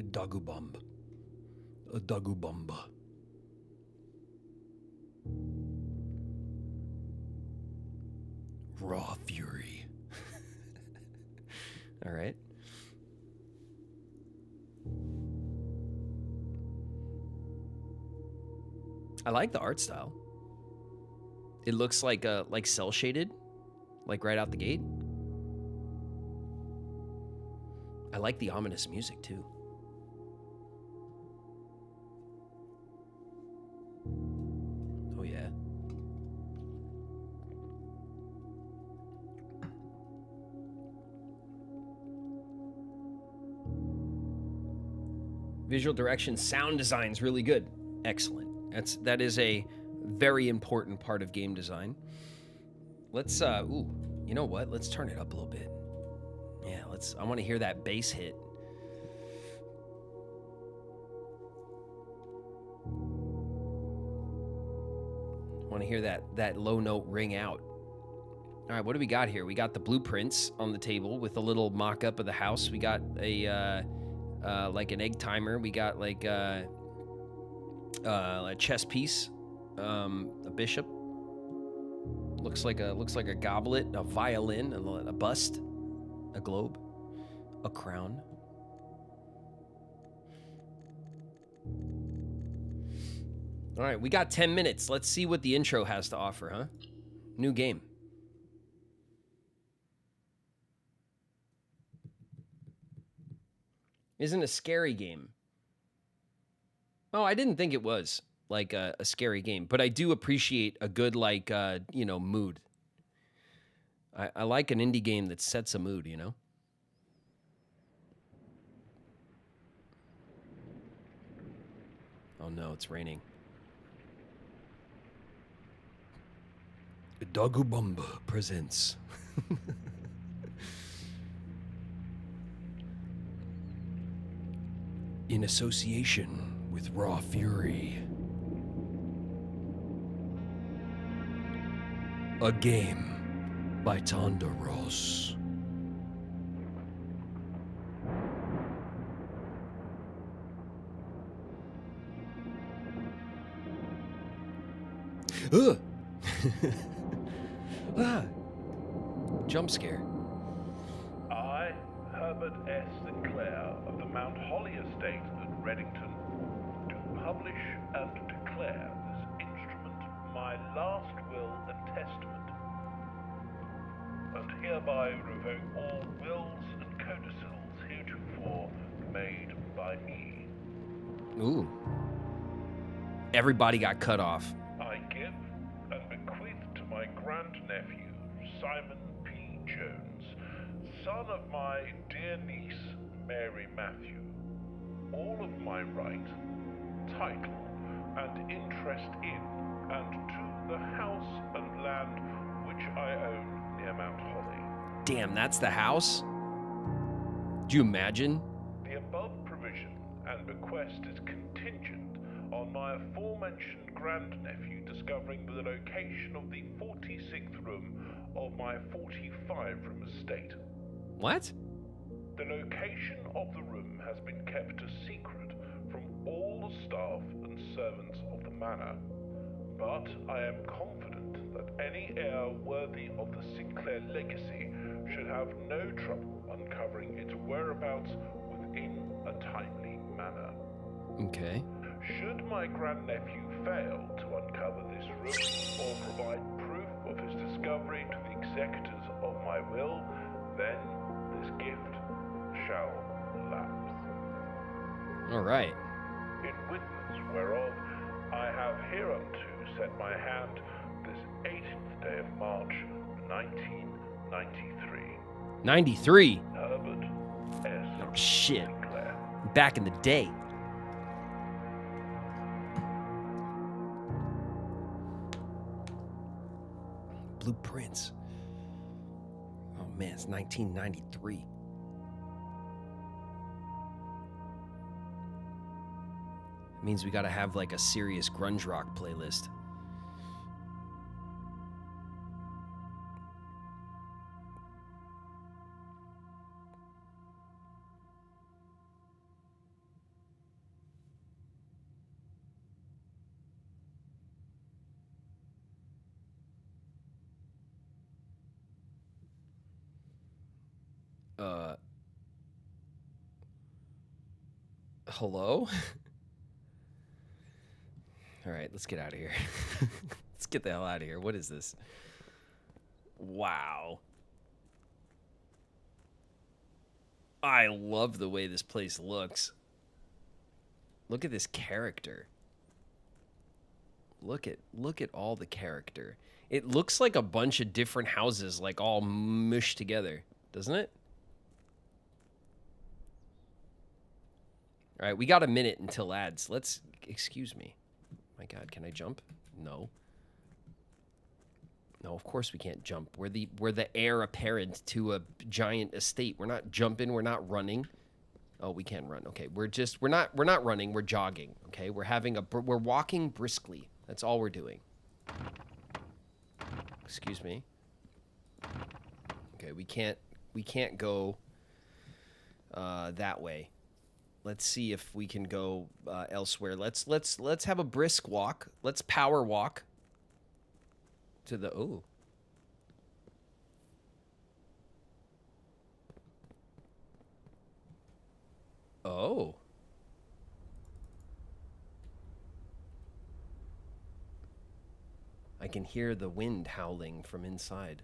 Dagubumb. A Dagubumba. Raw fury. All right. I like the art style. It looks like cell shaded, like right out the gate. I like the ominous music too. Oh yeah. Visual direction, sound design's really good. Excellent. That is a very important part of game design. Let's ooh, you know what? Let's turn it up a little bit. Yeah, I want to hear that bass hit. I want to hear that low note ring out. All right, what do we got here? We got the blueprints on the table with a little mock-up of the house. We got a like an egg timer. We got like a chess piece, a bishop. Looks like a goblet, a violin, a bust, a globe, a crown. All right, we got 10 minutes. Let's see what the intro has to offer, huh? New game. Isn't a scary game. Oh, I didn't think it was like a scary game, but I do appreciate a good mood. I like an indie game that sets a mood, you know? Oh no, it's raining. Dagubumba presents. In association with Raw Fury. A game by Tonda Ross. Ah! Jump scare. I, Herbert S. Sinclair of the Mount Holly Estate at Reddington, do publish and declare this instrument my last will and testament, and hereby revoke all wills and codicils heretofore made by me. Ooh. Everybody got cut off. I give and bequeath to my grandnephew, Simon P. Jones, son of my dear niece, Mary Matthew, all of my right, title, and interest in and to the house and land which I own near Mount Holly. Damn, that's the house? Do you imagine? The above provision and bequest is contingent on my aforementioned grandnephew discovering the location of the 46th room of my 45-room estate. What? The location of the room has been kept a secret from all the staff and servants of the manor, but I am confident that any heir worthy of the Sinclair legacy should have no trouble uncovering its whereabouts within a timely manner. Okay. Should my grandnephew fail to uncover this room or provide proof of his discovery to the executors of my will, then this gift shall lapse. All right. In witness whereof I have hereunto set my hand this 18th day of March, 1993. 93. Herbert S. Oh, shit. Sinclair. Back in the day. Blueprints. Oh man, it's 1993. It means we gotta have like a serious grunge rock playlist. Hello? All right, let's get out of here. Let's get the hell out of here. What is this? Wow. I love the way this place looks. Look at this character. Look at all the character. It looks like a bunch of different houses, like all mushed together, doesn't it? All right, we got a minute until ads. Let's, excuse me. My God, can I jump? No. No, of course we can't jump. We're the heir apparent to a giant estate. We're not jumping. We're not running. Oh, we can run. Okay, we're not running. We're jogging. Okay, we're walking briskly. That's all we're doing. Excuse me. Okay, we can't go that way. Let's see if we can go elsewhere. Let's have a brisk walk. Let's power walk to the Oh. I can hear the wind howling from inside.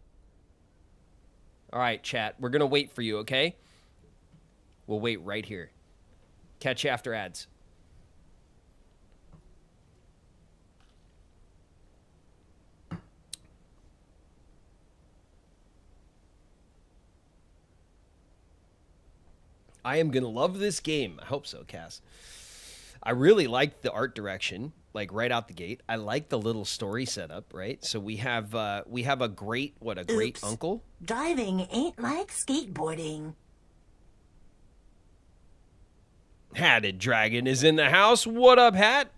All right, chat. We're going to wait for you, okay? We'll wait right here. Catch you after ads. I am going to love this game. I hope so, Cass. I really like the art direction, like right out the gate. I like the little story setup, right? So we have a great Oops. uncle. Driving ain't like skateboarding. Hatted Dragon is in the house. What up, Hat?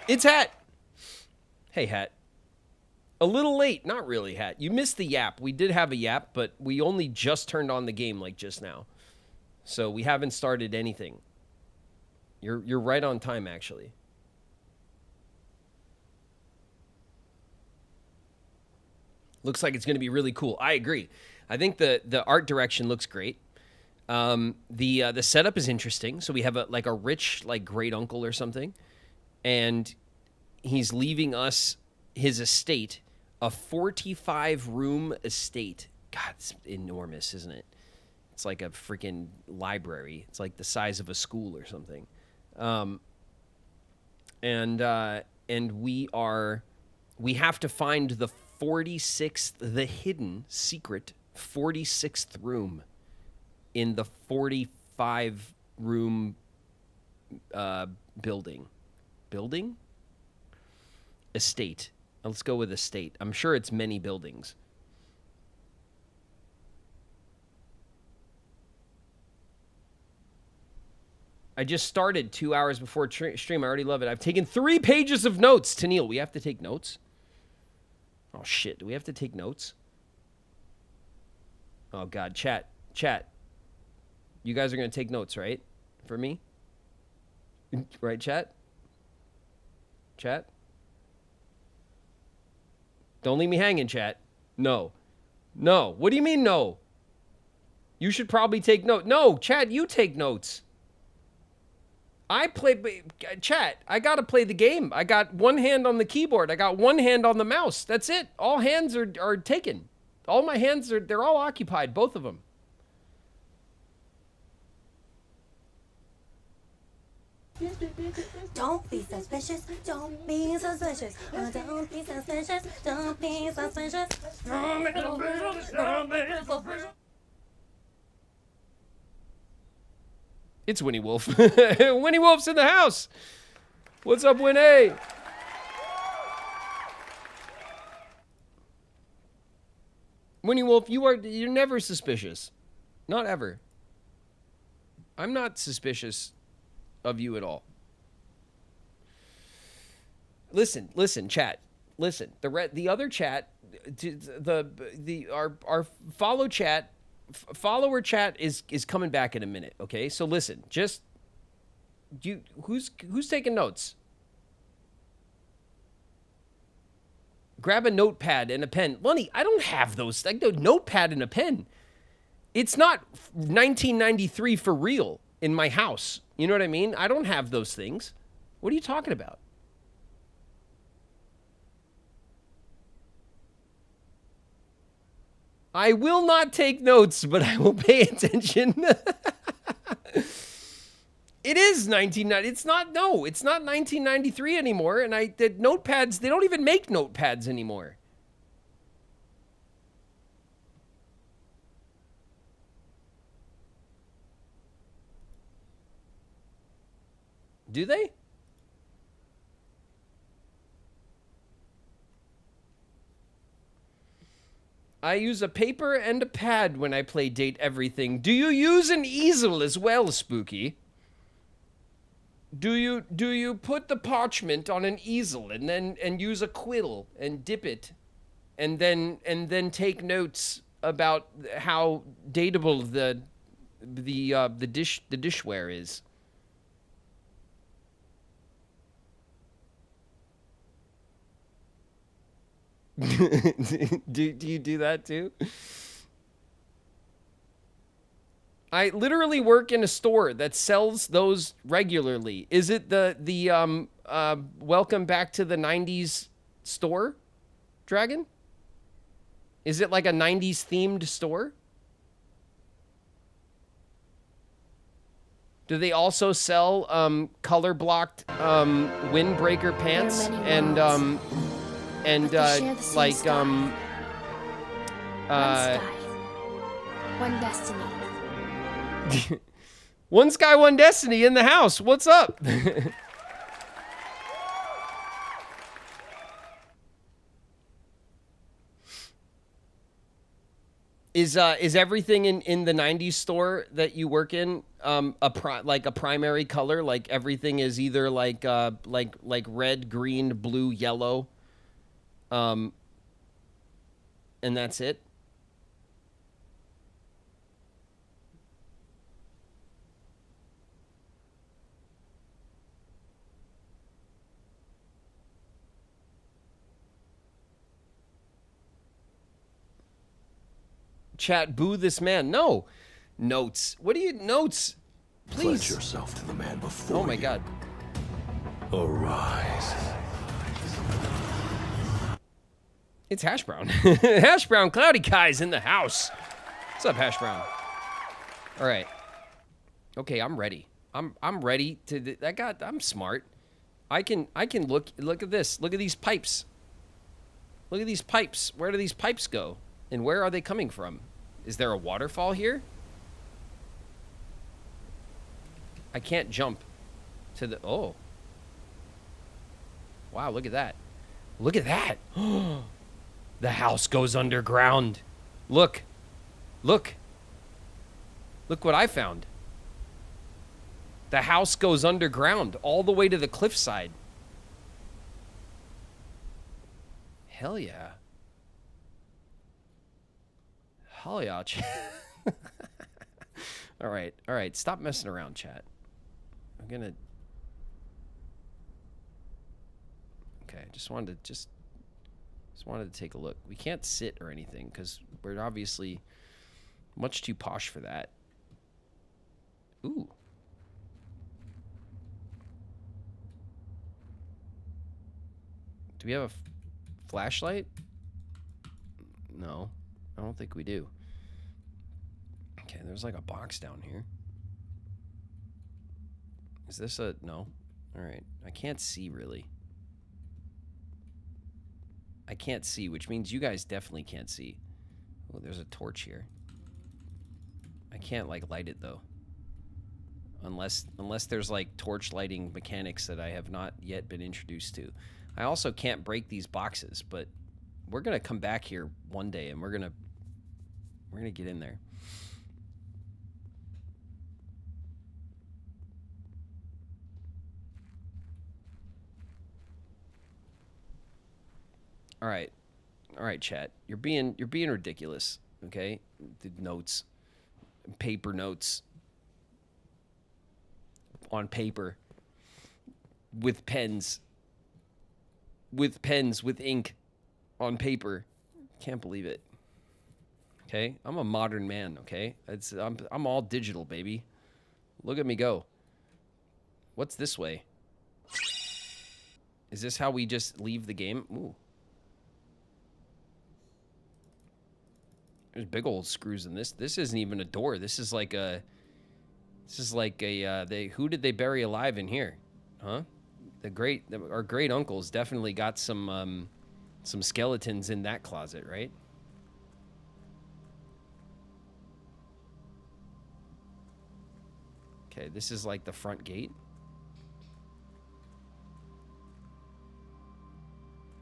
It's Hat. Hey, Hat. A little late. Not really, Hat. You missed the yap. We did have a yap, but we only just turned on the game like just now. So we haven't started anything. You're right on time, actually. Looks like it's going to be really cool. I agree. I think the art direction looks great. The setup is interesting. So we have a rich great uncle or something, and he's leaving us his estate, a 45-room estate. God, it's enormous, isn't it? It's like a freaking library. It's like the size of a school or something. And we have to find the 46th, the hidden secret 46th room in the 45-room building. Building? Estate. Let's go with estate. I'm sure it's many buildings. I just started 2 hours before stream. I already love it. I've taken 3 pages of notes. Tennille, we have to take notes? Oh, shit. Do we have to take notes? Oh, God. Chat. You guys are going to take notes, right? For me? Right, chat? Chat? Don't leave me hanging, chat. No. What do you mean, no? You should probably take notes. No, chat, you take notes. Chat, I gotta play the game. I got one hand on the keyboard. I got one hand on the mouse. That's it. All hands are taken. All my hands they're all occupied, both of them. Don't be suspicious. Don't be suspicious. Don't be suspicious. Don't be suspicious. Don't be suspicious. Don't be suspicious. It's Winnie Wolf. Winnie Wolf's in the house. What's up, Winnie? Winnie Wolf, you're never suspicious. Not ever. I'm not suspicious of you at all. Listen, chat. Listen, the other chat, our follower chat is coming back in a minute. Okay, so listen, who's taking notes? Grab a notepad and a pen. Lunny, I don't have those. Like, no notepad and a pen. It's not 1993 for real in my house. You know what I mean? I don't have those things. What are you talking about? I will not take notes, but I will pay attention. It is 1990. It's not 1993 anymore. And I did notepads. They don't even make notepads anymore. Do they? I use a paper and a pad when I play Date Everything. Do you use an easel as well, Spooky? Do you put the parchment on an easel and use a quill and dip it and then take notes about how dateable the dishware is? do you do that too? I literally work in a store that sells those regularly. Is it the Welcome Back to the 90s store, Dragon? Is it like a 90s themed store? Do they also sell color blocked windbreaker pants and like one destiny. One sky, one destiny in the house. What's up? Is everything in the 90s store that you work in like a primary color? Like everything is either like red, green, blue, yellow, and that's it? Chat, boo this man. No. Notes. What are you... Notes? Please. Pledge yourself to the man before Oh my god. Arise. It's Hash Brown. Hash Brown, Cloudy Kai's in the house. What's up, Hash Brown? All right. Okay, I'm ready. I'm ready to... I'm smart. I can look at this. Look at these pipes. Look at these pipes. Where do these pipes go? And where are they coming from? Is there a waterfall here? I can't jump to the... Oh. Wow, look at that. Look at that. The house goes underground. Look. Look. Look what I found. The house goes underground all the way to the cliffside. Hell yeah. Hell yeah, chat. All right. Stop messing around, chat. I'm gonna... Okay, just wanted to take a look. We can't sit or anything because we're obviously much too posh for that. Ooh. Do we have a flashlight? No, I don't think we do. Okay, there's like a box down here. Is this a... No. All right. I can't see, really. I can't see, which means you guys definitely can't see. Oh, there's a torch here. I can't, like, light it, though. Unless there's, like, torch lighting mechanics that I have not yet been introduced to. I also can't break these boxes, but we're going to come back here one day, and we're going to get in there. All right, chat. You're being ridiculous. Okay, the notes, paper notes on paper with pens, with ink. on paper. Can't believe it. Okay, I'm a modern man. Okay, I'm all digital, baby. Look at me go. What's this way? Is this how we just leave the game? Ooh. There's big old screws in this. This isn't even a door. This is like a. Who did they bury alive in here? Huh? Our great uncle's definitely got some skeletons in that closet, right? Okay, this is like the front gate.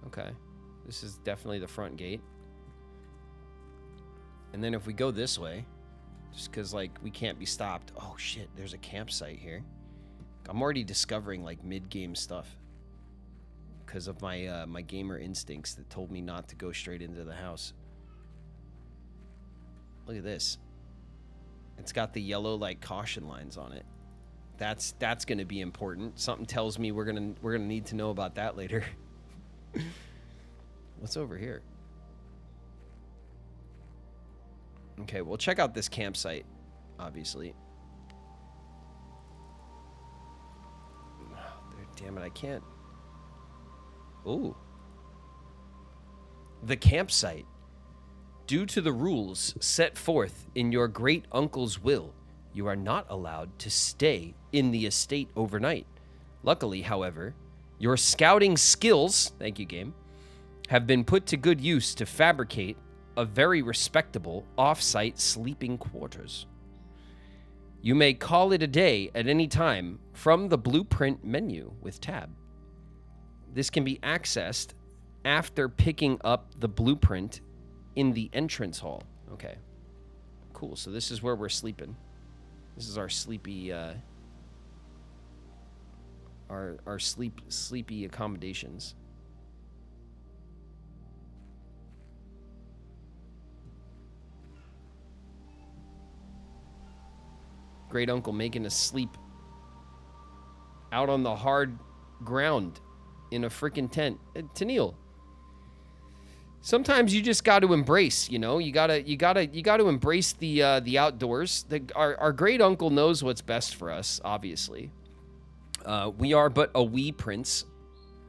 Okay, this is definitely the front gate. And then if we go this way, just because, like, we can't be stopped. Oh, shit, there's a campsite here. I'm already discovering, like, mid-game stuff. Because of my my gamer instincts that told me not to go straight into the house. Look at this. It's got the yellow, like, caution lines on it. That's going to be important. Something tells me we're gonna need to know about that later. What's over here? Okay, well, check out this campsite, obviously. Damn it, I can't. Ooh. The campsite. Due to the rules set forth in your great uncle's will, you are not allowed to stay in the estate overnight. Luckily, however, your scouting skills, thank you, game, have been put to good use to fabricate a very respectable off-site sleeping quarters. You may call it a day at any time from the blueprint menu with tab. This can be accessed after picking up the blueprint in the entrance hall. Okay, cool. So this is where we're sleeping. This is our sleepy, our sleepy accommodations. Great uncle making us sleep out on the hard ground in a freaking tent. Tennille, sometimes you just got to embrace, you know, you gotta embrace the outdoors. Our great uncle knows what's best for us. Obviously, we are but a wee prince,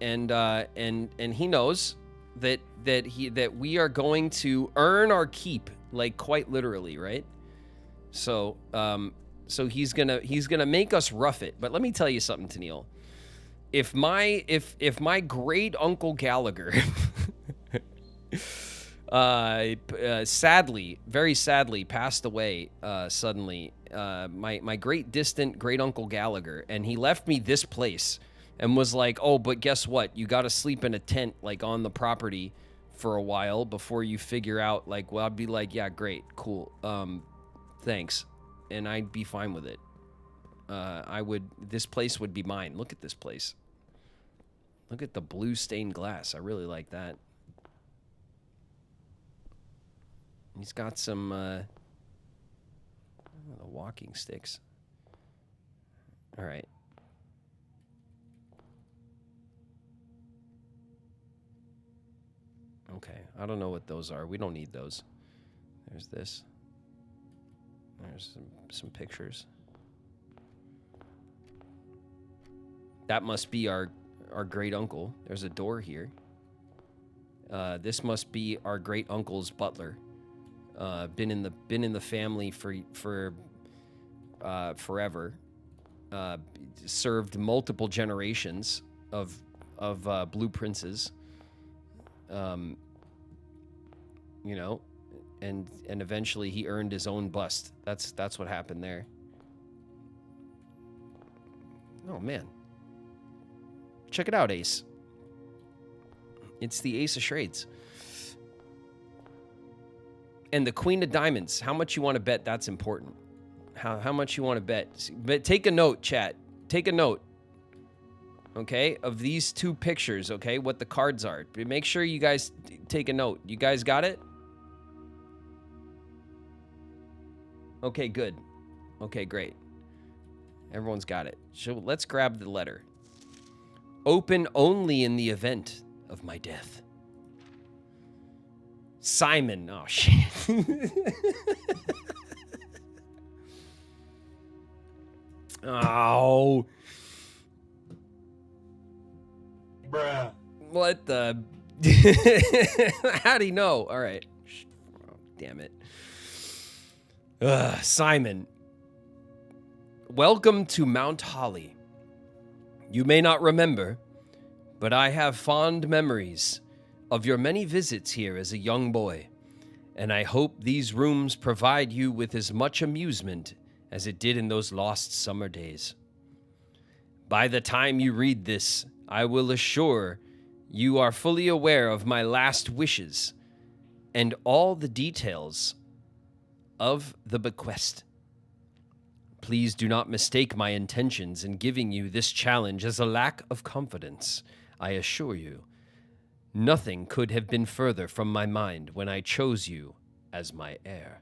and he knows that we are going to earn our keep, like, quite literally, right? So so he's gonna make us rough it. But let me tell you something, Tennille. If my great uncle Gallagher sadly, very sadly, passed away suddenly, my great distant great uncle Gallagher, and he left me this place and was like, oh, but guess what? You got to sleep in a tent, like, on the property for a while before you figure out, like, well, I'd be like, yeah, great, cool, thanks. And I'd be fine with it. This place would be mine. Look at this place. Look at the blue stained glass. I really like that. He's got some walking sticks. All right. Okay, I don't know what those are. We don't need those. There's this. There's some pictures. That must be our great uncle. There's a door here. This must be our great uncle's butler. Been in the family for forever. Served multiple generations of blue princes. You know, and eventually he earned his own bust. That's what happened there. Oh man. Check it out, Ace. It's the Ace of Shades. And the Queen of Diamonds. How much you want to bet that's important? How much you want to bet? But take a note, chat. Take a note. Okay, of these two pictures, okay, what the cards are. Make sure you guys take a note. You guys got it? Okay, good. Okay, great. Everyone's got it. So let's grab the letter. Open only in the event of my death. Simon. Oh, shit. Oh. Bruh. What the? How'd he know? All right. Oh, damn it. Simon. Welcome to Mount Holly. You may not remember, but I have fond memories of your many visits here as a young boy, and I hope these rooms provide you with as much amusement as it did in those lost summer days. By the time you read this, I will assure you are fully aware of my last wishes and all the details of the bequest. Please do not mistake my intentions in giving you this challenge as a lack of confidence. I assure you, nothing could have been further from my mind when I chose you as my heir.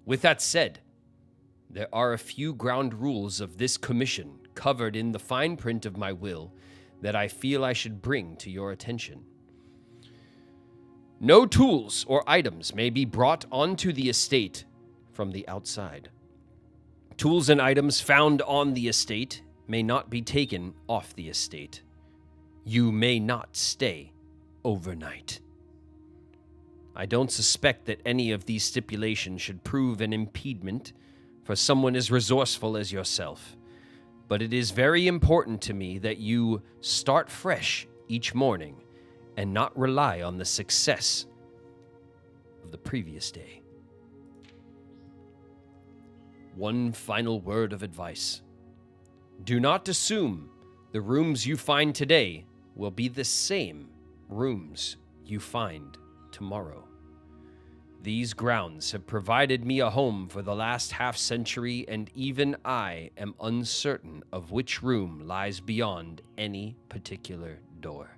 With that said, there are a few ground rules of this commission covered in the fine print of my will that I feel I should bring to your attention. No tools or items may be brought onto the estate from the outside. Tools and items found on the estate may not be taken off the estate. You may not stay overnight. I don't suspect that any of these stipulations should prove an impediment for someone as resourceful as yourself, but it is very important to me that you start fresh each morning and not rely on the success of the previous day. One final word of advice. Do not assume the rooms you find today will be the same rooms you find tomorrow. These grounds have provided me a home for the last half-century, and even I am uncertain of which room lies beyond any particular door.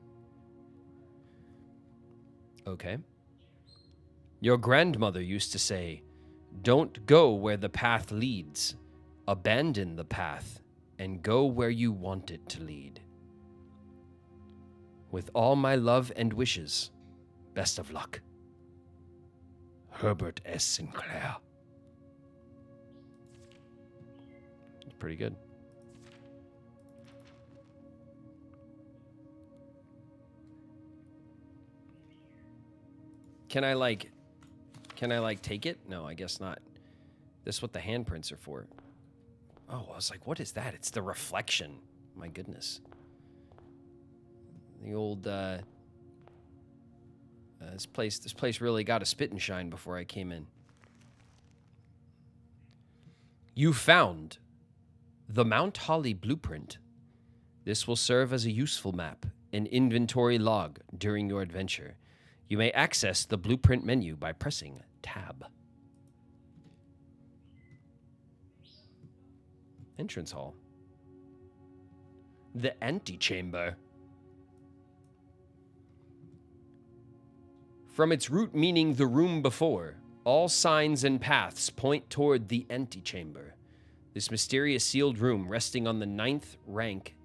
Okay. Your grandmother used to say, "Don't go where the path leads. Abandon the path and go where you want it to lead." With all my love and wishes, best of luck. Herbert S. Sinclair. It's pretty good. Can I take it? No, I guess not. This is what the handprints are for. Oh, I was like, what is that? It's the reflection. My goodness. The old, this place really got a spit and shine before I came in. You found the Mount Holly blueprint. This will serve as a useful map and inventory log during your adventure. You may access the blueprint menu by pressing Tab. Entrance hall. The antechamber. From its root meaning the room before, all signs and paths point toward the antechamber. This mysterious sealed room resting on the 9th rank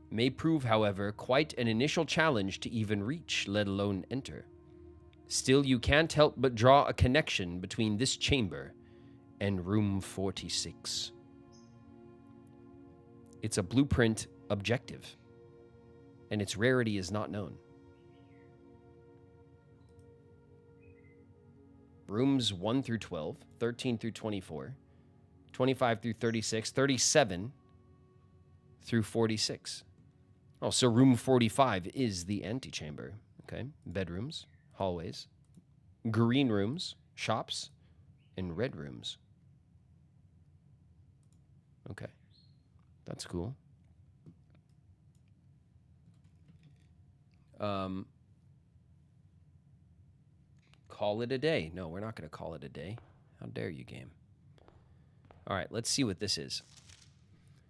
may prove, however, quite an initial challenge to even reach, let alone enter. Still, you can't help but draw a connection between this chamber and room 46. It's a blueprint objective, and its rarity is not known. Rooms 1 through 12, 13 through 24, 25 through 36, 37 through 46. Oh, so room 45 is the antechamber. Okay. Bedrooms, hallways, green rooms, shops, and red rooms. Okay. That's cool. Call it a day. No, we're not going to call it a day. How dare you, game? All right, let's see what this is.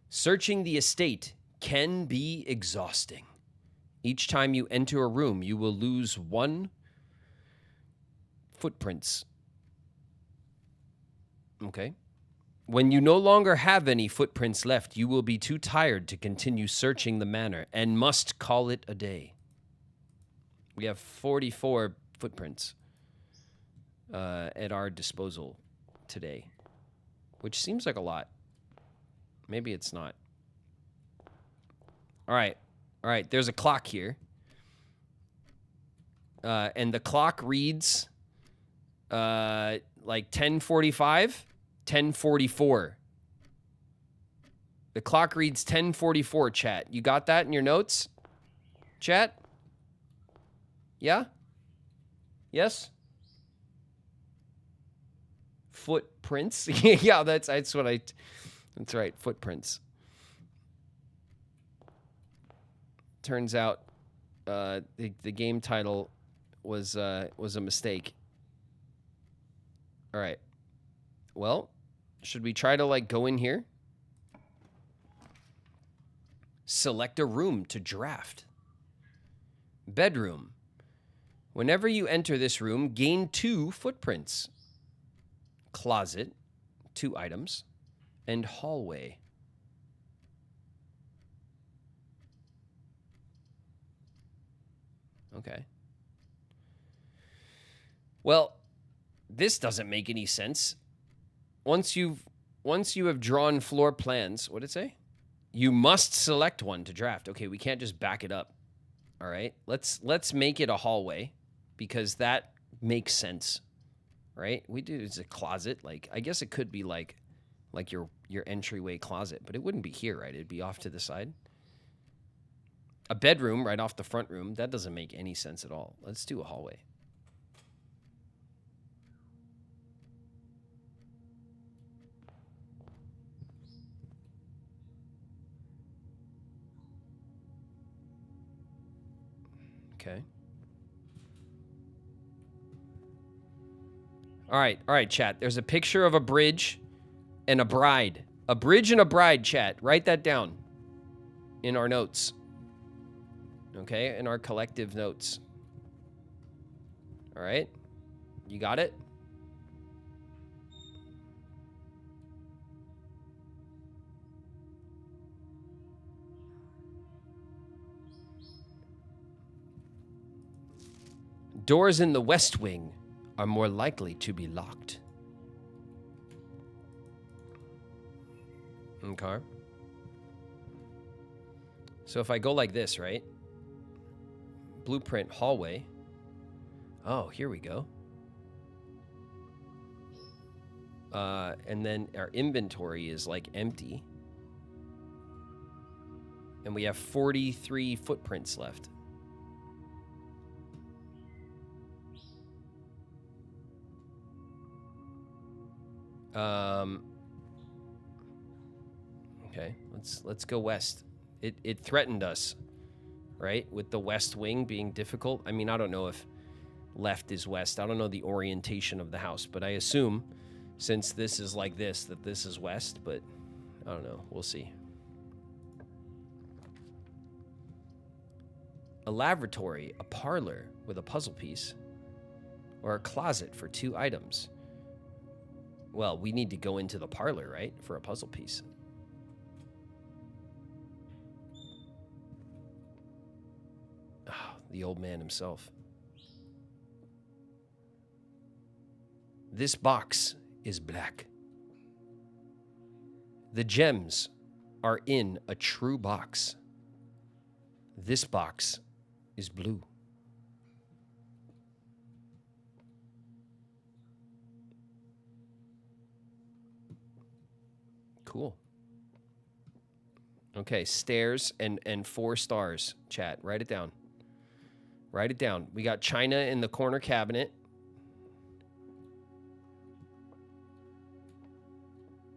Searching the estate can be exhausting. Each time you enter a room, you will lose 1 footprints. Okay. When you no longer have any footprints left, you will be too tired to continue searching the manor and must call it a day. We have 44 footprints at our disposal today, which seems like a lot. Maybe it's not. All right. There's a clock here. And the clock reads like 10:45, 10:44. The clock reads 10:44, chat. You got that in your notes? Chat? Yeah? Yes? Footprints? Yeah, that's right, footprints. Turns out the game title was a mistake. All right. Well, should we try to like go in here? Select a room to draft. Bedroom. Whenever you enter this room, gain 2 footprints. Closet, 2 items, and hallway. Okay. Well, this doesn't make any sense. Once you have drawn floor plans, what did it say? You must select one to draft. Okay, we can't just back it up. All right. Let's make it a hallway because that makes sense. Right? It's a closet. Like I guess it could be like your entryway closet, but it wouldn't be here, right? It'd be off to the side. A bedroom right off the front room, that doesn't make any sense at all. Let's do a hallway. Okay. All right, chat. There's a picture of a bridge and a bride. A bridge and a bride, chat. Write that down in our notes. Okay, in our collective notes. All right? You got it? Doors in the west wing are more likely to be locked. Okay. So if I go like this, right? Blueprint hallway. Oh, here we go. And then our inventory is like empty. And we have 43 footprints left. Okay, let's go west. It threatened us, right? With the west wing being difficult. I mean, I don't know if left is west. I don't know the orientation of the house, but I assume since this is like this, that this is west, but I don't know. We'll see. A lavatory, a parlor with a puzzle piece, or a closet for 2 items. Well, we need to go into the parlor, right? For a puzzle piece. Oh, the old man himself. This box is black. The gems are in a true box. This box is blue. Cool. Okay, stairs and 4 stars, chat. Write it down. Write it down. We got china in the corner cabinet.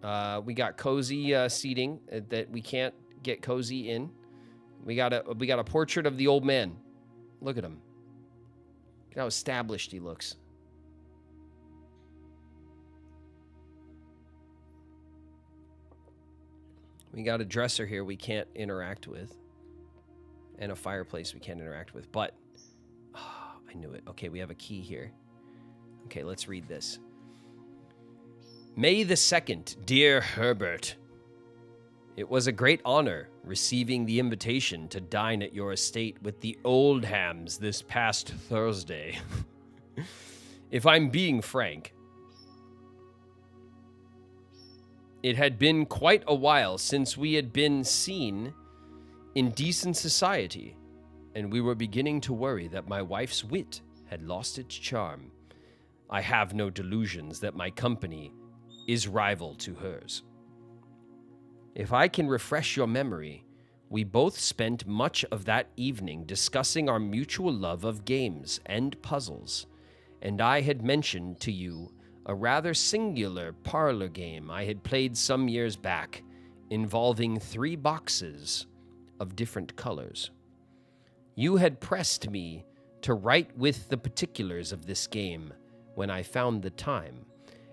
We got cozy seating that we can't get cozy in. We got a portrait of the old man. Look at him. Look how established he looks. We got a dresser here we can't interact with. And a fireplace we can't interact with. But, oh, I knew it. Okay, we have a key here. Okay, let's read this. May the 2nd, dear Herbert. It was a great honor receiving the invitation to dine at your estate with the Oldhams this past Thursday. If I'm being frank, it had been quite a while since we had been seen in decent society, and we were beginning to worry that my wife's wit had lost its charm. I have no delusions that my company is rival to hers. If I can refresh your memory, we both spent much of that evening discussing our mutual love of games and puzzles, and I had mentioned to you a rather singular parlor game I had played some years back, involving 3 boxes of different colors. You had pressed me to write with the particulars of this game when I found the time,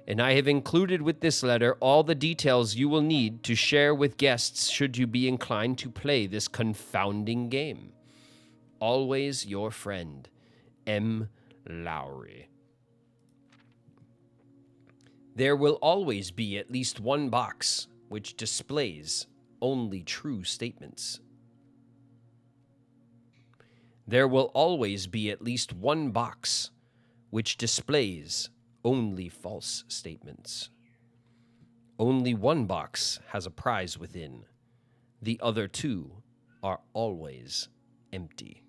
and I have included with this letter all the details you will need to share with guests should you be inclined to play this confounding game. Always your friend, M. Lowry. There will always be at least one box which displays only true statements. There will always be at least one box which displays only false statements. Only one box has a prize within. The other 2 are always empty.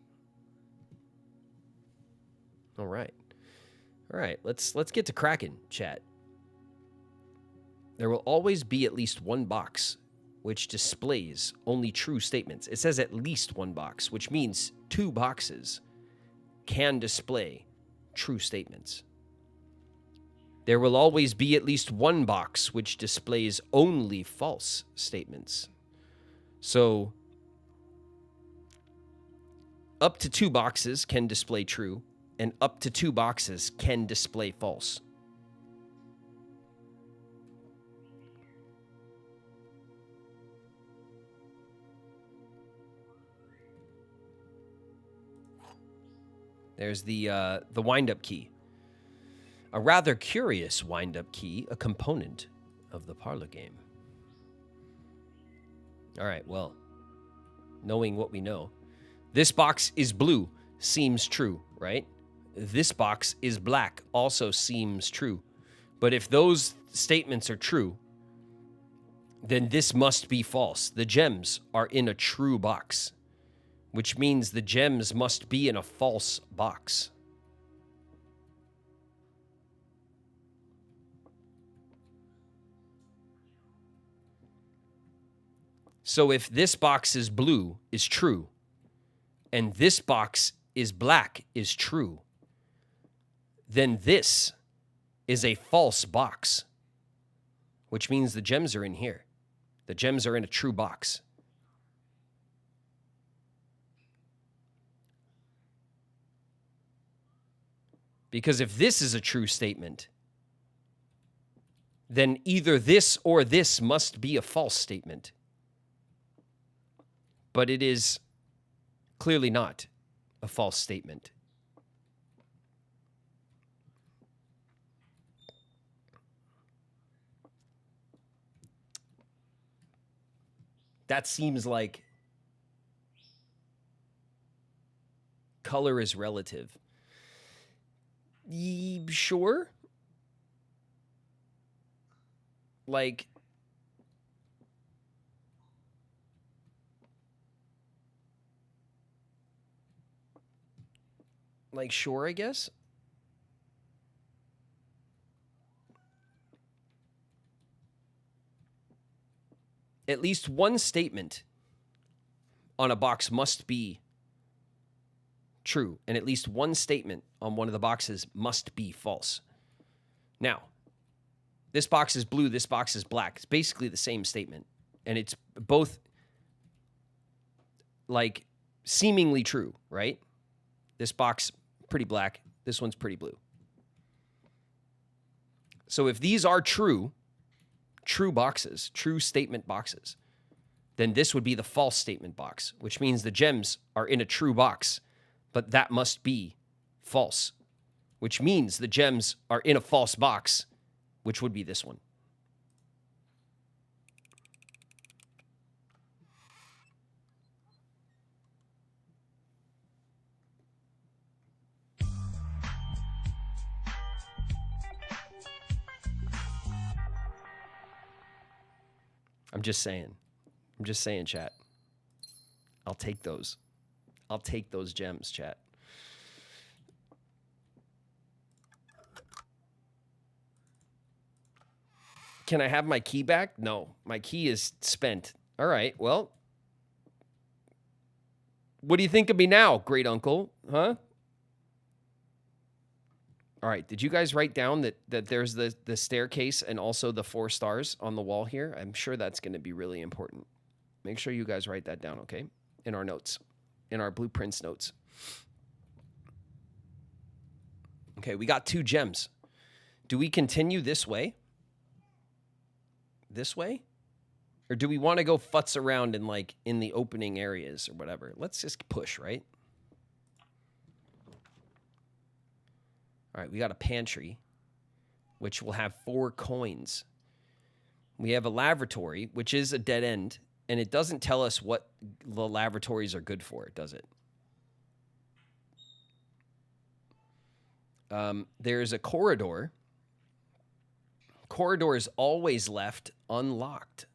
All right, let's get to cracking, chat. There will always be at least one box which displays only true statements. It says at least one box, which means 2 boxes can display true statements. There will always be at least one box which displays only false statements. So, up to 2 boxes can display true, and up to 2 boxes can display false. There's the wind-up key. A rather curious wind-up key, a component of the parlor game. All right, well, knowing what we know, this box is blue, seems true, right? This box is black, also seems true. But if those statements are true, then this must be false. The gems are in a true box, which means the gems must be in a false box. So if this box is blue is true, and this box is black is true, then this is a false box, which means the gems are in here. The gems are in a true box. Because if this is a true statement, then either this or this must be a false statement. But it is clearly not a false statement. That seems like color is relative. Sure. Like, sure, I guess. At least one statement on a box must be true, and at least one statement on one of the boxes must be false. Now, this box is blue, this box is black. It's basically the same statement, and it's both, like, seemingly true, right? This box, pretty black. This one's pretty blue. So if these are true boxes, true statement boxes, then this would be the false statement box, which means the gems are in a true box, but that must be false, which means the gems are in a false box, which would be this one. I'm just saying. I'm just saying, chat. I'll take those. I'll take those gems, chat. Can I have my key back? No, my key is spent. All right, well. What do you think of me now, great uncle? Huh? All right, did you guys write down that there's the staircase and also the 4 stars on the wall here? I'm sure that's going to be really important. Make sure you guys write that down, okay? In our notes, in our blueprints notes. Okay, we got 2 gems. Do we continue this way? This way? Or do we want to go futz around in like in the opening areas or whatever? Let's just push, right? All right, we got a pantry, which will have 4 coins. We have a lavatory, which is a dead end, and it doesn't tell us what the lavatories are good for, does it? There's a corridor. Corridor is always left unlocked.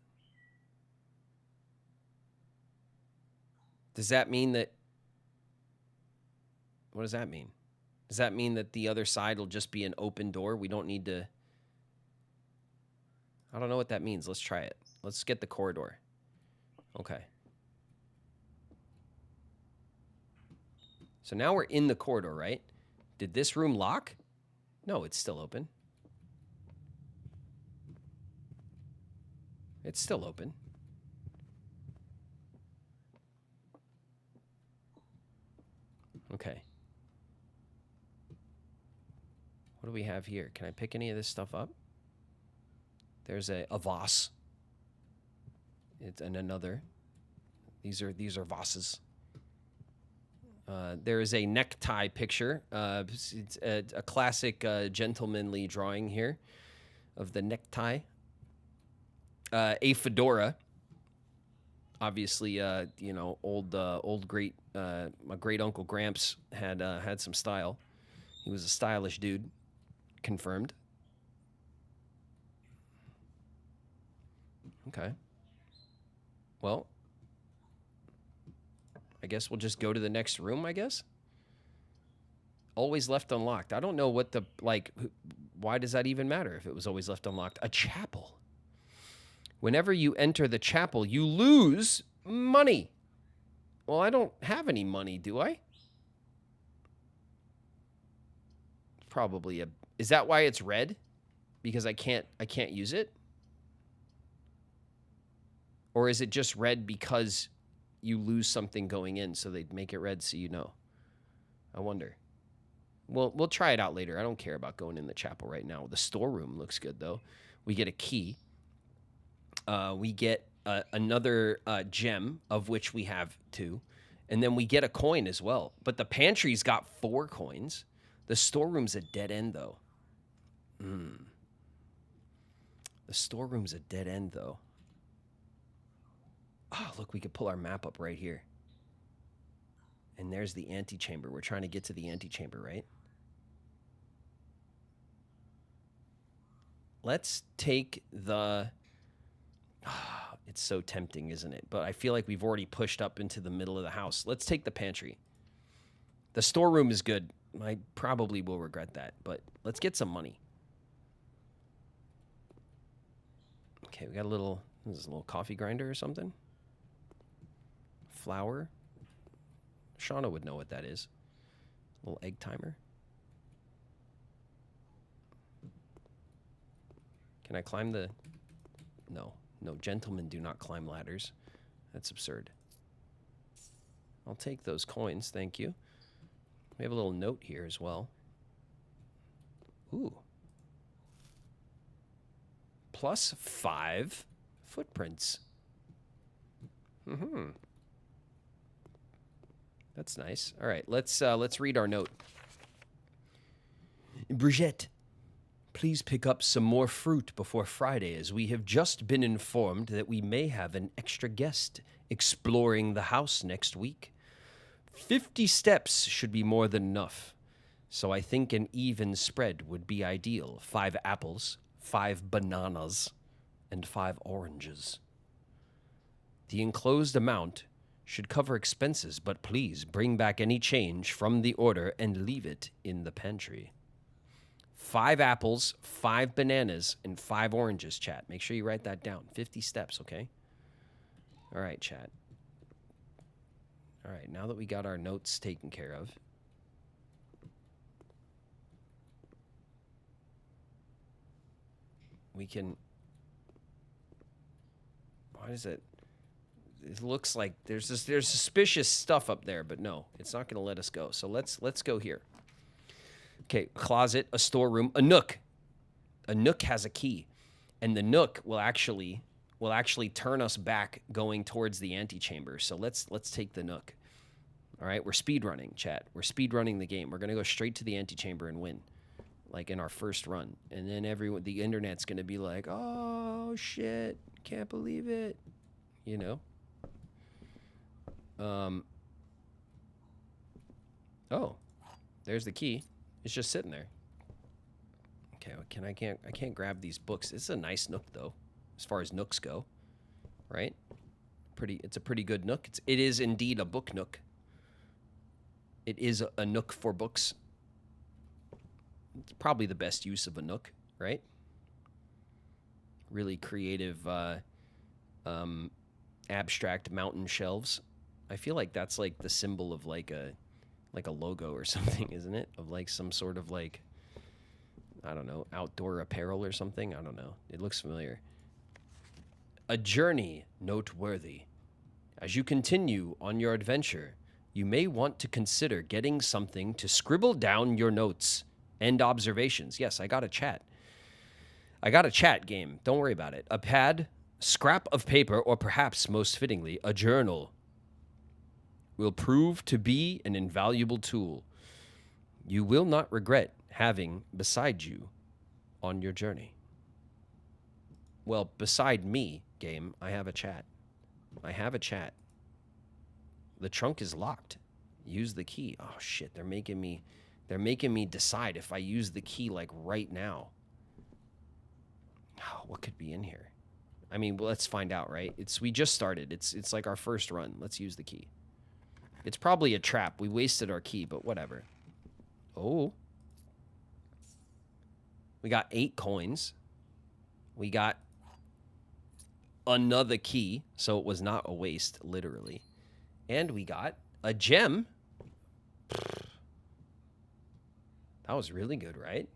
Does that mean that... What does that mean? Does that mean that the other side will just be an open door? We don't need to... I don't know what that means. Let's try it. Let's get the corridor. Okay. So now we're in the corridor, right? Did this room lock? No, it's still open. It's still open. Okay. What do we have here? Can I pick any of this stuff up? There's a vase. It's and another. These are vases. There is a necktie picture. It's a classic gentlemanly drawing here of the necktie. A fedora. Obviously, you know, old great my great uncle Gramps had some style. He was a stylish dude. Confirmed. Okay. Well, I guess we'll just go to the next room, I guess. Always left unlocked. I don't know what the, like, why does that even matter if it was always left unlocked? A chapel. Whenever you enter the chapel, you lose money. Well, I don't have any money, do I? Probably a... Is that why it's red? Because I can't use it? Or is it just red because you lose something going in, so they make it red so you know? I wonder. Well, we'll try it out later. I don't care about going in the chapel right now. The storeroom looks good, though. We get a key. We get another gem, of which we have 2. And then we get a coin as well. But the pantry's got 4 coins. The storeroom's a dead end, though. The storeroom's a dead end, though. Oh, look, we could pull our map up right here. And there's the antechamber. We're trying to get to the antechamber, right? Let's take the... Oh, it's so tempting, isn't it? But I feel like we've already pushed up into the middle of the house. Let's take the pantry. The storeroom is good. I probably will regret that, but let's get some money. Okay, we got a little... This is a little coffee grinder or something. Flour. Shauna would know what that is. A little egg timer. Can I climb the... No. No, gentlemen do not climb ladders. That's absurd. I'll take those coins, thank you. We have a little note here as well. Ooh. +5 footprints. That's nice. All right, let's read our note. Brigitte, please pick up some more fruit before Friday, as we have just been informed that we may have an extra guest exploring the house next week. 50 steps should be more than enough, so I think an even spread would be ideal. 5 apples, 5 bananas, and 5 oranges. The enclosed amount should cover expenses, but please bring back any change from the order and leave it in the pantry. 5 apples, 5 bananas, and 5 oranges, chat. Make sure you write that down. 50 steps, okay? All right, chat. All right, now that we got our notes taken care of, we can... Why is it... It looks like there's suspicious stuff up there, but no, it's not going to let us go. So let's go here. Okay, a closet, a storeroom, a nook. A nook has a key, and the nook will actually turn us back going towards the antechamber. So let's take the nook. All right, we're speed running, chat. We're speed running the game. We're going to go straight to the antechamber and win, like in our first run. And then the internet's going to be like, "Oh shit, can't believe it," you know. Oh, there's the key. It's just sitting there. Okay, I can't grab these books. It's a nice nook though, as far as nooks go, right? It's a pretty good nook. It is indeed a book nook. It is a nook for books. It's probably the best use of a nook, right? Really creative, abstract mountain shelves. I feel like that's like the symbol of like a logo or something, isn't it? Of like some sort of like, I don't know, outdoor apparel or something. I don't know. It looks familiar. A journey noteworthy. As you continue on your adventure, you may want to consider getting something to scribble down your notes and observations. Yes, I got a chat. I got a chat game. Don't worry about it. A pad, scrap of paper, or perhaps most fittingly, a journal will prove to be an invaluable tool you will not regret having beside you on your journey. Well, beside me, game, I have a chat. I have a chat. The trunk is locked. Use the key. Oh shit, they're making me decide if I use the key like right now. Oh, what could be in here? I mean, well, let's find out, right? We just started. It's like our first run. Let's use the key. It's probably a trap. We wasted our key, but whatever. Oh. We got 8 coins. We got another key, so it was not a waste, literally. And we got a gem. That was really good, right?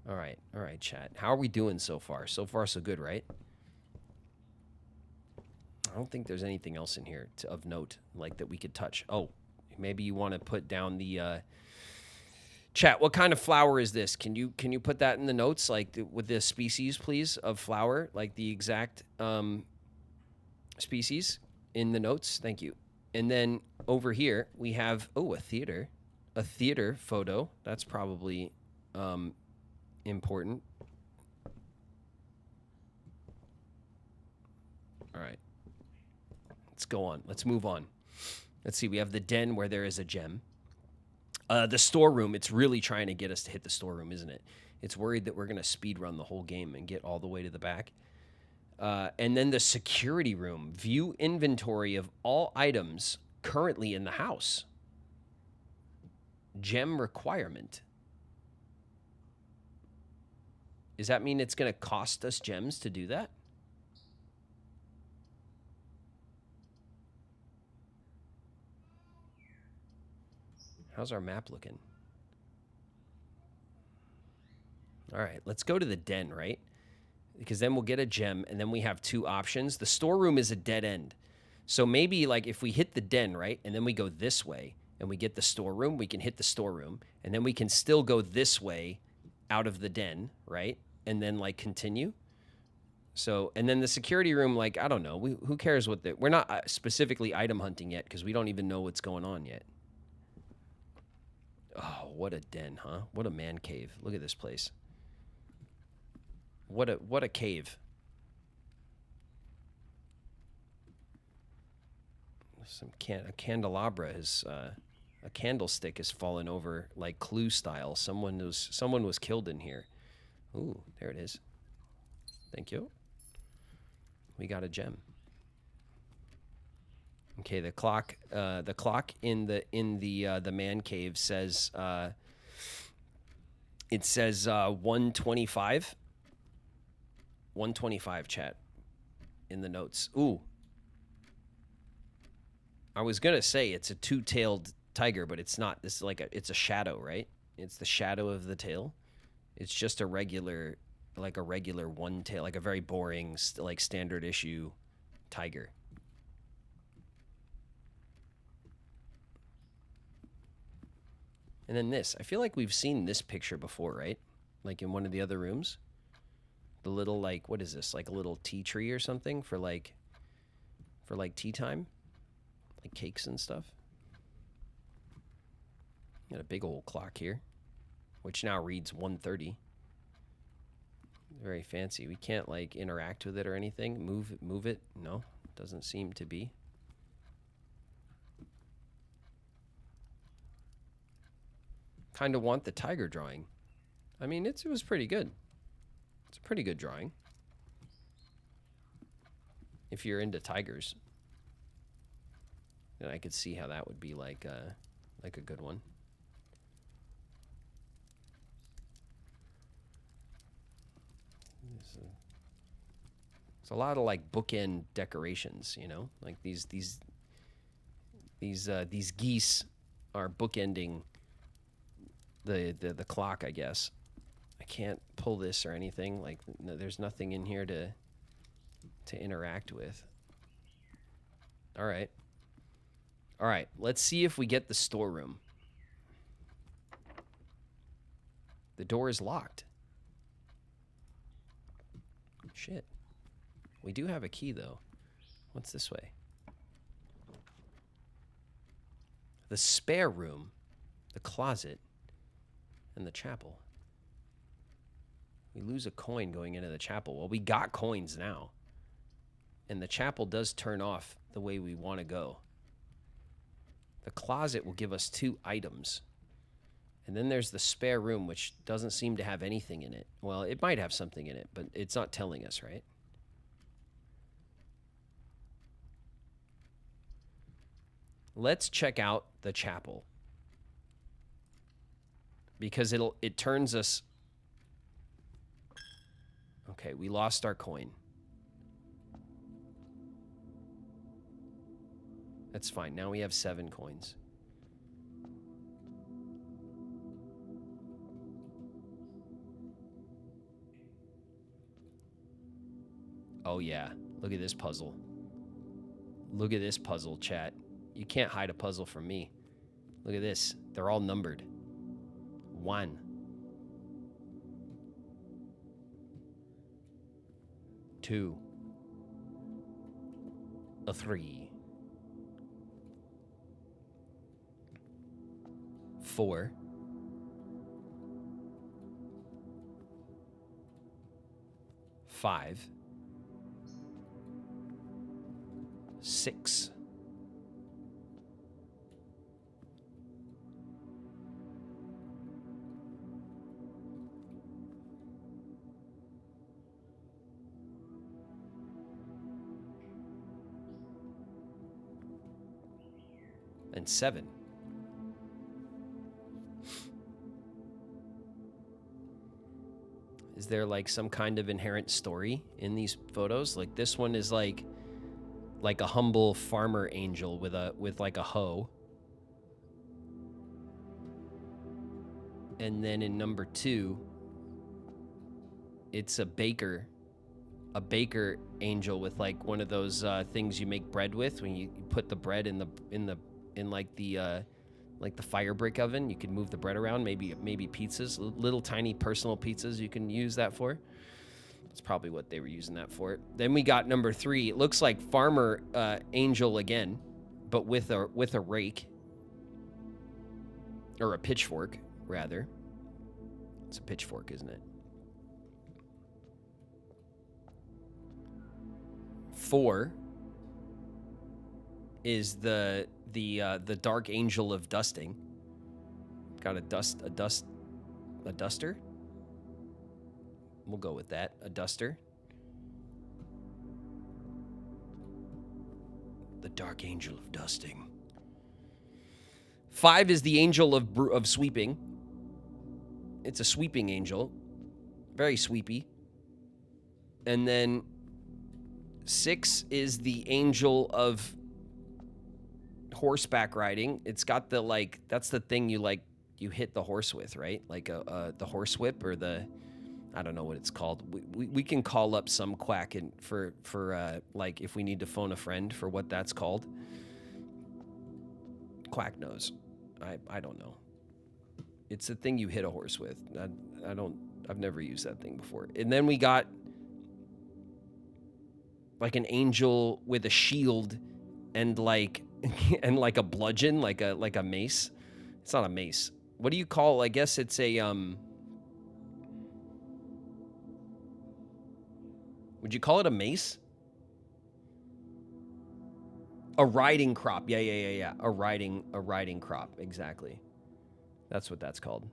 All right, chat. How are we doing so far? So far, so good, right? I don't think there's anything else in here of note, like that we could touch. Oh, maybe you want to put down the chat. What kind of flower is this? Can you put that in the notes, like with the species, please, of flower, like the exact species in the notes? Thank you. And then over here we have a theater photo. That's probably important. All right. Let's go on. Let's move on. Let's see. We have the den where there is a gem. The storeroom. It's really trying to get us to hit the storeroom, isn't it? It's worried that we're going to speed run the whole game and get all the way to the back. And then the security room. View inventory of all items currently in the house. Gem requirement. Does that mean it's going to cost us gems to do that? How's our map looking? All right, let's go to the den, right? Because then we'll get a gem, and then we have 2 options. The storeroom is a dead end. So maybe, like, if we hit the den, right, and then we go this way, and we get the storeroom, we can hit the storeroom, and then we can still go this way out of the den, right? And then, like, continue. So, and then the security room, like, I don't know. Who cares what we're not specifically item hunting yet because we don't even know what's going on yet. Oh, what a den, huh? What a man cave. Look at this place. What a cave. a candelabra is a candlestick has fallen over like Clue style. Someone was killed in here. Ooh, there it is. Thank you. We got a gem. Okay, the clock in the man cave says it says 125. 125 chat in the notes. Ooh. I was gonna say it's a two-tailed tiger, but it's not. This is it's a shadow, right? It's the shadow of the tail. It's just a regular one tail, like a very boring standard issue tiger. And then this, I feel like we've seen this picture before, right? Like in one of the other rooms. The little what is this? Like a little tea tree or something for tea time? Like cakes and stuff. Got a big old clock here, which now reads 1:30. Very fancy. We can't interact with it or anything. Move it. No, doesn't seem to be. Kind of want the tiger drawing. I mean, it was pretty good. It's a pretty good drawing. If you're into tigers, then I could see how that would be like a good one. It's a lot of bookend decorations, you know, like these geese are bookending the clock, I guess. I can't pull this or anything. No, there's nothing in here to interact with. All right. Let's see if we get the storeroom. The door is locked. Shit. We do have a key, though. What's this way? The spare room, the closet, and the chapel. We lose a coin going into the chapel. Well, we got coins now. And the chapel does turn off the way we want to go. The closet will give us 2 items. And then there's the spare room, which doesn't seem to have anything in it. Well, it might have something in it, but it's not telling us, right? Let's check out the chapel. Because it turns us... Okay, we lost our coin. That's fine. Now we have 7 coins. Oh, yeah. Look at this puzzle. Look at this puzzle, chat. You can't hide a puzzle from me. Look at this. They're all numbered. 1. 2. A 3. 4. 5. 6. 7. Is there some kind of inherent story in these photos? This one is like a humble farmer angel with a hoe. And then in number 2, it's a baker angel with one of those things you make bread with when you put the bread in the fire brick oven. You can move the bread around, maybe pizzas, little tiny personal pizzas you can use that for. That's probably what they were using that for. Then we got number 3. It looks like farmer angel again, but with a rake or a pitchfork rather. It's a pitchfork, isn't it? 4 is the Dark Angel of Dusting. Got a duster? We'll go with that. A duster. The Dark Angel of Dusting. 5 is the Angel of Sweeping. It's a sweeping angel. Very sweepy. And then 6 is the Angel of Horseback Riding. It's got the, like, that's the thing you hit the horse with, right? Like the horse whip, or the, I don't know what it's called. We can call up some quack and for like if we need to phone a friend for what that's called. Quack knows. I don't know. It's the thing you hit a horse with. I've never used that thing before. And then we got like an angel with a shield and like a bludgeon, like a mace. It's not a mace. What do you call? I guess it's a Would you call it a mace? A riding crop. Yeah. A riding crop. Exactly. That's what that's called.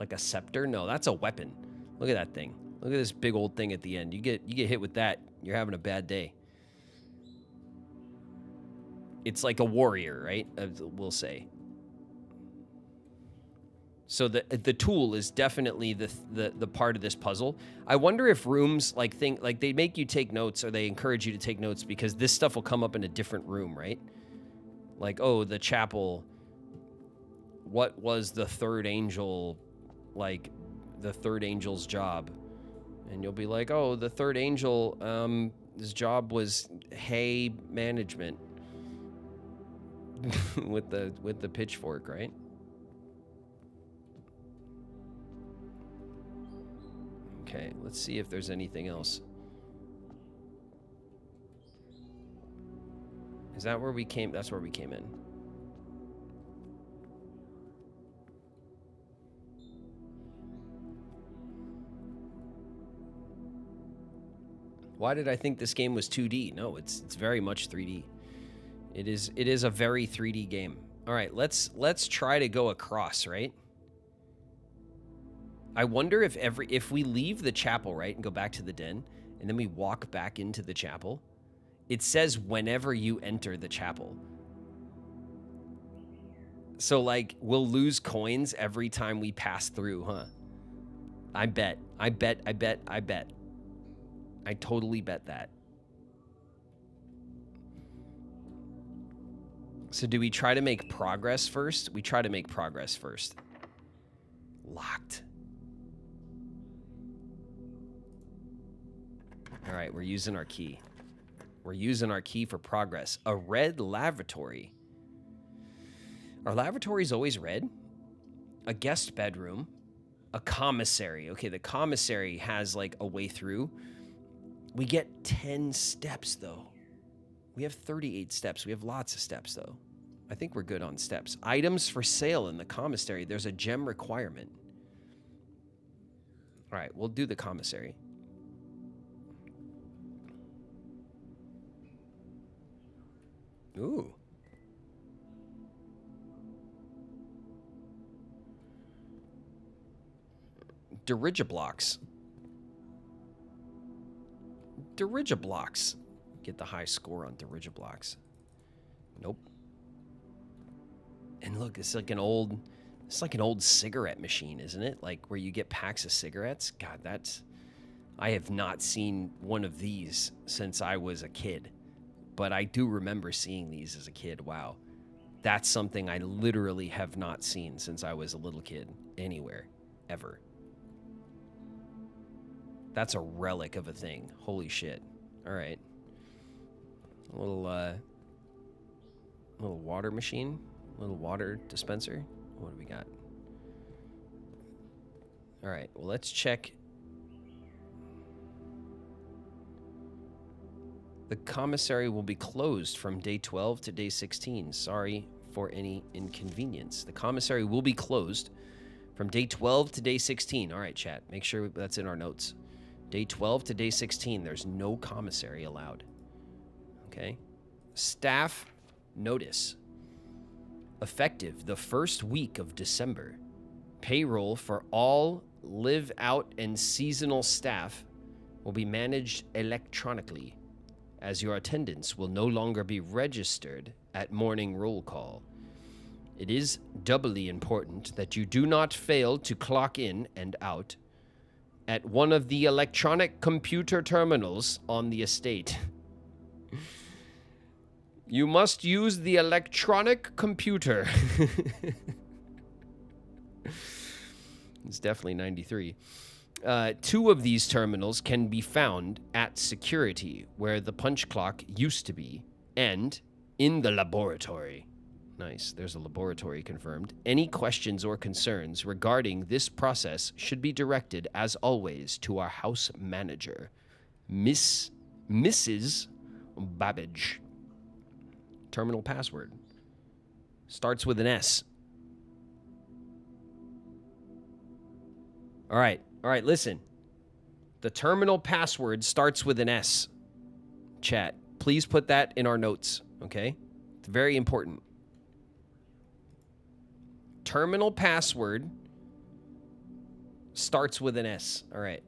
Like a scepter? No, that's a weapon. Look at that thing. Look at this big old thing at the end. You get hit with that, you're having a bad day. It's like a warrior, right? We'll say. So the tool is definitely the part of this puzzle. I wonder if rooms like they make you take notes, or they encourage you to take notes, because this stuff will come up in a different room, right? Like, oh, the chapel. What was the third angel, like the third angel's job? And you'll be like, oh, the third angel, his job was hay management with the pitchfork, right? Okay, let's see if there's anything else. Is that where we came? That's where we came in. Why did I think this game was 2D? No, it's very much 3D. It is a very 3D game. All right, let's try to go across, right? I wonder if we leave the chapel, right, and go back to the den, and then we walk back into the chapel, it says whenever you enter the chapel. So, like, we'll lose coins every time we pass through, huh? I bet. I totally bet that. So do we try to make progress first? We try to make progress first. Locked. All right, we're using our key. We're using our key for progress. A red lavatory. Are lavatories always red? A guest bedroom. A commissary. Okay, the commissary has like a way through. We get 10 steps, though. We have 38 steps. We have lots of steps, though. I think we're good on steps. Items for sale in the commissary. There's a gem requirement. All right, we'll do the commissary. Ooh. Dirigiblocks. Dirigiblocks. Get the high score on Dirigiblocks. Nope. And look, it's like an old cigarette machine, isn't it? Like where you get packs of cigarettes. God, I have not seen one of these since I was a kid. But I do remember seeing these as a kid. Wow. That's something I literally have not seen since I was a little kid anywhere, ever. That's a relic of a thing. Holy shit. All right. A little water machine, a little water dispenser. What do we got? All right. Well, let's check. The commissary will be closed from day 12 to day 16. Sorry for any inconvenience. The commissary will be closed from day 12 to day 16. All right, chat. Make sure that's in our notes. Day 12 to day 16, there's no commissary allowed. Okay? Staff Notice. Effective the first week of December, payroll for all live-out and seasonal staff will be managed electronically, as your attendance will no longer be registered at morning roll call. It is doubly important that you do not fail to clock in and out at one of the electronic computer terminals on the estate. You must use the electronic computer. It's definitely 93. 2 of these terminals can be found at security, where the punch clock used to be, and in the laboratory. Nice, there's a laboratory confirmed. Any questions or concerns regarding this process should be directed, as always, to our house manager, Mrs. Babbage. Terminal password. Starts with an S. All right, listen. The terminal password starts with an S. Chat, please put that in our notes, okay? It's very important. Terminal password starts with an S. All right.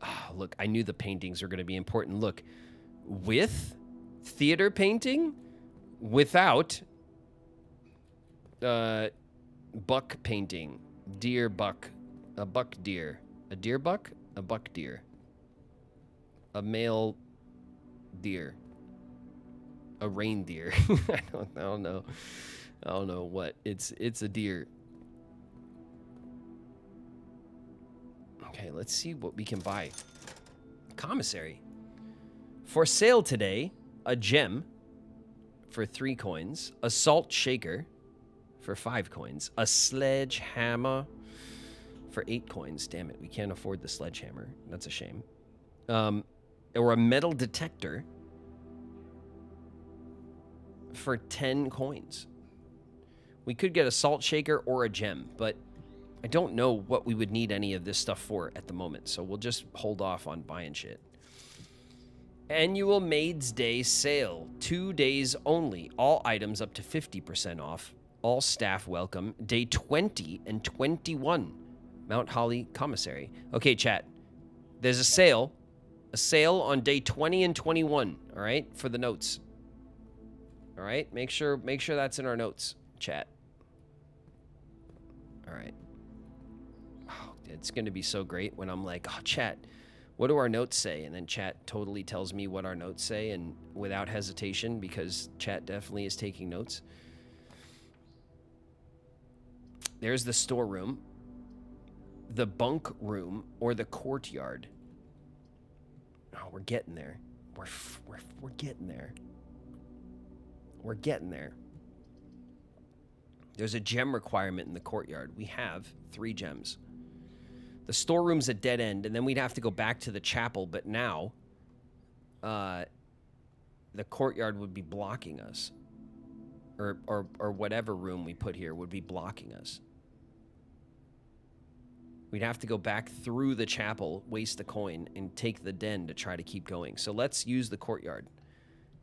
Oh, look, I knew the paintings were going to be important. Look, with theater painting, without buck painting, deer buck, a buck deer, a deer buck, a buck deer, a male deer, a reindeer. I don't know what. It's a deer. Okay, let's see what we can buy. Commissary. For sale today, a gem for 3 coins, a salt shaker for 5 coins, a sledgehammer for 8 coins. Damn it, we can't afford the sledgehammer. That's a shame. Or a metal detector for 10 coins. We could get a salt shaker or a gem, but I don't know what we would need any of this stuff for at the moment, so we'll just hold off on buying shit. Annual Maid's Day sale, 2 days only. All items up to 50% off. All staff welcome. Day 20 and 21. Mount Holly Commissary. Okay, chat. There's a sale. A sale on day 20 and 21, all right, for the notes. All right, make sure that's in our notes, chat. All right. Oh, it's going to be so great when I'm like, oh, chat, what do our notes say? And then chat totally tells me what our notes say, and without hesitation, because chat definitely is taking notes. There's the storeroom, the bunk room, or the courtyard. Oh, we're getting there. We're getting there. We're getting there. There's a gem requirement in the courtyard. We have 3 gems. The storeroom's a dead end, and then we'd have to go back to the chapel, but now the courtyard would be blocking us. Or whatever room we put here would be blocking us. We'd have to go back through the chapel, waste a coin, and take the den to try to keep going. So let's use the courtyard,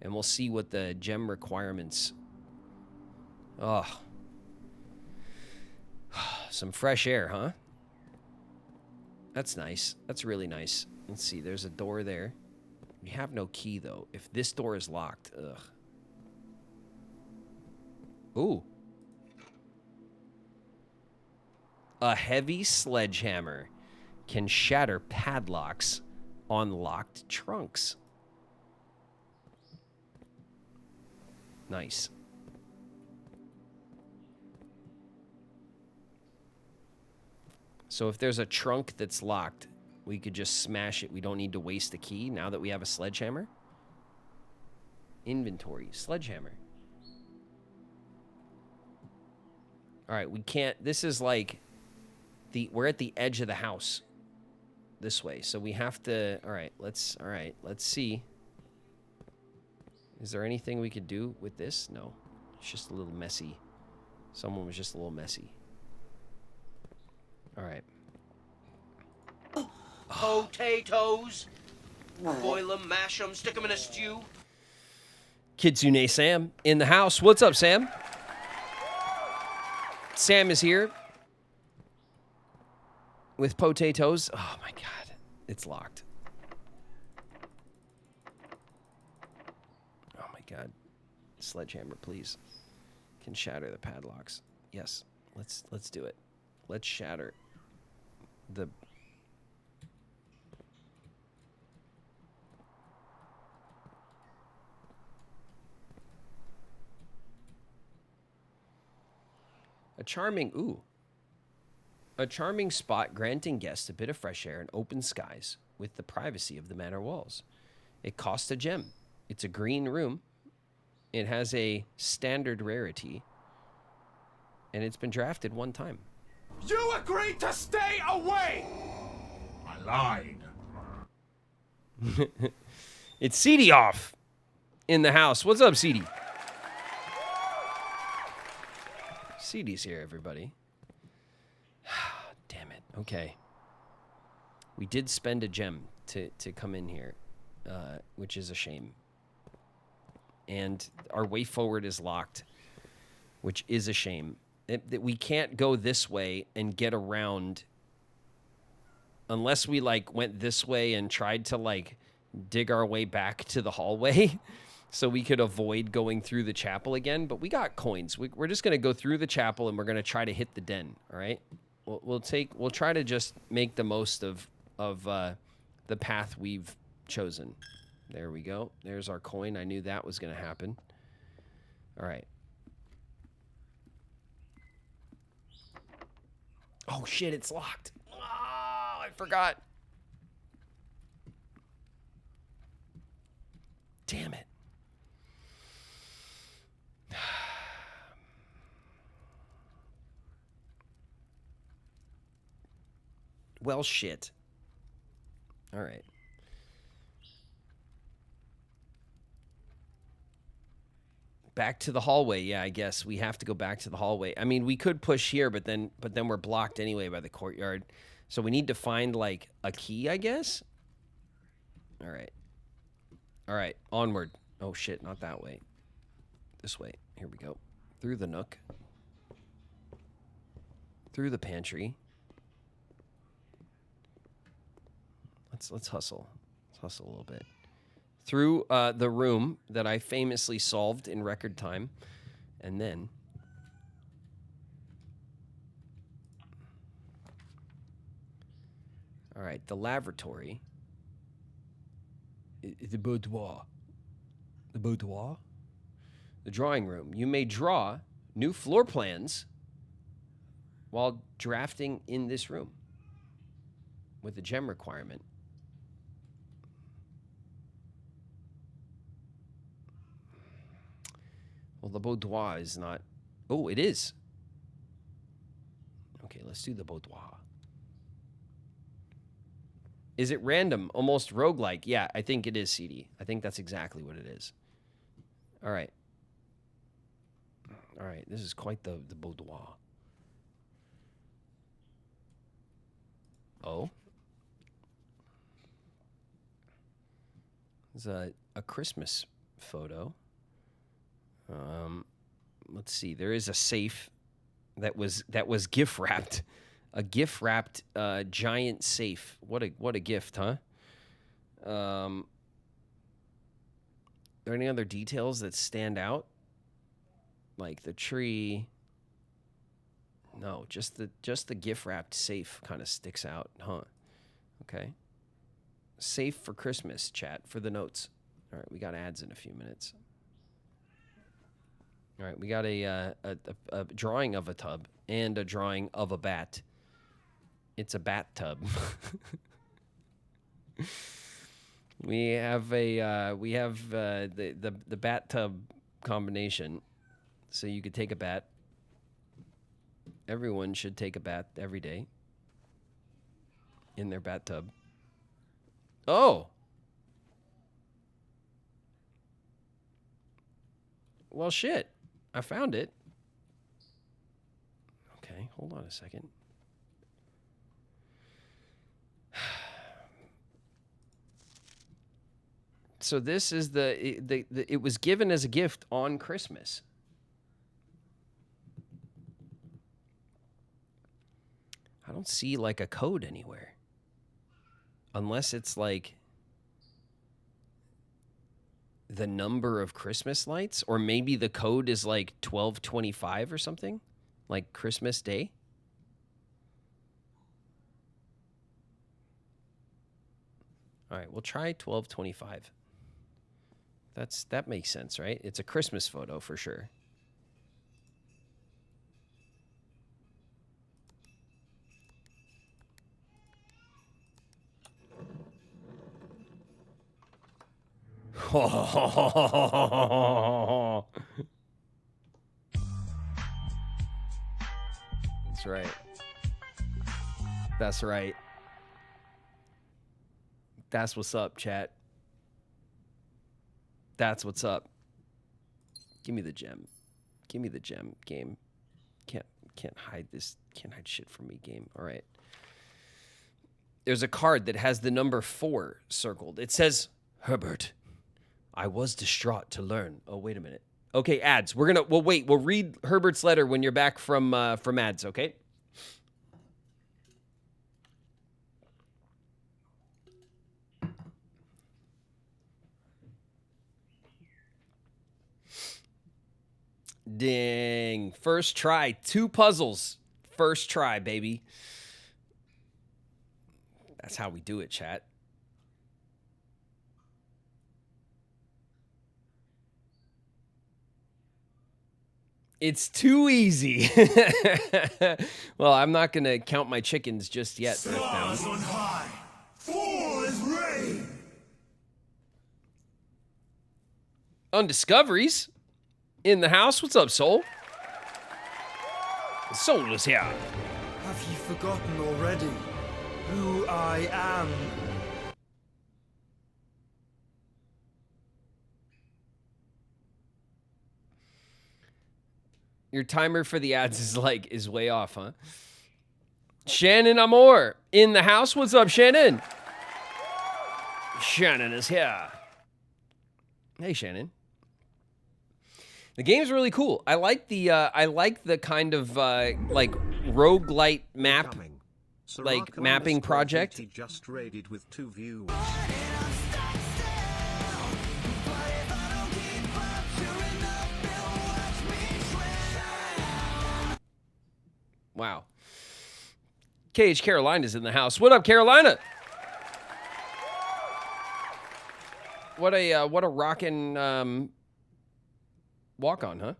and we'll see what the gem requirements... Oh. Some fresh air, huh? That's nice. That's really nice. Let's see. There's a door there. We have no key, though. If this door is locked, ugh. Ooh. A heavy sledgehammer can shatter padlocks on locked trunks. Nice. So if there's a trunk that's locked, we could just smash it. We don't need to waste a key now that we have a sledgehammer. Inventory. Sledgehammer. All right, we can't... This is like... We're at the edge of the house. This way. So we have to... All right, let's see. Is there anything we could do with this? No. It's just a little messy. Someone was just a little messy. All right. Potatoes. Boil them, mash them, stick them in a stew. Kitsune Sam in the house. What's up, Sam? Sam is here with potatoes. Oh my god, it's locked. Oh my god. Sledgehammer, please. Can shatter the padlocks. Yes. Let's do it. Let's shatter the a charming spot granting guests a bit of fresh air and open skies with the privacy of the manor walls. It costs a gem. It's a green room. It has a standard rarity. And it's been drafted one time. You agreed to stay away! I lied. It's CD off in the house. What's up, CD? CD's here, everybody. Damn it. Okay. We did spend a gem to come in here, which is a shame. And our way forward is locked, which is a shame. That we can't go this way and get around unless we, like, went this way and tried to, like, dig our way back to the hallway. So we could avoid going through the chapel again, but we got coins. We're just gonna go through the chapel and we're gonna try to hit the den. All right, we'll try to just make the most of the path we've chosen. There we go. There's our coin. I knew that was gonna happen. All right. Oh shit! It's locked. Oh, I forgot. Damn it. Well, shit. All right. Back to the hallway. Yeah, I guess we have to go back to the hallway. I mean, we could push here, but then we're blocked anyway by the courtyard. So we need to find, like, a key, I guess. All right. All right, onward. Oh shit, not that way. This way. Here we go. Through the nook. Through the pantry. Let's hustle. Let's hustle a little bit. Through the room that I famously solved in record time. And then... All right, the lavatory. The boudoir. The boudoir? The drawing room. You may draw new floor plans while drafting in this room with a gem requirement. Well, the boudoir is not... Oh, it is. Okay, let's do the boudoir. Is it random? Almost roguelike? Yeah, I think it is, CD. I think that's exactly what it is. All right. All right, this is quite the boudoir. Oh. There's a Christmas photo. Let's see. There is a safe that was gift wrapped. A gift wrapped giant safe. What a gift, huh? Are there any other details that stand out? Like the tree? No, just the gift wrapped safe kind of sticks out, huh? Okay. Safe for Christmas, chat, for the notes. All right, we got ads in a few minutes. All right, we got a drawing of a tub and a drawing of a bat. It's a bat tub. We have the bat tub combination. So you could take a bat. Everyone should take a bat every day in their bathtub. Oh. Well, shit. I found it. Okay, hold on a second. So this is it was given as a gift on Christmas. I don't see like a code anywhere. Unless it's like the number of Christmas lights, or maybe the code is like 1225 or something, like Christmas Day. All right, we'll try 1225. That makes sense, right? It's a Christmas photo for sure. That's right. That's right. That's what's up, chat. That's what's up. Give me the gem. Give me the gem, game. Can't hide this. Can't hide shit from me, game. All right. There's a card that has the number 4 circled. It says, Herbert, I was distraught to learn. Oh, wait a minute. Okay, ads. We'll wait. We'll read Herbert's letter when you're back from ads, okay? Ding. First try. 2 puzzles. First try, baby. That's how we do it, chat. It's too easy. Well, I'm not going to count my chickens just yet. Stars on high. Fall as rain. Undiscoveries in the house. What's up, Soul? Soul is here. Have you forgotten already who I am? Your timer for the ads is way off, huh? Shannon Amor in the house. What's up, Shannon? Shannon is here. Hey, Shannon. The game's really cool. I like the kind of like roguelite map, like mapping project. He just raided with 2 views. Wow. KH Carolina's in the house. What up, Carolina? What a rockin' walk on,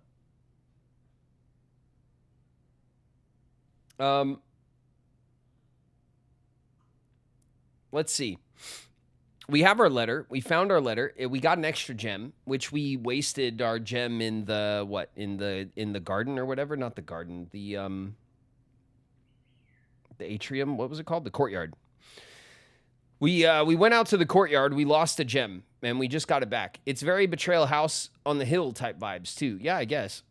huh? Let's see. We have our letter. We found our letter. We got an extra gem, which we wasted our gem in the what? In the garden or whatever. Not the garden. The atrium. What was it called? The courtyard. We went out to the courtyard. We lost a gem, and we just got it back. It's very Betrayal House on the Hill type vibes too. Yeah, I guess.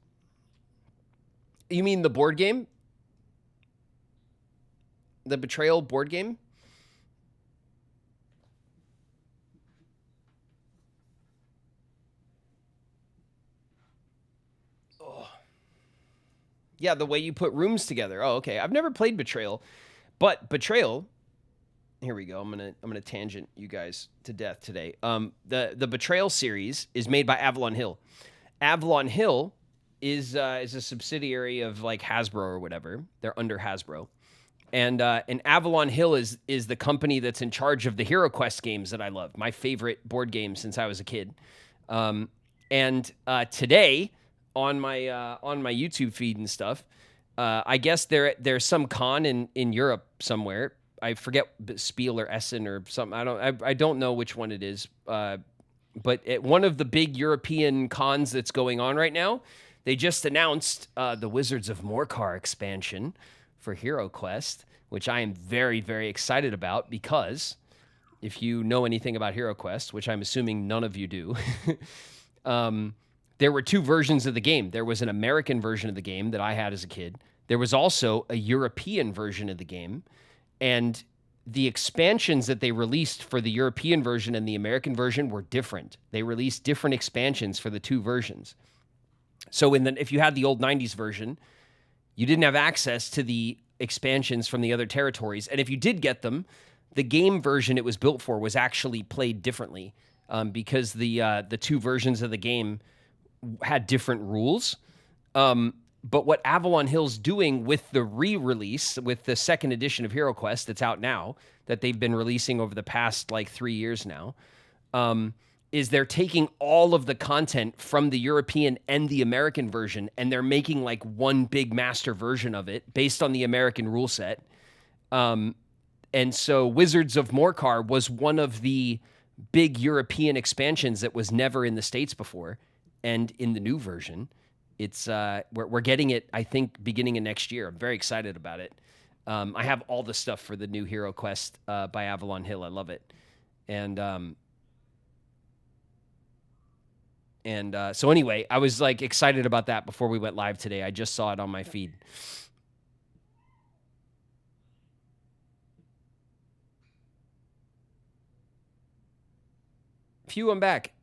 You mean the board game? The Betrayal board game? Yeah, the way you put rooms together. Oh, okay. I've never played Betrayal, but Betrayal. Here we go. I'm gonna tangent you guys to death today. The Betrayal series is made by Avalon Hill. Avalon Hill is a subsidiary of like Hasbro or whatever. They're under Hasbro, and Avalon Hill is the company that's in charge of the Hero Quest games that I love. My favorite board game since I was a kid. And today, on my YouTube feed and stuff, I guess there's some con in Europe somewhere. I forget Spiel or Essen or something. I don't know which one it is. But at one of the big European cons that's going on right now, they just announced the Wizards of Morcar expansion for Hero Quest, which I am very, very excited about because if you know anything about Hero Quest, which I'm assuming none of you do, there were 2 versions of the game. There was an American version of the game that I had as a kid. There was also a European version of the game. And the expansions that they released for the European version and the American version were different. They released different expansions for the two versions. So if you had the old 90s version, you didn't have access to the expansions from the other territories. And if you did get them, the game version it was built for was actually played differently because the two versions of the game had different rules. But what Avalon Hill's doing with the re-release, with the second edition of Hero Quest that's out now, that they've been releasing over the past 3 years now, is they're taking all of the content from the European and the American version, and they're making one big master version of it based on the American rule set. And so Wizards of Morcar was one of the big European expansions that was never in the States before. And in the new version, it's we're getting it, I think, beginning of next year. I'm very excited about it. I have all the stuff for the new Hero Quest by Avalon Hill. I love it. And so anyway, I was excited about that before we went live today. I just saw it on my feed. Phew, I'm back.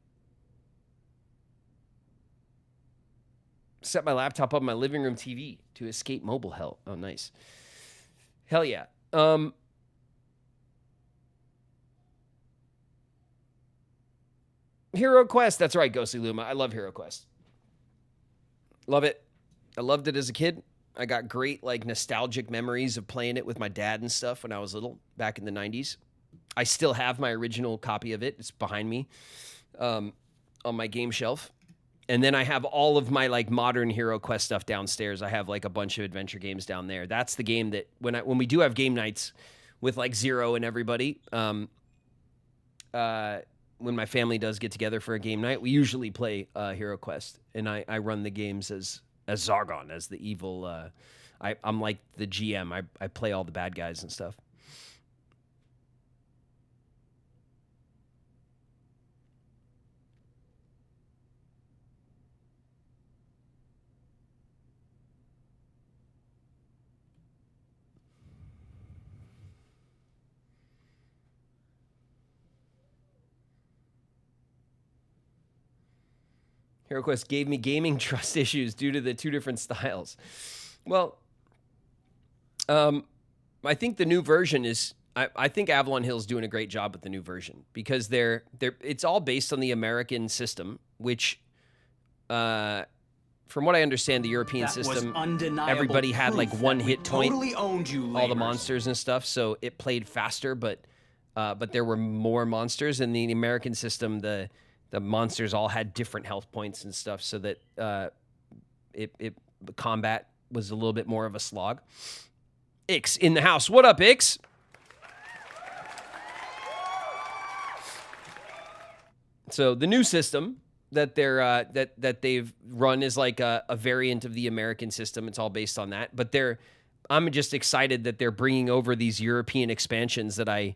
Set my laptop up on my living room TV to escape mobile hell. Oh, nice. Hell yeah. Hero Quest. That's right, Ghostly Luma. I love Hero Quest. Love it. I loved it as a kid. I got great nostalgic memories of playing it with my dad and stuff when I was little back in the 90s. I still have my original copy of it. It's behind me on my game shelf. And then I have all of my modern Hero Quest stuff downstairs. I have a bunch of adventure games down there. That's the game that when we do have game nights with Zero and everybody, when my family does get together for a game night, we usually play Hero Quest, and I run the games as Zargon, as the evil. I'm like the GM. I play all the bad guys and stuff. HeroQuest gave me gaming trust issues due to the two different styles. Well, I think the new version is. I think Avalon Hill's doing a great job with the new version because it's all based on the American system, which, from what I understand, the European system, everybody had one hit point, totally owned you, all the monsters and stuff, so it played faster, but there were more monsters. In the American system, the monsters all had different health points and stuff, so that the combat was a little bit more of a slog. Ix in the house. What up, Ix? So the new system that they've run is a variant of the American system. It's all based on that. But I'm just excited that they're bringing over these European expansions that I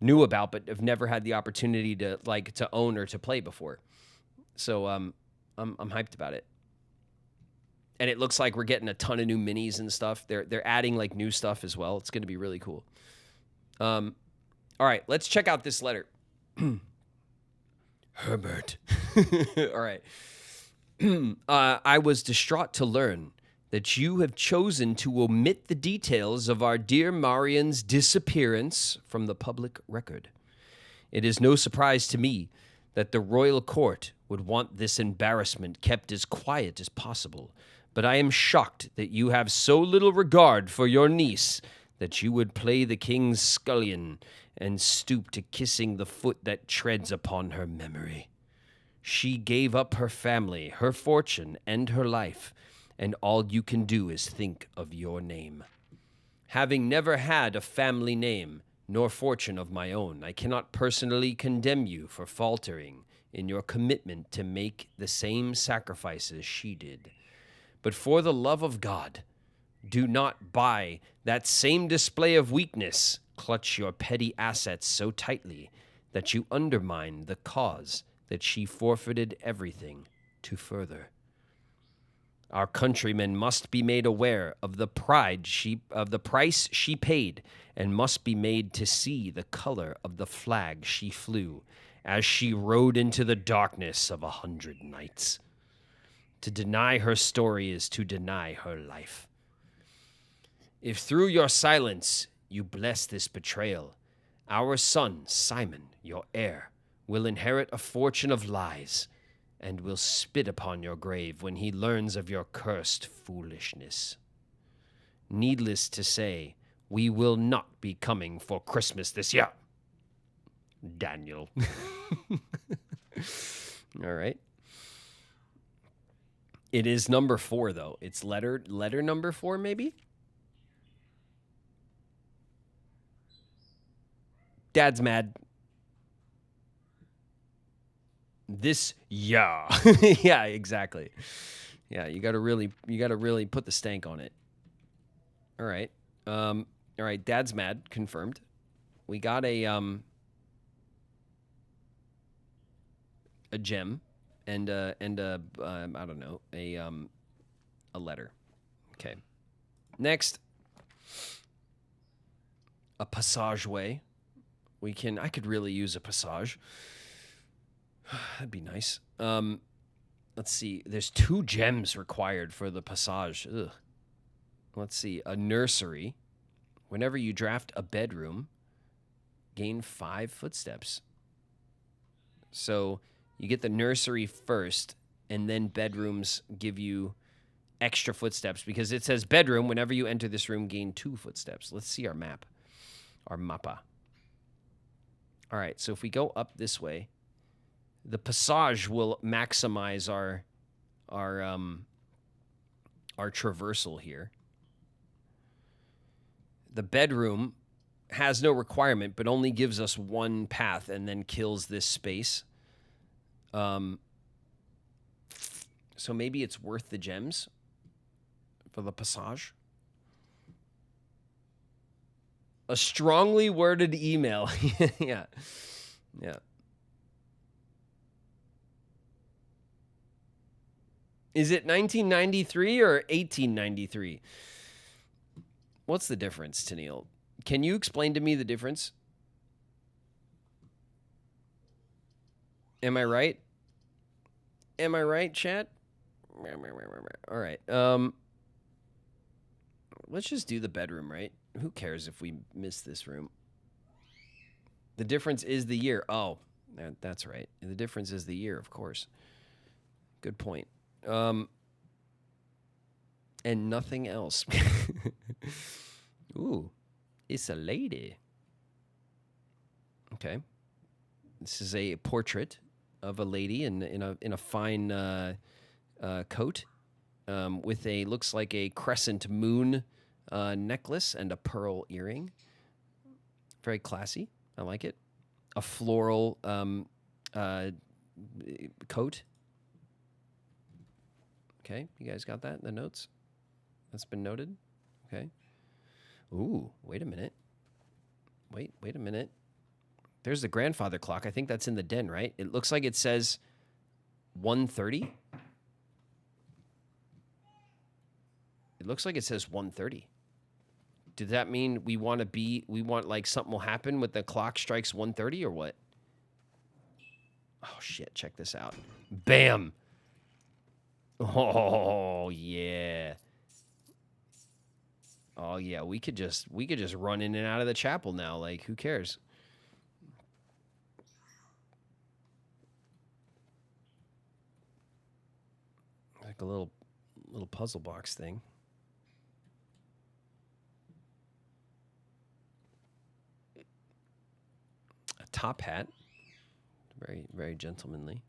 knew about, but have never had the opportunity to own or to play before. So I'm hyped about it. And it looks like we're getting a ton of new minis and stuff. They're adding new stuff as well. It's going to be really cool. All right, let's check out this letter. Herbert. All right. I was distraught to learn that you have chosen to omit the details of our dear Marian's disappearance from the public record. It is no surprise to me that the royal court would want this embarrassment kept as quiet as possible, but I am shocked that you have so little regard for your niece that you would play the king's scullion and stoop to kissing the foot that treads upon her memory. She gave up her family, her fortune, and her life, and all you can do is think of your name. Having never had a family name, nor fortune of my own, I cannot personally condemn you for faltering in your commitment to make the same sacrifices she did. But for the love of God, do not, by that same display of weakness, clutch your petty assets so tightly that you undermine the cause that she forfeited everything to further. Our countrymen must be made aware of the price she paid, and must be made to see the color of the flag she flew as she rode into the darkness of 100 nights. To deny her story is to deny her life. If through your silence you bless this betrayal, our son, Simon, your heir, will inherit a fortune of lies, and will spit upon your grave when he learns of your cursed foolishness. Needless to say, we will not be coming for Christmas this year. Daniel. All right. It is number 4, though. It's letter number 4, maybe? Dad's mad. This, yeah. Yeah, exactly. Yeah, you gotta really put the stank on it. All right. All right, Dad's mad, confirmed. We got a gem and I don't know, a letter. Okay. Next, a passageway. I could really use a passage. That'd be nice. Let's see. There's 2 gems required for the passage. Ugh. Let's see. A nursery. Whenever you draft a bedroom, gain 5 footsteps. So you get the nursery first, and then bedrooms give you extra footsteps, because it says bedroom, whenever you enter this room, gain 2 footsteps. Let's see our map. Our mappa. All right, so if we go up this way, the passage will maximize our traversal here. The bedroom has no requirement, but only gives us 1 path and then kills this space. So maybe it's worth the gems for the passage. A strongly worded email. Yeah. Yeah. Is it 1993 or 1893? What's the difference, Tennille? Can you explain to me the difference? Am I right? Am I right, chat? All right. Let's just do the bedroom, right? Who cares if we miss this room? The difference is the year. Oh, that's right. The difference is the year, of course. Good point. And nothing else. Ooh, it's a lady. Okay. This is a portrait of a lady in a fine coat with looks like a crescent moon necklace and a pearl earring. Very classy. I like it. A floral coat. Okay, you guys got that in the notes? That's been noted. Okay. Ooh, wait a minute. Wait a minute. There's the grandfather clock. I think that's in the den, right? It looks like it says 1:30. It looks like it says 1:30. Did that mean we want like something will happen when the clock strikes 1:30 or what? Oh shit, check this out. Bam. Oh yeah. Oh yeah, we could just run in and out of the chapel now. Like, who cares? Like a little puzzle box thing. A top hat. Very, very gentlemanly.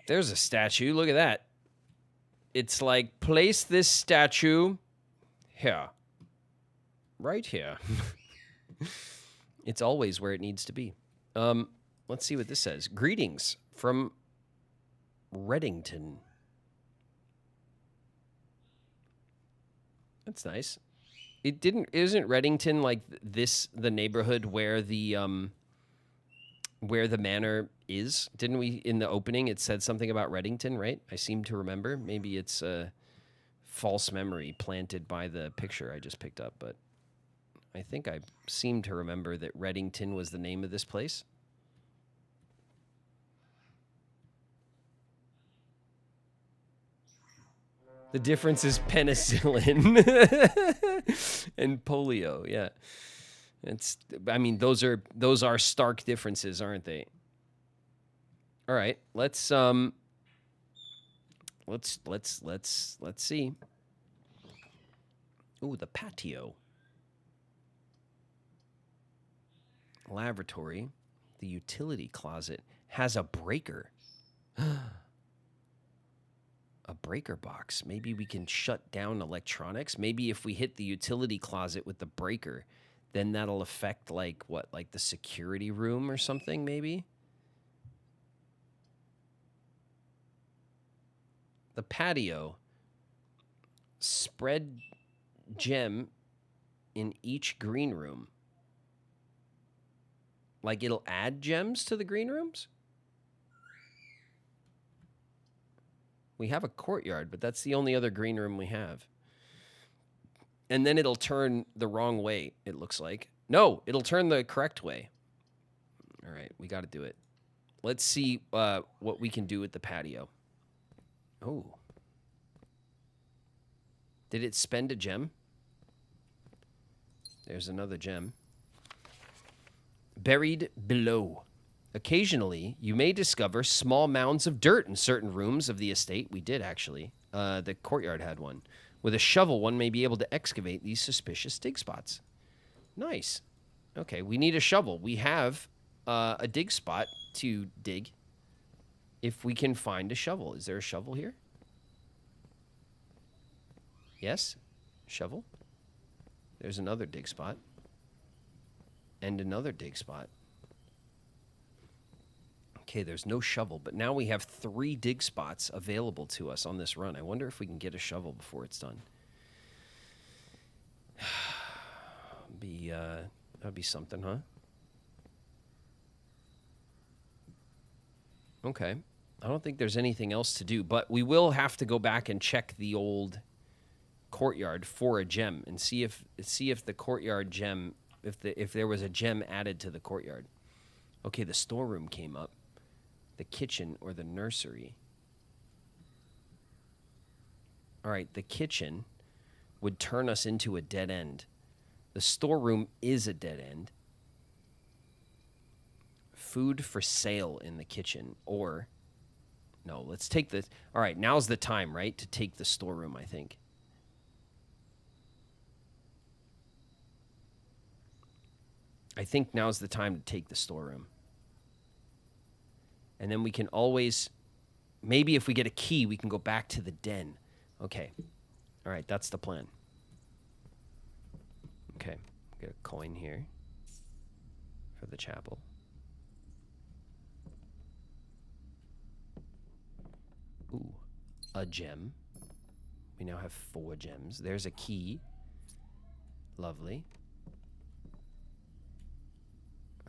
There's a statue. Look at that. It's like, place this statue here. Right here. It's always where it needs to be. Let's see what this says. Greetings from Reddington. That's nice. Isn't Reddington like the neighborhood where the where the manor is. Didn't we, in the opening, it said something about Reddington, right? I seem to remember. Maybe it's a false memory planted by the picture I just picked up, but I think I seem to remember that Reddington was the name of this place. The difference is penicillin and polio. Yeah, it's. I mean, those are stark differences, aren't they? All right, let's see. Ooh, the patio, lavatory, the utility closet has a breaker. A breaker box. Maybe we can shut down electronics. Maybe if we hit the utility closet with the breaker, then that'll affect like what, like the security room or something, maybe? The patio. Spread gem in each green room. Like it'll add gems to the green rooms? We have a courtyard, but that's the only other green room we have. And then it'll turn the wrong way, it looks like. No, it'll turn the correct way. All right, we got to do it. Let's see what we can do with the patio. Oh. Did it spend a gem? There's another gem. Buried below. Occasionally, you may discover small mounds of dirt in certain rooms of the estate. We did, actually. The courtyard had one. With a shovel, one may be able to excavate these suspicious dig spots. Nice. Okay, we need a shovel. We have a dig spot to dig if we can find a shovel. Is there a shovel here? Yes? Shovel? There's another dig spot. And another dig spot. Okay, there's no shovel, but now we have 3 dig spots available to us on this run. I wonder if we can get a shovel before it's done. That'd be something, huh? Okay. I don't think there's anything else to do, but we will have to go back and check the old courtyard for a gem and see if the courtyard gem, if there was a gem added to the courtyard. Okay, the storeroom came up. The kitchen or the nursery. All right, the kitchen would turn us into a dead end. The storeroom is a dead end. Food for sale in the kitchen, or no, let's take the. All right, now's the time, right, to take the storeroom, I think. I think now's the time to take the storeroom. And then we can always, maybe if we get a key, we can go back to the den. Okay. All right, that's the plan. Okay, get a coin here for the chapel. Ooh, a gem. We now have 4 gems. There's a key. Lovely.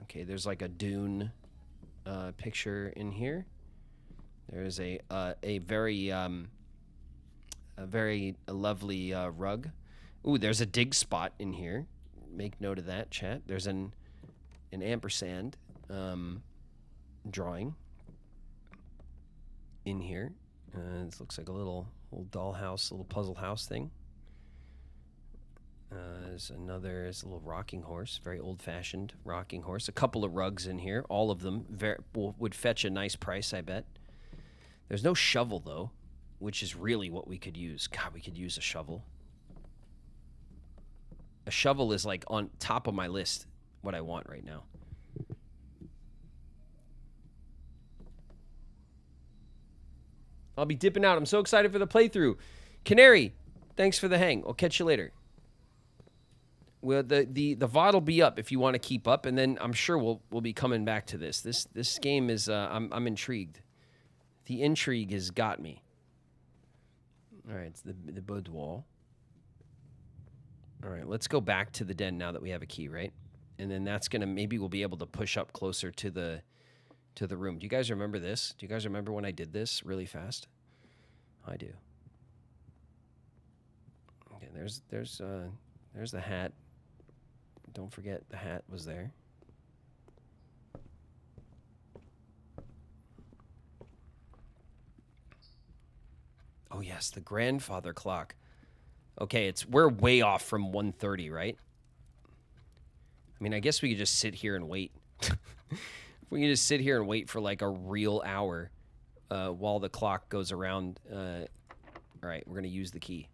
Okay, there's like a dune picture in here. There is a very lovely rug. Ooh, there's a dig spot in here. Make note of that, chat. There's an ampersand drawing in here. This looks like a little dollhouse, little puzzle house thing. There's a little rocking horse, very old-fashioned rocking horse. A couple of rugs in here, all of them would fetch a nice price, I bet. There's no shovel, though, which is really what we could use. God, we could use a shovel. A shovel is like on top of my list, what I want right now. I'll be dipping out. I'm so excited for the playthrough. Canary, thanks for the hang. I'll catch you later. Well, the VOD will be up if you want to keep up, and then I'm sure we'll be coming back to this. This game is I'm intrigued. The intrigue has got me. All right, it's the boudoir. All right, let's go back to the den now that we have a key, right? And then that's gonna, maybe we'll be able to push up closer to the to the room. Do you guys remember this? Do you guys remember when I did this really fast? I do. Okay, there's the hat. Don't forget the hat was there. Oh yes, the grandfather clock. Okay, we're way off from 1:30, right? I mean, I guess we could just sit here and wait. We can just sit here and wait for like a real hour while the clock goes around. All right, we're going to use the key.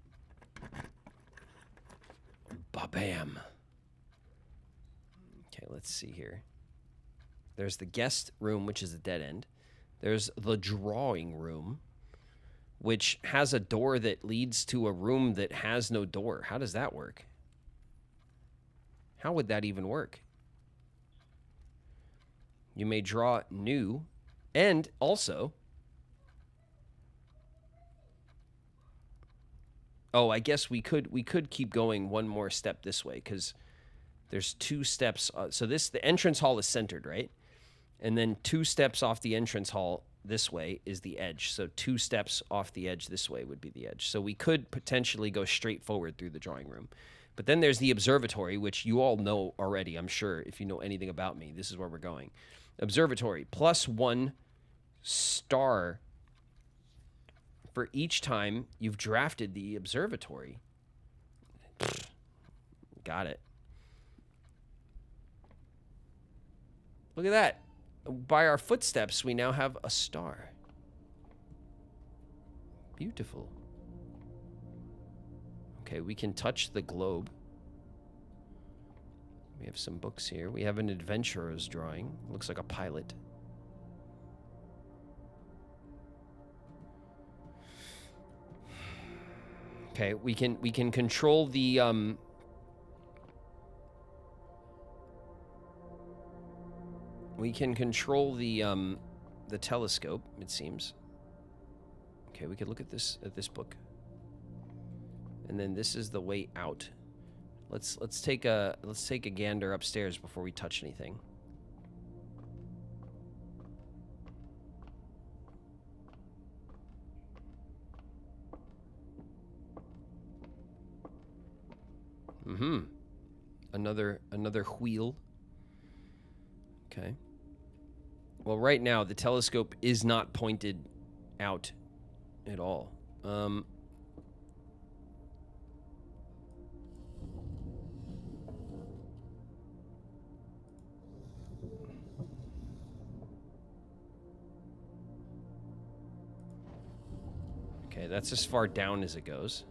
Ba-bam. Okay, let's see here. There's the guest room, which is a dead end. There's the drawing room, which has a door that leads to a room that has no door. How does that work? How would that even work? You may draw new, and also... Oh, I guess we could keep going one more step this way, because there's 2 steps. So the entrance hall is centered, right? And then 2 steps off the entrance hall this way is the edge. So 2 steps off the edge this way would be the edge. So we could potentially go straight forward through the drawing room. But then there's the observatory, which you all know already, I'm sure. If you know anything about me, this is where we're going. Observatory, +1 star for each time you've drafted the observatory. Got it. Look at that. By our footsteps, we now have a star. Beautiful. Okay, we can touch the globe. We have some books here. We have an adventurer's drawing. Looks like a pilot. Okay, we can control the the telescope, it seems. Okay, we could look at this book. And then this is the way out. Let's take a gander upstairs before we touch anything. Another wheel. Okay. Well, right now the telescope is not pointed out at all. Okay, that's as far down as it goes.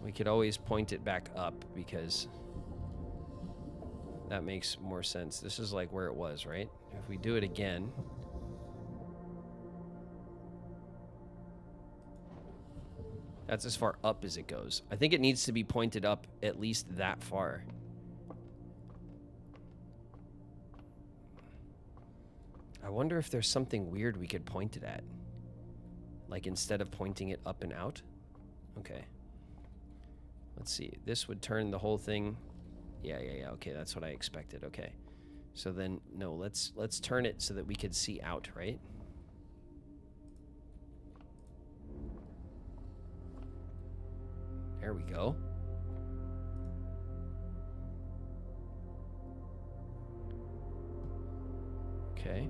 We could always point it back up because that makes more sense. This is like where it was, right? If we do it again. That's as far up as it goes. I think it needs to be pointed up at least that far. I wonder if there's something weird we could point it at. Like instead of pointing it up and out. Okay. Let's see. This would turn the whole thing. Yeah. Okay, that's what I expected. Okay. So then, no, let's turn it so that we could see out, right? There we go. Okay.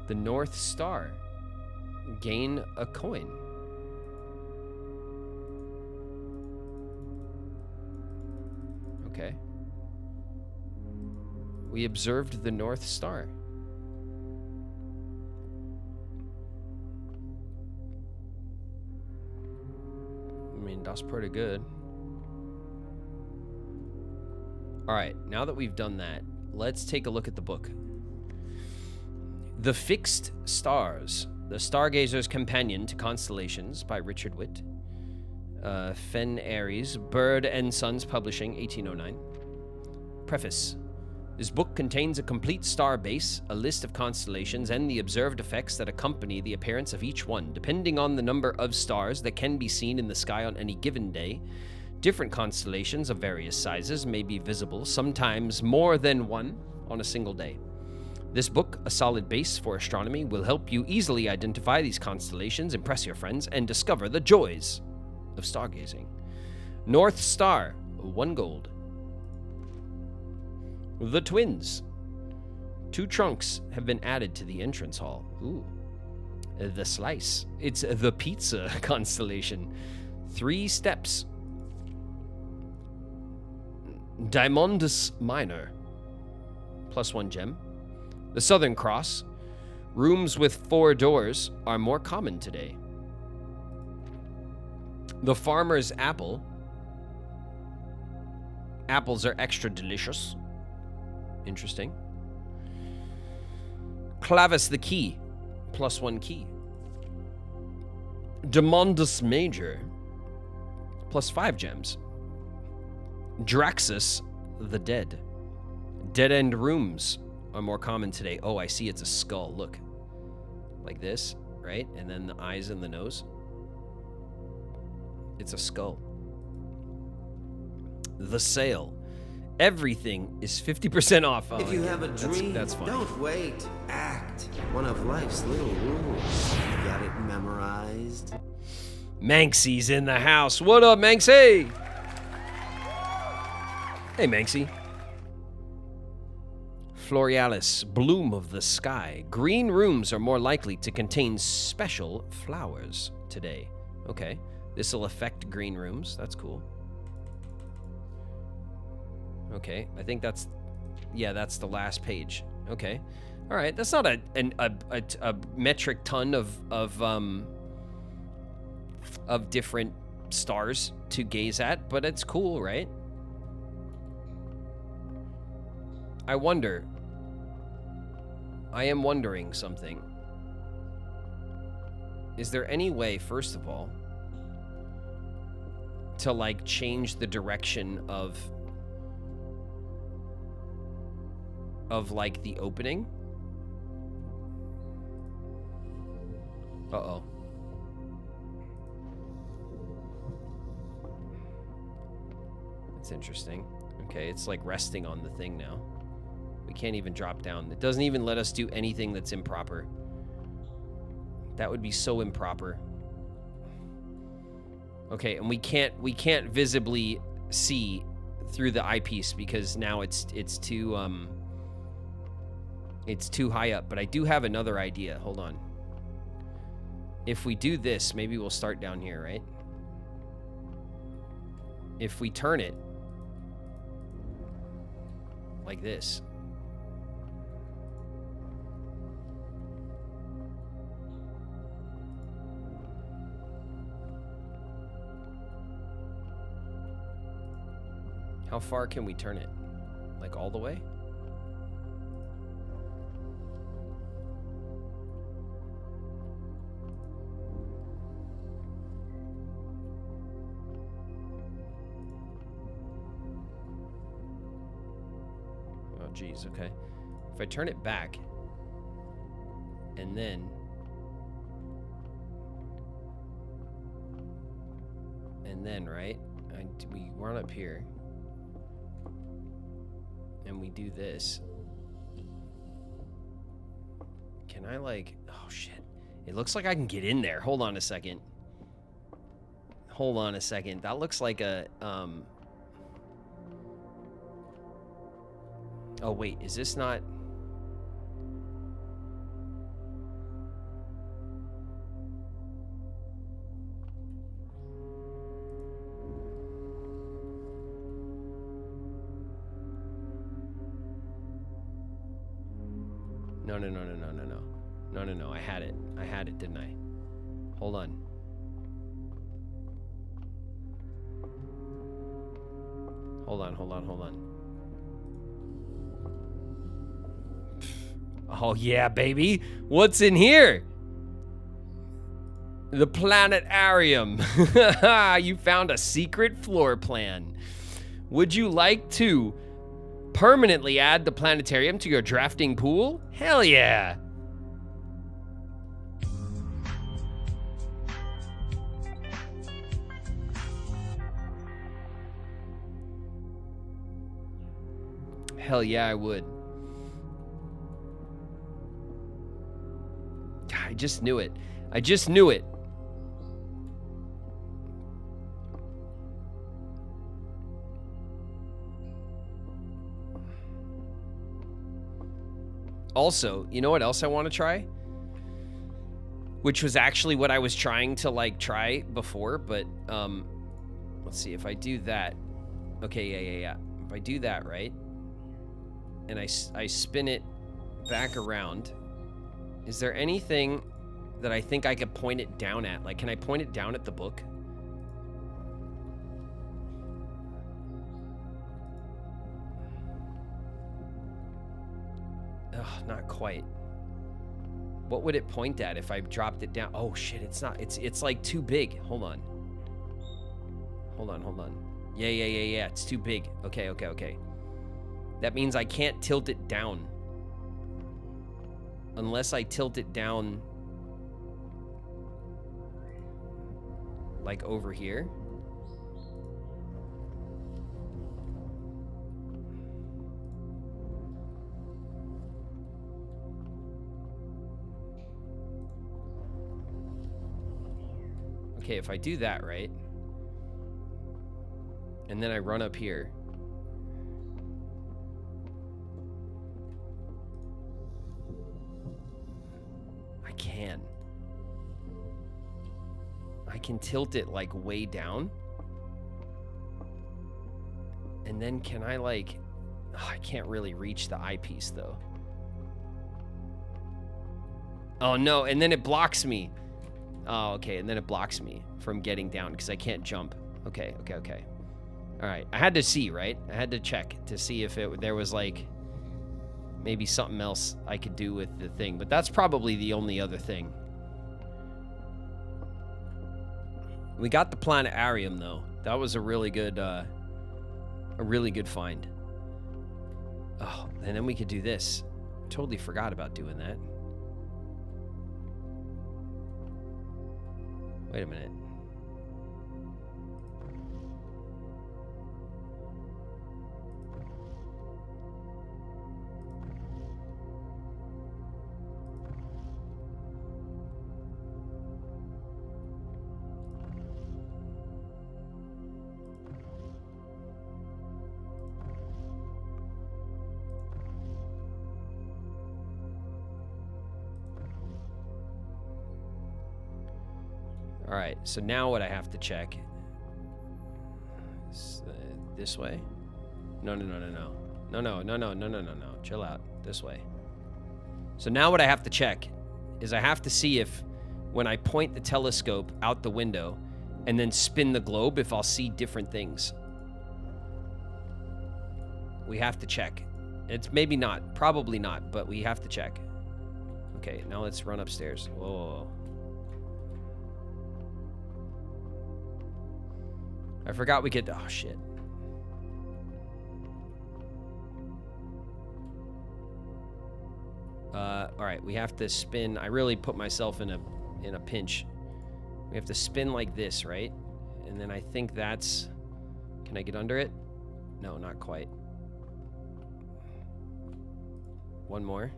The North Star. Gain a coin. Okay. We observed the North Star. I mean, that's pretty good. All right, now that we've done that, let's take a look at the book. The Fixed Stars, The Stargazer's Companion to Constellations by Richard Witt. Fen Aries, Bird and Sons Publishing, 1809. Preface. This book contains a complete star base, a list of constellations, and the observed effects that accompany the appearance of each one, depending on the number of stars that can be seen in the sky on any given day. Different constellations of various sizes may be visible, sometimes more than one, on a single day. This book, a solid base for astronomy, will help you easily identify these constellations, impress your friends, and discover the joys of stargazing. North Star, 1 gold. The Twins. 2 trunks have been added to the entrance hall. Ooh. The Slice. It's the Pizza constellation. 3 steps. Diamondus Minor. +1 gem. The Southern Cross. Rooms with 4 doors are more common today. The Farmer's Apple. Apples are extra delicious. Interesting. Clavis the Key. +1 key. Demondus Major. +5 gems. Draxus the Dead. Dead-end rooms are more common today. Oh, I see, it's a skull. Look. Like this, right? And then the eyes and the nose. It's a skull. The Sale. Everything is 50% off. Oh, If you have a dream, that's fine. don't wait. Act. One of life's little rules. You got it memorized? Manksy's in the house. What up, Manksy? Hey, Manksy. Florealis, bloom of the sky. Green rooms are more likely to contain special flowers today. Okay, this will affect green rooms. That's cool. Okay, I think that's, yeah, that's the last page. Okay, all right. That's not a metric ton of different stars to gaze at, but it's cool, right? I am wondering something. Is there any way, first of all, to like change the direction of like the opening? Uh-oh. That's interesting. Okay, it's like resting on the thing now. We can't even drop down. It doesn't even let us do anything that's improper. That would be so improper. Okay, and we can't visibly see through the eyepiece because now it's too high up. But I do have another idea. Hold on. If we do this, maybe we'll start down here, right? If we turn it like this. How far can we turn it? Like all the way? Oh, geez, okay. If I turn it back, and then right, we run up here. And we do this. Can I like, oh shit. It looks like I can get in there. Hold on a second. Hold on a second. That looks like a, oh wait, is this not? No. I had it, didn't I? Hold on. Hold on. Oh yeah, baby. What's in here? The planetarium. You found a secret floor plan. Would you like to permanently add the planetarium to your drafting pool? Hell yeah. Hell yeah, I would. I just knew it. I just knew it. Also, you know what else I want to try? Which was actually what I was trying to like try before, but let's see if I do that. Okay, yeah. If I do that, right? And I spin it back around. Is there anything that I think I could point it down at? Like, can I point it down at the book? Ugh, not quite. What would it point at if I dropped it down? Oh shit, it's not. It's like too big. Hold on. Yeah. It's too big. Okay. That means I can't tilt it down. Unless I tilt it down like over here. Okay, if I do that, right? And then I run up here. I can tilt it like way down. And then can I like... Oh, I can't really reach the eyepiece though. Oh no, and then it blocks me. Oh, okay, and then it blocks me from getting down because I can't jump. Okay. All right, I had to see, right? I had to check to see if there was like maybe something else I could do with the thing, but that's probably the only other thing. We got the planetarium though. That was a really good find. Oh, and then we could do this. Totally forgot about doing that. Wait a minute. All right, so now what I have to check is this way. No. Chill out. This way. So now what I have to check is I have to see if when I point the telescope out the window and then spin the globe, if I'll see different things. We have to check. It's maybe not, probably not, but we have to check. Okay, now let's run upstairs. Whoa. I forgot we could... Oh, shit. All right, we have to spin. I really put myself in a pinch. We have to spin like this, right? And then I think that's... Can I get under it? No, not quite. One more.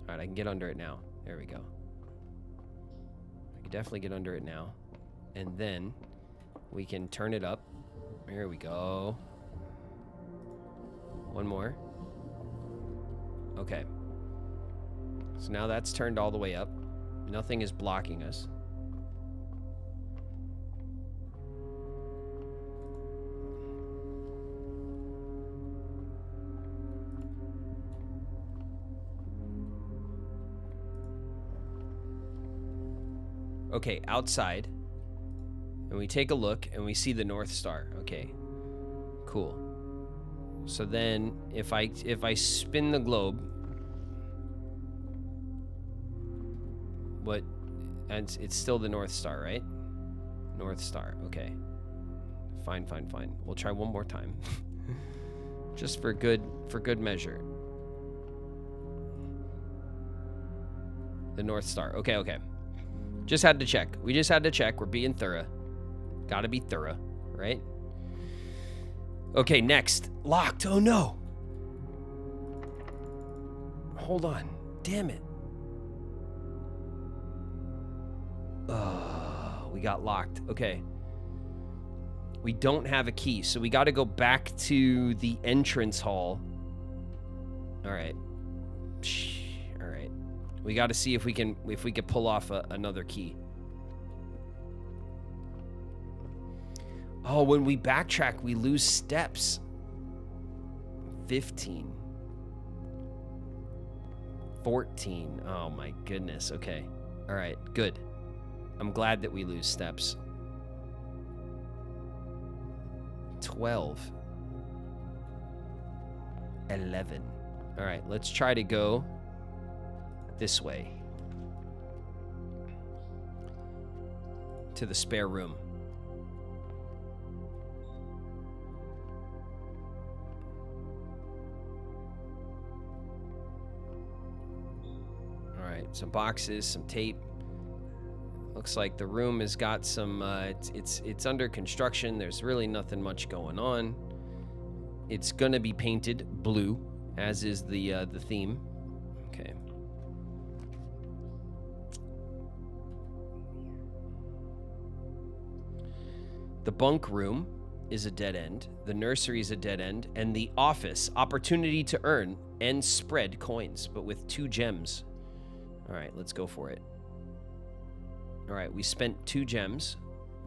All right, I can get under it now. There we go. I can definitely get under it now. And then we can turn it up. Here we go. One more. Okay. So now that's turned all the way up. Nothing is blocking us. Okay, outside. And we take a look and we see the North Star. Okay, cool. So then if I spin the globe, what? And it's still the North Star, right? North Star. Okay. Fine. We'll try one more time, just for good measure. The North Star. Okay. Just had to check. We just had to check. We're being thorough. Gotta be thorough, right? Okay, next. Locked. Oh, no. Hold on. Damn it. We got locked. Okay. We don't have a key, so we got to go back to the entrance hall. All right. All right. We got to see if we can pull off another key. Oh, when we backtrack, we lose steps. 15. 14. Oh my goodness. Okay. All right. Good. I'm glad that we lose steps. 12. 11. All right. Let's try to go this way. To the spare room. All right. Some boxes, some tape. Looks like the room has got some, it's under construction. There's really nothing much going on. It's gonna be painted blue, as is the theme. Okay. The bunk room is a dead end. The nursery is a dead end. And the office, opportunity to earn and spread coins, but with 2 gems. All right, let's go for it. All right, we spent 2 gems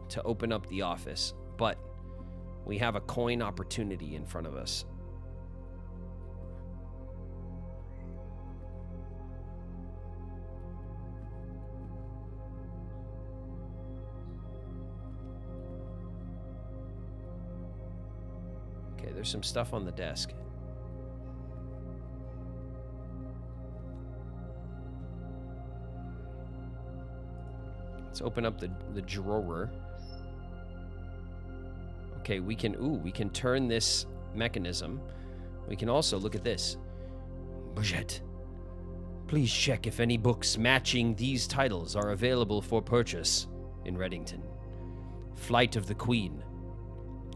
to open up the office, but we have a coin opportunity in front of us. Okay, there's some stuff on the desk. Let's open up the drawer. Okay, we can turn this mechanism. We can also look at this. Budget. Please check if any books matching these titles are available for purchase in Reddington. Flight of the Queen.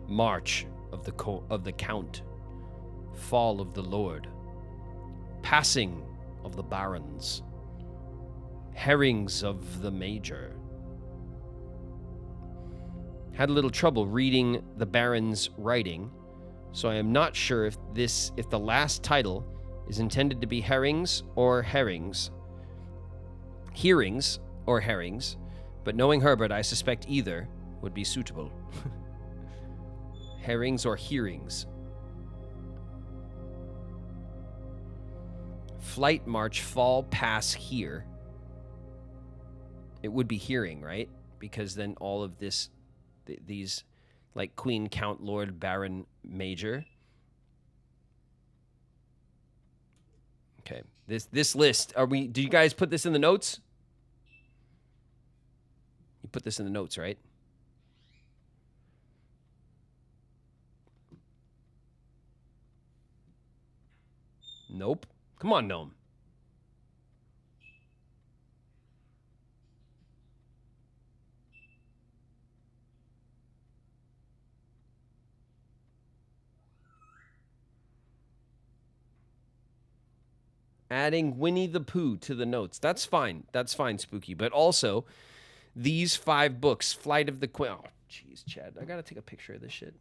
March of the Count. Fall of the Lord. Passing of the Barons. Herrings of the Major. Had a little trouble reading the Baron's writing, so I am not sure if the last title is intended to be herrings or herrings. Hearings or herrings, but knowing Herbert, I suspect either would be suitable. Herrings or hearings. Flight, march, fall, pass, here. It would be hearing, right? Because then all of this, these, like Queen, Count, Lord, Baron, Major. Okay, this list. Do you guys put this in the notes? You put this in the notes, right? Nope. Come on, Gnome. Adding Winnie the Pooh to the notes. That's fine. That's fine, Spooky. But also, these 5 books, Flight of the Queen. Oh, jeez, Chad. I gotta take a picture of this shit.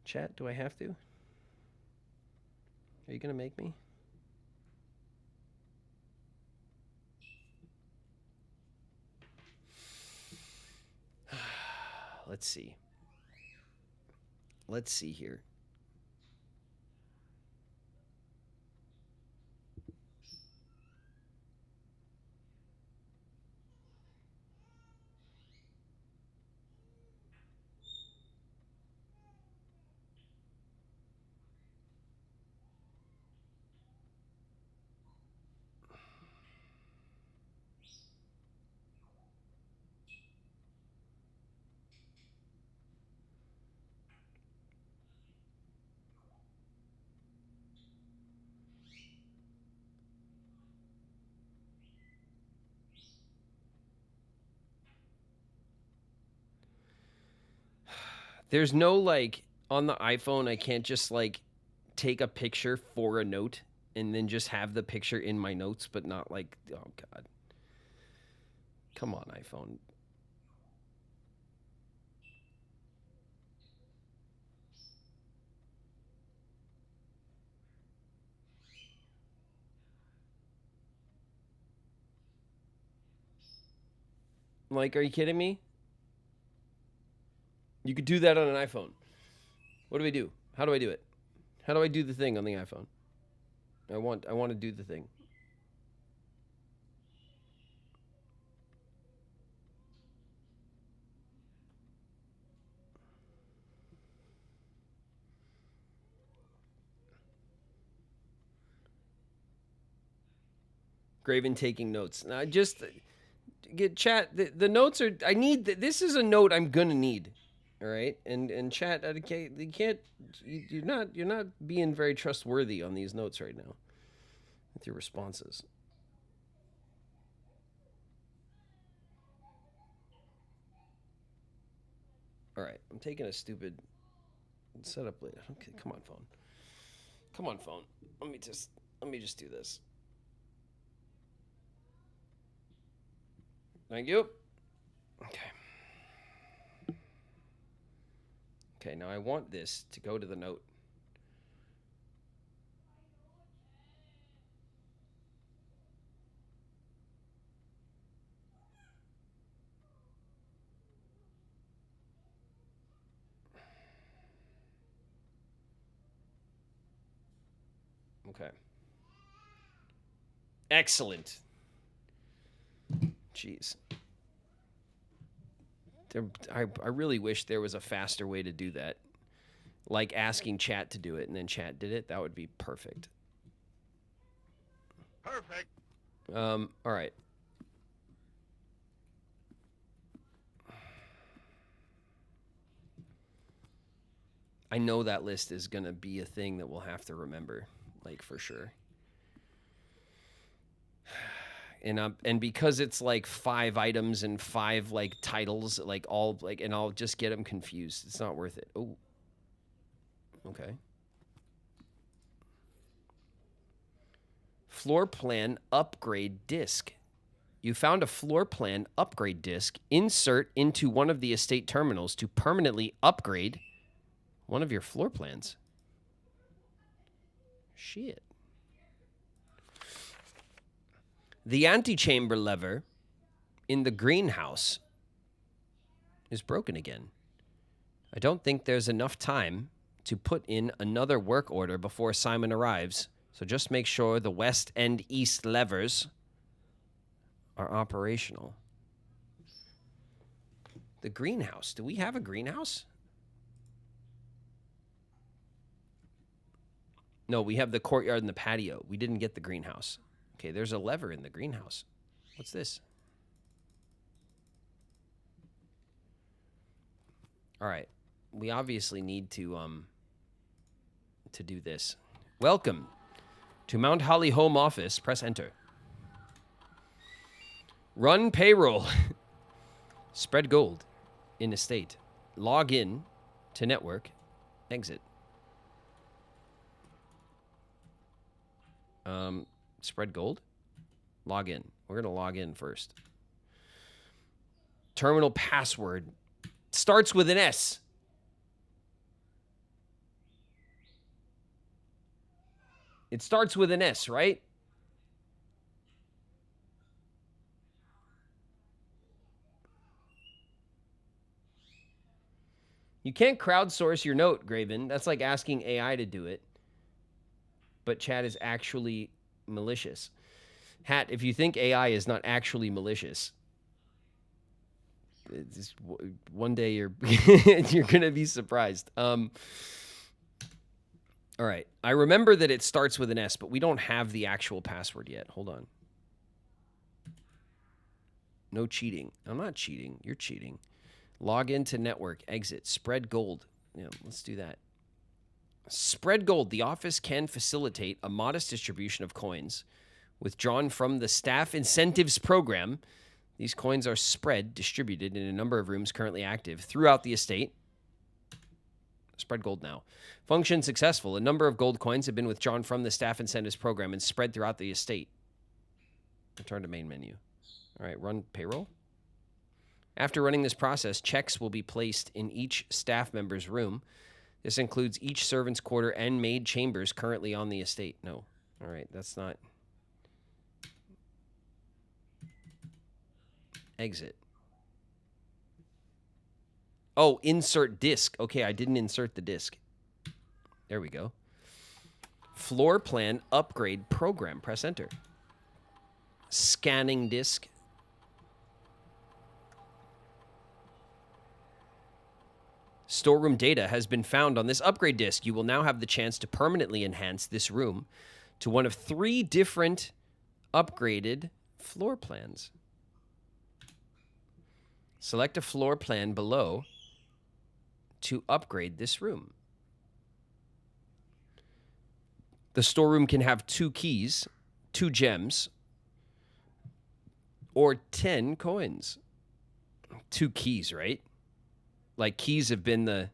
Chat, do I have to? Are you gonna make me? Let's see. Let's see here. There's no, like, On the iPhone, I can't just like take a picture for a note and then just have the picture in my notes, but not like, oh God. Come on, iPhone. Like, are you kidding me? You could do that on an iPhone. What do we do? How do I do it? How do I do the thing on the iPhone? I want to do the thing. Graven taking notes. Now, just get chat. The notes are. I need. This is a note I'm gonna need. All right, and chat. You can't. You're not being very trustworthy on these notes right now with your responses. All right, I'm taking a stupid setup later. Okay, come on, phone. Come on, phone. Let me just do this. Thank you. Okay. Okay, now I want this to go to the note. Okay. Excellent. Jeez. I really wish there was a faster way to do that. Like asking chat to do it and then chat did it. That would be perfect. Perfect. All right. I know that list is going to be a thing that we'll have to remember, like for sure. And because it's like 5 items and 5 like titles, like all like, and I'll just get them confused. It's not worth it. Oh, okay. Floor plan upgrade disc. You found a floor plan upgrade disc. Insert into one of the estate terminals to permanently upgrade one of your floor plans. Shit. The antechamber lever in the greenhouse is broken again. I don't think there's enough time to put in another work order before Simon arrives, so just make sure the west and east levers are operational. The greenhouse. Do we have a greenhouse? No, we have the courtyard and the patio. We didn't get the greenhouse. Okay, there's a lever in the greenhouse. What's this? All right. We obviously need to do this. Welcome to Mount Holly Home Office. Press enter. Run payroll. Spread gold in estate. Log in to network. Exit. Spread gold. Log in. We're going to log in first. Terminal password starts with an S. It starts with an S, right? You can't crowdsource your note, Graven. That's like asking AI to do it. But chat is actually malicious. Hat, if you think AI is not actually malicious, one day you're you're gonna be surprised. All right, I remember that it starts with an S, but we don't have the actual password yet. Hold on. No cheating. I'm not cheating. You're cheating. Log into network. Exit. Spread gold. Yeah, let's do that. Spread gold. The office can facilitate a modest distribution of coins withdrawn from the staff incentives program. These coins are spread, distributed in a number of rooms currently active throughout the estate. Spread gold now. Function successful. A number of gold coins have been withdrawn from the staff incentives program and spread throughout the estate. Return to main menu. All right, run payroll. After running this process, checks will be placed in each staff member's room. This includes each servant's quarter and maid chambers currently on the estate. No. All right, that's not... Exit. Oh, insert disc. Okay, I didn't insert the disc. There we go. Floor plan upgrade program. Press enter. Scanning disc. Storeroom data has been found on this upgrade disc. You will now have the chance to permanently enhance this room to one of 3 different upgraded floor plans. Select a floor plan below to upgrade this room. The storeroom can have 2 keys, 2 gems, or 10 coins. 2 keys, right? Like, keys have been the...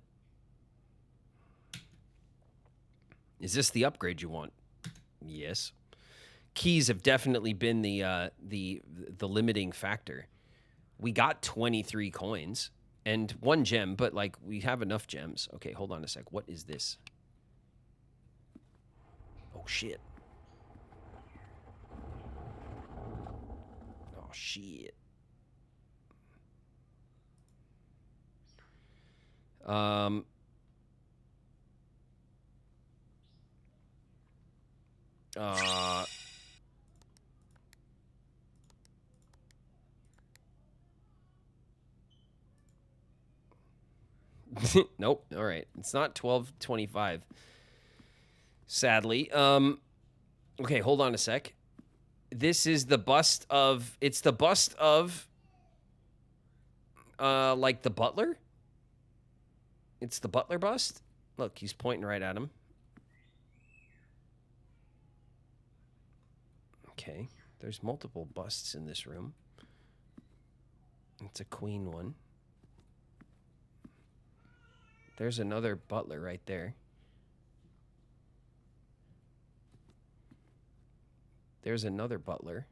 Is this the upgrade you want? Yes. Keys have definitely been the limiting factor. We got 23 coins and 1 gem, but, like, we have enough gems. Okay, hold on a sec. What is this? Oh, shit. Oh, shit. Nope. All right. It's not 1225. Sadly. Okay, hold on a sec. This is the bust of... It's the bust of... like the butler? It's the butler bust? Look, he's pointing right at him. Okay. There's multiple busts in this room. It's a queen one. There's another butler right there. There's another butler.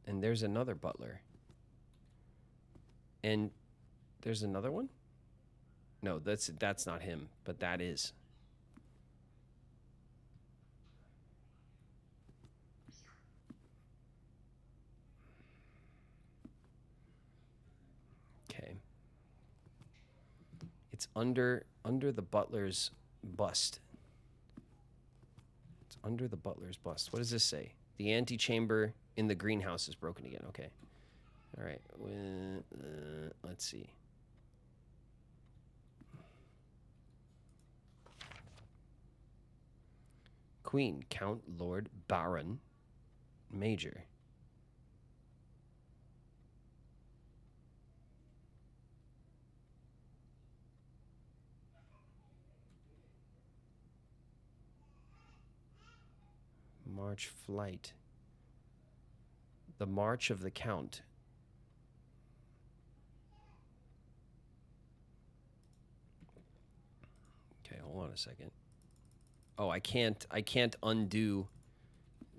And there's another butler. And there's another one? No, that's not him, but that is. Okay. It's under the butler's bust. It's under the butler's bust. What does this say? The antechamber in the greenhouse is broken again. Okay. All right. Let's see. Queen, Count, Lord, Baron, Major. March flight. The March of the Count. Okay, hold on a second. Oh, I can't undo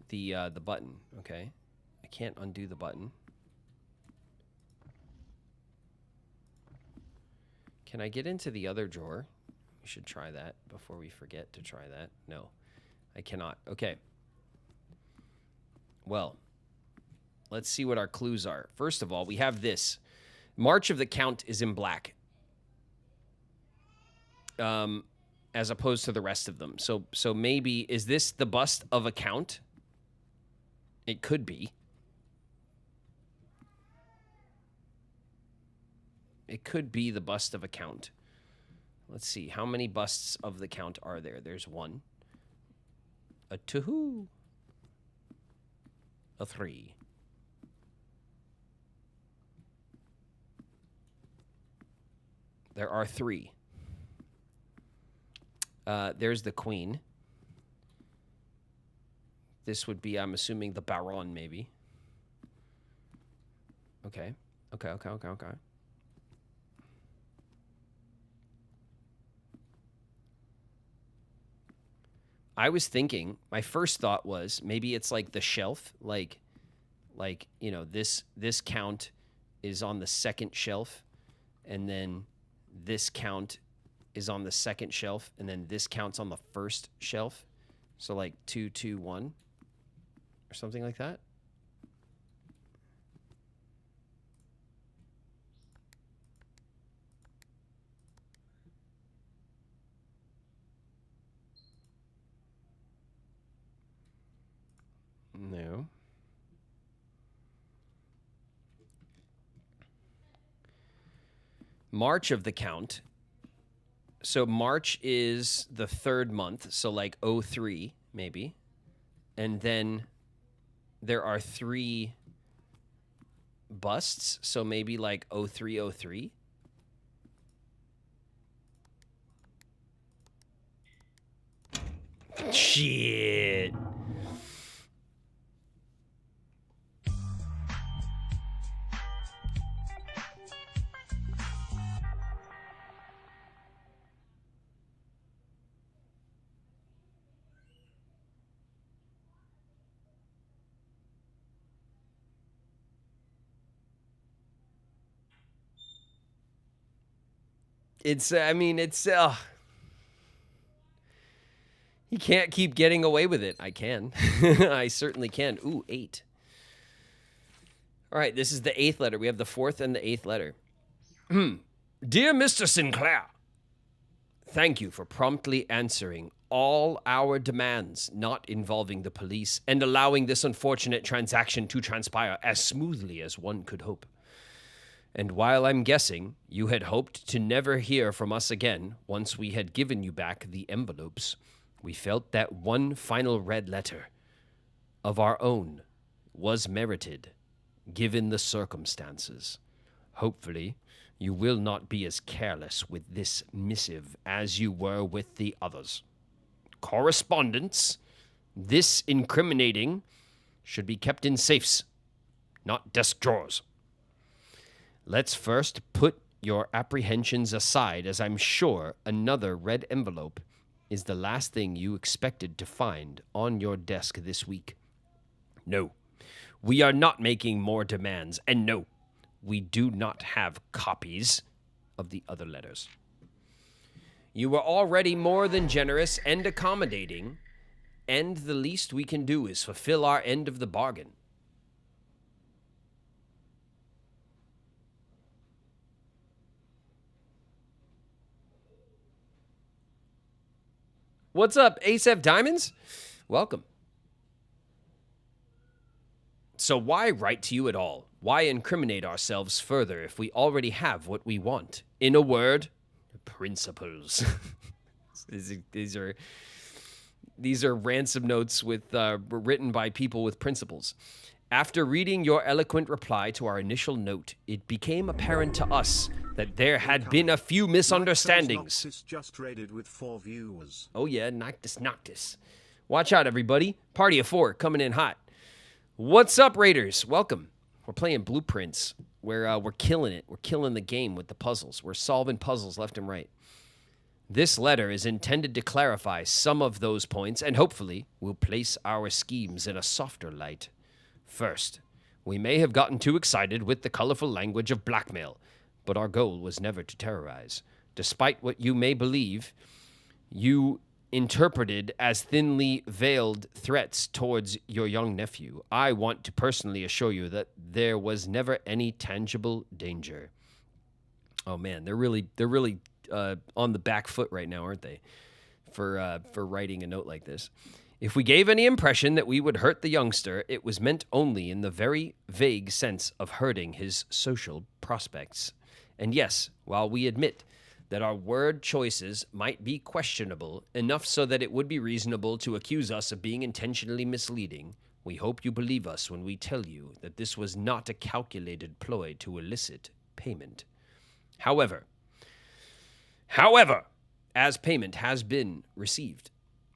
the button. Okay, I can't undo the button. Can I get into the other drawer? We should try that before we forget to try that. No, I cannot. Okay. Well, let's see what our clues are. First of all, we have this. March of the Count is in black. As opposed to the rest of them. So maybe, is this the bust of a count? It could be. It could be the bust of a count. Let's see. How many busts of the count are there? There's 1. A 2. A 3. There are 3. There's the queen. This would be, I'm assuming, the baron, maybe. Okay. Okay. I was thinking, my first thought was maybe it's like the shelf, like you know, this count is on the second shelf, and then this count is on the second shelf, and then this count's on the first shelf. So like 2, 2, 1 or something like that. No. March of the count. So March is the third month, so like 03 maybe. And then there are 3 busts, so maybe like 0303. Shit. It's, I mean, it's, you can't keep getting away with it. I can. I certainly can. Ooh, 8. All right, this is the 8th letter. We have the 4th and the 8th letter. Dear Mr. Sinclair, thank you for promptly answering all our demands not involving the police and allowing this unfortunate transaction to transpire as smoothly as one could hope. And while I'm guessing you had hoped to never hear from us again once we had given you back the envelopes, we felt that one final red letter of our own was merited, given the circumstances. Hopefully, you will not be as careless with this missive as you were with the others. Correspondence, this incriminating, should be kept in safes, not desk drawers. Let's first put your apprehensions aside, as I'm sure another red envelope is the last thing you expected to find on your desk this week. No, we are not making more demands, and no, we do not have copies of the other letters. You were already more than generous and accommodating, and the least we can do is fulfill our end of the bargain. What's up, ASF Diamonds? Welcome. So why write to you at all? Why incriminate ourselves further if we already have what we want? In a word, principles. These are ransom notes with written by people with principles. After reading your eloquent reply to our initial note, it became apparent to us that there had been a few misunderstandings. Noctis just raided with 4 viewers. Oh yeah, Noctis. Watch out, everybody. Party of 4 coming in hot. What's up, Raiders? Welcome. We're playing Blueprints. We're killing it. We're killing the game with the puzzles. We're solving puzzles left and right. This letter is intended to clarify some of those points and hopefully will place our schemes in a softer light. First, we may have gotten too excited with the colorful language of blackmail, but our goal was never to terrorize. Despite what you may believe, you interpreted as thinly veiled threats towards your young nephew. I want to personally assure you that there was never any tangible danger. Oh man, they're really on the back foot right now, aren't they? For writing a note like this. If we gave any impression that we would hurt the youngster, it was meant only in the very vague sense of hurting his social prospects. And yes, while we admit that our word choices might be questionable, enough so that it would be reasonable to accuse us of being intentionally misleading, we hope you believe us when we tell you that this was not a calculated ploy to elicit payment. However, as payment has been received,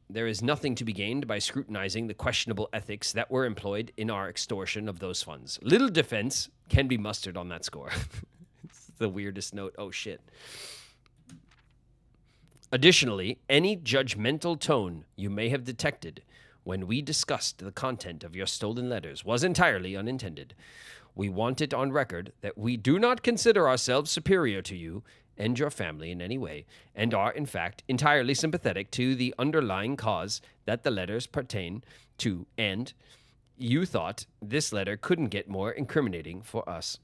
there is nothing to be gained by scrutinizing the questionable ethics that were employed in our extortion of those funds. Little defense can be mustered on that score. It's the weirdest note. Oh, shit. Additionally, any judgmental tone you may have detected when we discussed the content of your stolen letters was entirely unintended. We want it on record that we do not consider ourselves superior to you and your family in any way, and are, in fact, entirely sympathetic to the underlying cause that the letters pertain to, and you thought this letter couldn't get more incriminating for us.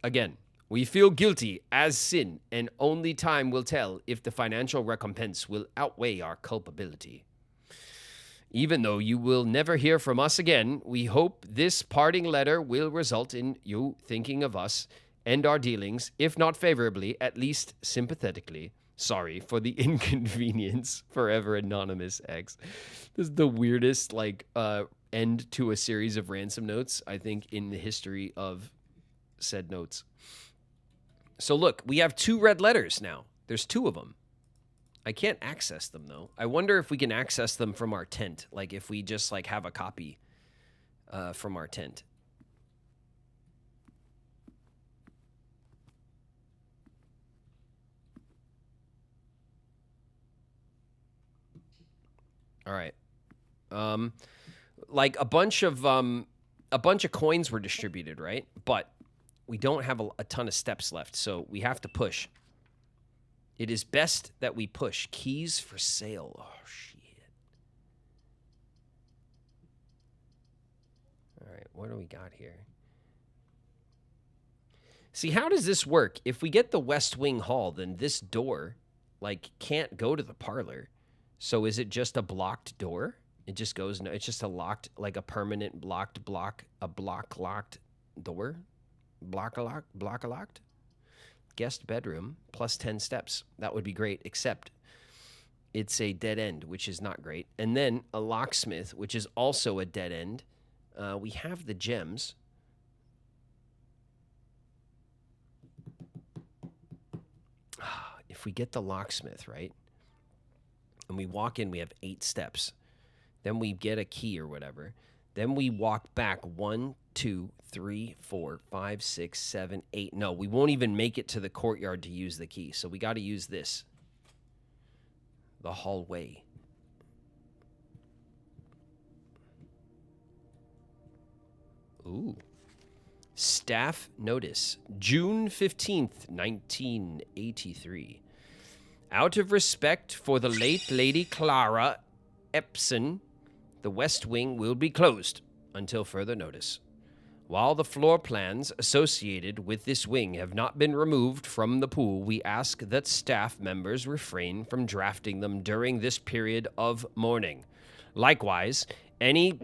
Again, we feel guilty as sin, and only time will tell if the financial recompense will outweigh our culpability. Even though you will never hear from us again, we hope this parting letter will result in you thinking of us and our dealings, if not favorably, at least sympathetically. Sorry for the inconvenience. Forever Anonymous X. This is the weirdest, end to a series of ransom notes, I think, in the history of said notes. So look, we have 2 red letters now. There's 2 of them. I can't access them, though. I wonder if we can access them from our tent. Like, if we just, have a copy from our tent. All right. A bunch of coins were distributed, right? But we don't have a ton of steps left, so we have to push. It is best that we push. Keys for sale. Oh, shit. All right, what do we got here? See, how does this work? If we get the West Wing Hall, then this door, can't go to the parlor. So is it just a blocked door? It just goes, no, it's just a locked, a permanent locked locked door? Block-a-locked? Guest bedroom, plus 10 steps. That would be great, except it's a dead end, which is not great. And then a locksmith, which is also a dead end. We have the gems. If we get the locksmith, right? And we walk in, we have 8 steps. Then we get a key or whatever. Then we walk back 1, 2, 3, 4, 5, 6, 7, 8. No, we won't even make it to the courtyard to use the key. So we got to use this. The hallway. Ooh. Staff notice. June 15th, 1983. Out of respect for the late Lady Clara Epson, the West Wing will be closed until further notice. While the floor plans associated with this wing have not been removed from the pool, we ask that staff members refrain from drafting them during this period of mourning. Likewise, any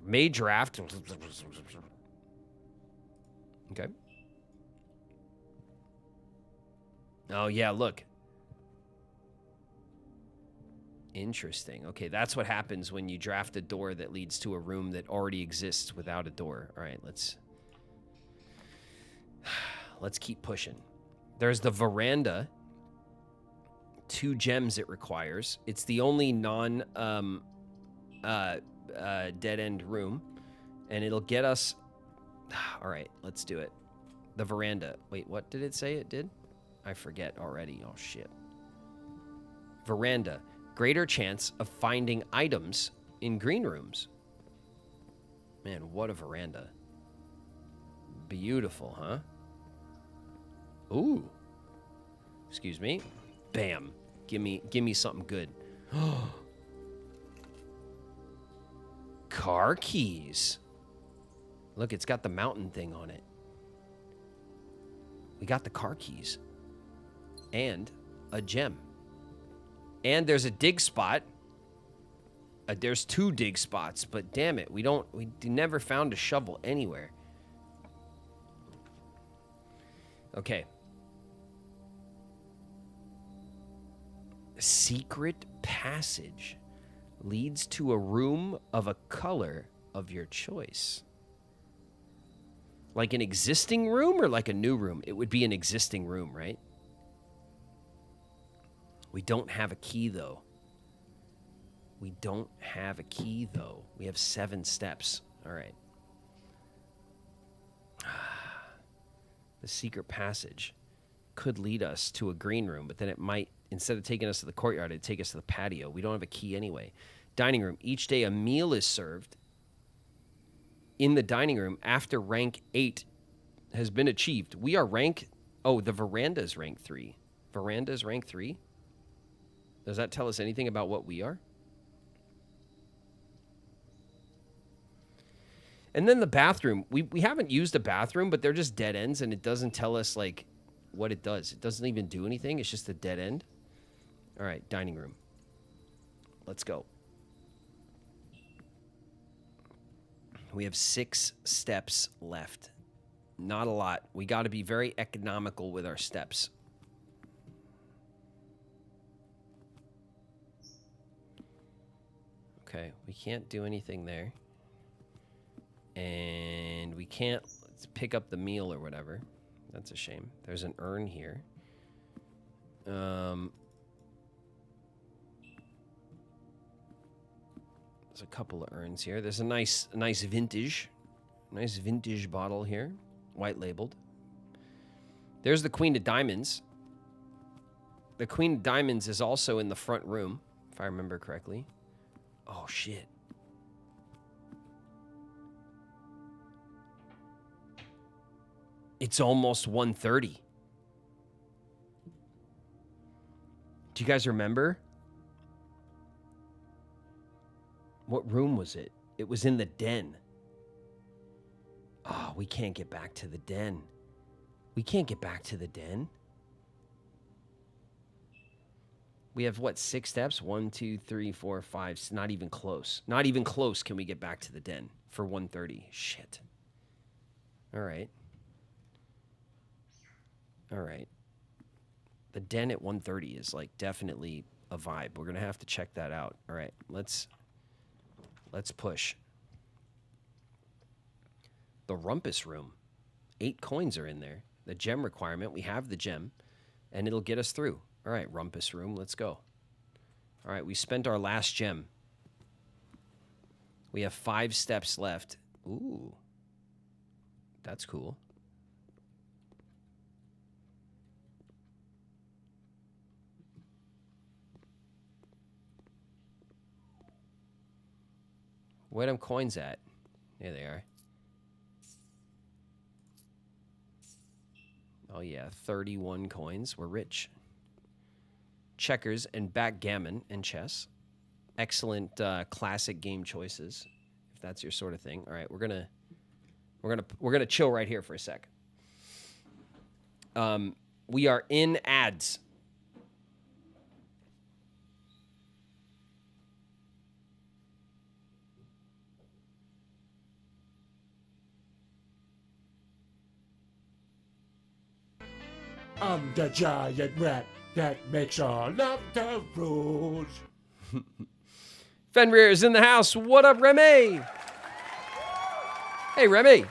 may draft. Okay. Oh, yeah, look. Interesting. Okay, that's what happens when you draft a door that leads to a room that already exists without a door. All right, let's keep pushing. There's the veranda. 2 gems it requires. It's the only non dead-end room, and it'll get us... All right, let's do it. The veranda. Wait, what did it say it did? I forget already. Oh, shit. Veranda. Greater chance of finding items in green rooms. Man, what a veranda. Beautiful, huh? Ooh. Excuse me. Bam. Give me something good. Car keys. Look, it's got the mountain thing on it. We got the car keys. And a gem. And there's a dig spot. There's 2 dig spots, but damn it, we never found a shovel anywhere. Okay. Secret passage leads to a room of a color of your choice. Like an existing room or like a new room? It would be an existing room, right? We don't have a key, though. We have 7 steps. All right. The secret passage. could lead us to a green room, but then it might, instead of taking us to the courtyard, it'd take us to the patio. We don't have a key anyway. Dining room. Each day a meal is served in the dining room after rank 8 has been achieved. We are rank... Oh, the veranda is rank 3. Veranda is rank 3? Does that tell us anything about what we are? And then the bathroom. We haven't used a bathroom, but they're just dead ends, and it doesn't tell us, like, what it does. It doesn't even do anything. It's just a dead end. All right, dining room. Let's go. We have 6 steps left. Not a lot. We got to be very economical with our steps. Okay, we can't do anything there. And we can't pick up the meal or whatever. That's a shame. There's an urn here. There's a couple of urns here. There's a nice vintage bottle here, white labeled. There's the Queen of Diamonds. The Queen of Diamonds is also in the front room, if I remember correctly. Oh, shit. It's almost 1:30. Do you guys remember? What room was it? It was in the den. Oh, we can't get back to the den. We can't get back to the den. We have, what, 6 steps? 1, 2, 3, 4, 5. Not even close. Not even close can we get back to the den for 1:30. Shit. All right. All right. The den at 1:30 is, like, definitely a vibe. We're going to have to check that out. All right. Let's push. The rumpus room. 8 coins are in there. The gem requirement. We have the gem, and it'll get us through. All right, rumpus room. Let's go. All right, we spent our last gem. We have 5 steps left. Ooh. That's cool. Where them coins at? There they are. Oh, yeah, 31 coins. We're rich. Checkers and backgammon and chess. Excellent classic game choices, if that's your sort of thing. All right, we're gonna chill right here for a sec. We are in ads. I'm the giant rat that makes all of the rules. Fenrir is in the house. What up, Remy? Hey, Remy.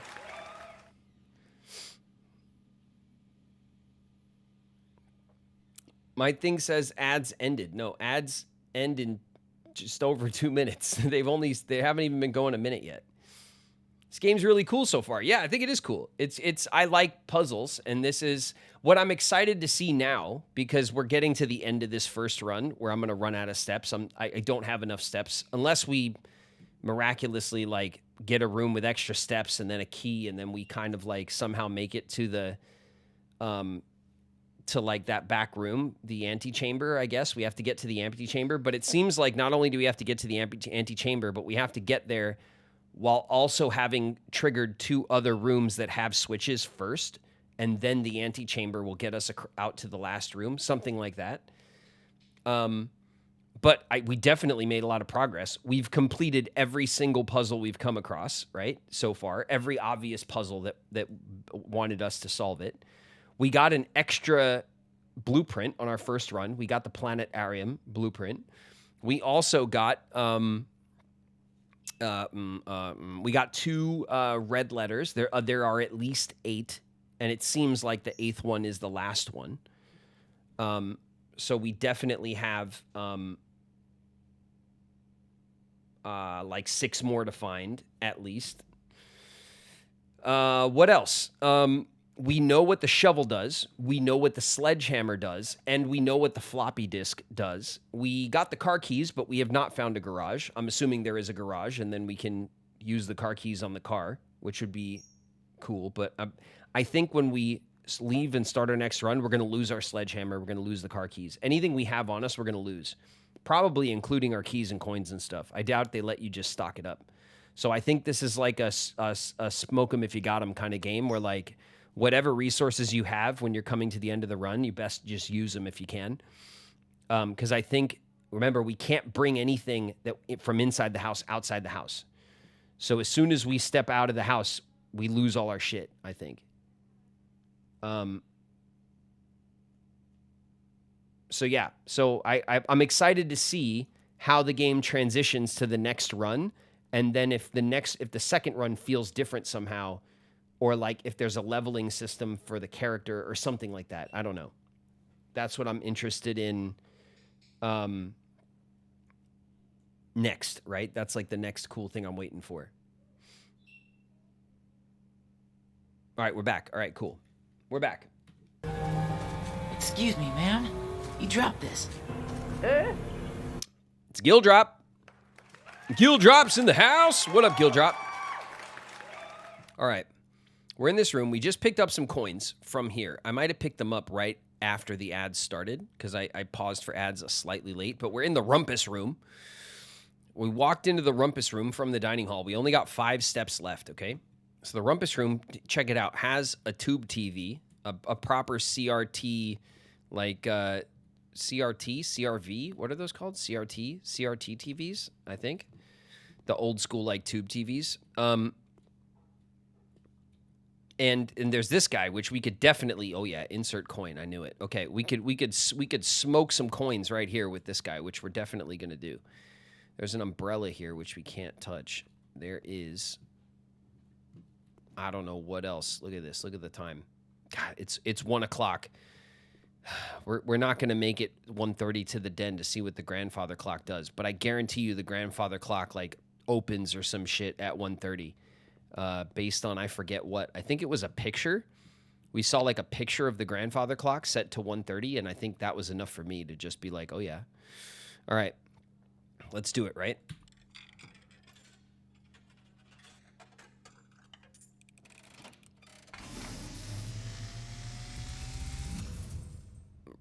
My thing says ads ended. No, ads end in just over 2 minutes. They haven't even been going a minute yet. This game's really cool so far. Yeah, I think it is cool. I like puzzles, and this is what I'm excited to see now, because we're getting to the end of this first run where I'm going to run out of steps. I don't have enough steps unless we miraculously, like, get a room with extra steps and then a key, and then we kind of, like, somehow make it to the to, like, that back room, the antechamber. I guess we have to get to the antechamber, but it seems like not only do we have to get to the antechamber, but we have to get there while also having triggered 2 other rooms that have switches first, and then the antechamber will get us out to the last room, something like that. But we definitely made a lot of progress. We've completed every single puzzle we've come across, right, so far. Every obvious puzzle that wanted us to solve it. We got an extra blueprint on our first run. We got the planetarium blueprint. We also got... we got 2 red letters. There are at least 8, and it seems like the 8th one is the last one. So we definitely have like 6 more to find at least. What else? we know what the shovel does, we know what the sledgehammer does, and we know what the floppy disk does. We got the car keys, but we have not found a garage. I'm assuming there is a garage, and then we can use the car keys on the car, which would be cool. But I think when we leave and start our next run, we're going to lose our sledgehammer. We're going to lose the car keys. Anything we have on us, we're going to lose, probably including our keys and coins and stuff. I doubt they let you just stock it up. So I think this is like a smoke 'em if you got 'em kind of game where, like, whatever resources you have when you're coming to the end of the run, you best just use them if you can. Because I think, remember, we can't bring anything from inside the house outside the house. So as soon as we step out of the house, we lose all our shit, I think. So yeah, so I'm excited to see how the game transitions to the next run, and then if the second run feels different somehow, or like if there's a leveling system for the character or something like that. I don't know. That's what I'm interested in next, right? That's like the next cool thing I'm waiting for. All right, we're back. All right, cool. We're back. Excuse me, ma'am. You dropped this. It's Gildrop. Gildrop's in the house. What up, Gildrop? All right. We're in this room. We just picked up some coins from here. I might have picked them up right after the ads started because I paused for ads slightly late, but we're in the rumpus room. We walked into the rumpus room from the dining hall. We only got 5 steps left, okay? So the rumpus room, check it out, has a tube TV, a proper CRT, like CRT, CRV, what are those called? CRT TVs, I think. The old school, like, tube TVs. And there's this guy, which we could definitely, oh yeah, insert coin. I knew it. Okay, we could smoke some coins right here with this guy, which we're definitely gonna do. There's an umbrella here, which we can't touch. There is, I don't know what else. Look at this. Look at the time. God, it's 1 o'clock. We're not gonna make it 1:30 to the den to see what the grandfather clock does, but I guarantee you the grandfather clock like opens or some shit at 1:30. Based on, I forget what. I think it was a picture. We saw like a picture of the grandfather clock set to 1:30, and I think that was enough for me to just be like, oh yeah. All right, let's do it, right?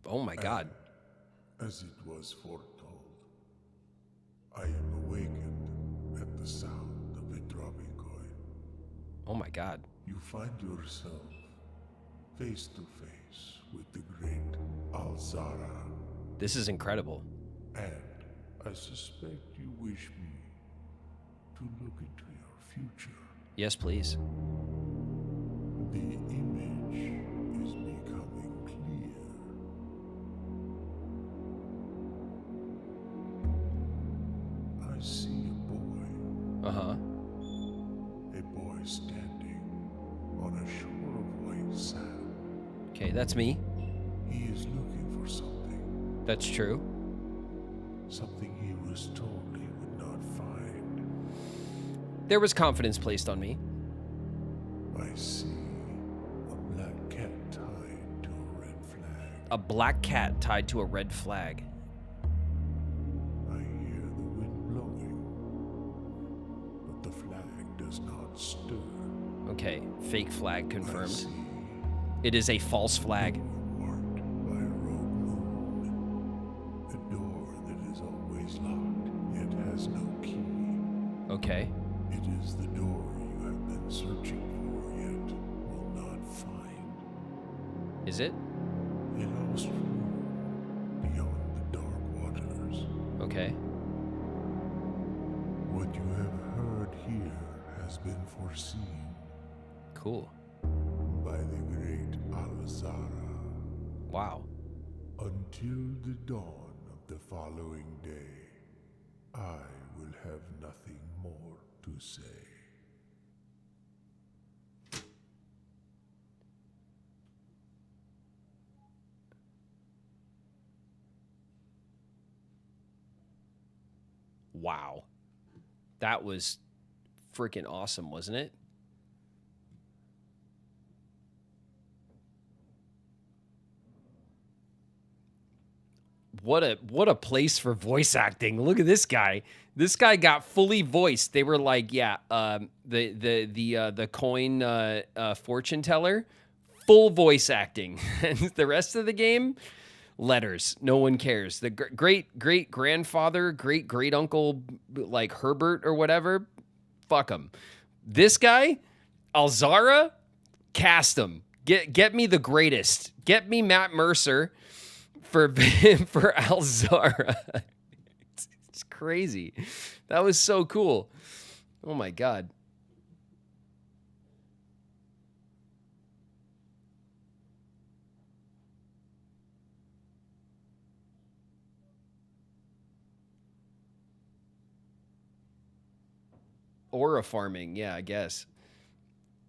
Oh my God. As it was foretold, I am awakened at the sound of a dropping coin. Oh my God. You find yourself face to face with the great Alzara. This is incredible. And I suspect you wish me to look into your future. Yes, please. The image is becoming clear. I see a boy. Uh-huh. A boy standing on a shore of white sand. Okay, that's me. He is looking for something. That's true. Something he was told he would not find. There was confidence placed on me. I see a black cat tied to a red flag. A black cat tied to a red flag. I hear the wind blowing, but the flag does not stir. Okay, fake flag I confirmed. see It is a false flag. marked by a rogue moon. A door that is always locked, yet has no key. Okay. It is the door you have been searching for, yet will not find. Is it? A lost room beyond the dark waters. Okay. What you have heard here has been foreseen Cool. by the great Alzara. Wow. Until the dawn of the following day, I will have nothing more to say. Wow. That was freaking awesome, wasn't it? What a place for voice acting. Look at this guy. This guy got fully voiced. They were like, yeah, the coin fortune teller, full voice acting. And the rest of the game, letters. No one cares. The great grandfather, great uncle, like Herbert or whatever, fuck him. This guy, Alzara, cast him. Get me the greatest. Get me Matt Mercer for Alzara. It's crazy. That was so cool. Oh my God. Aura farming, yeah, I guess.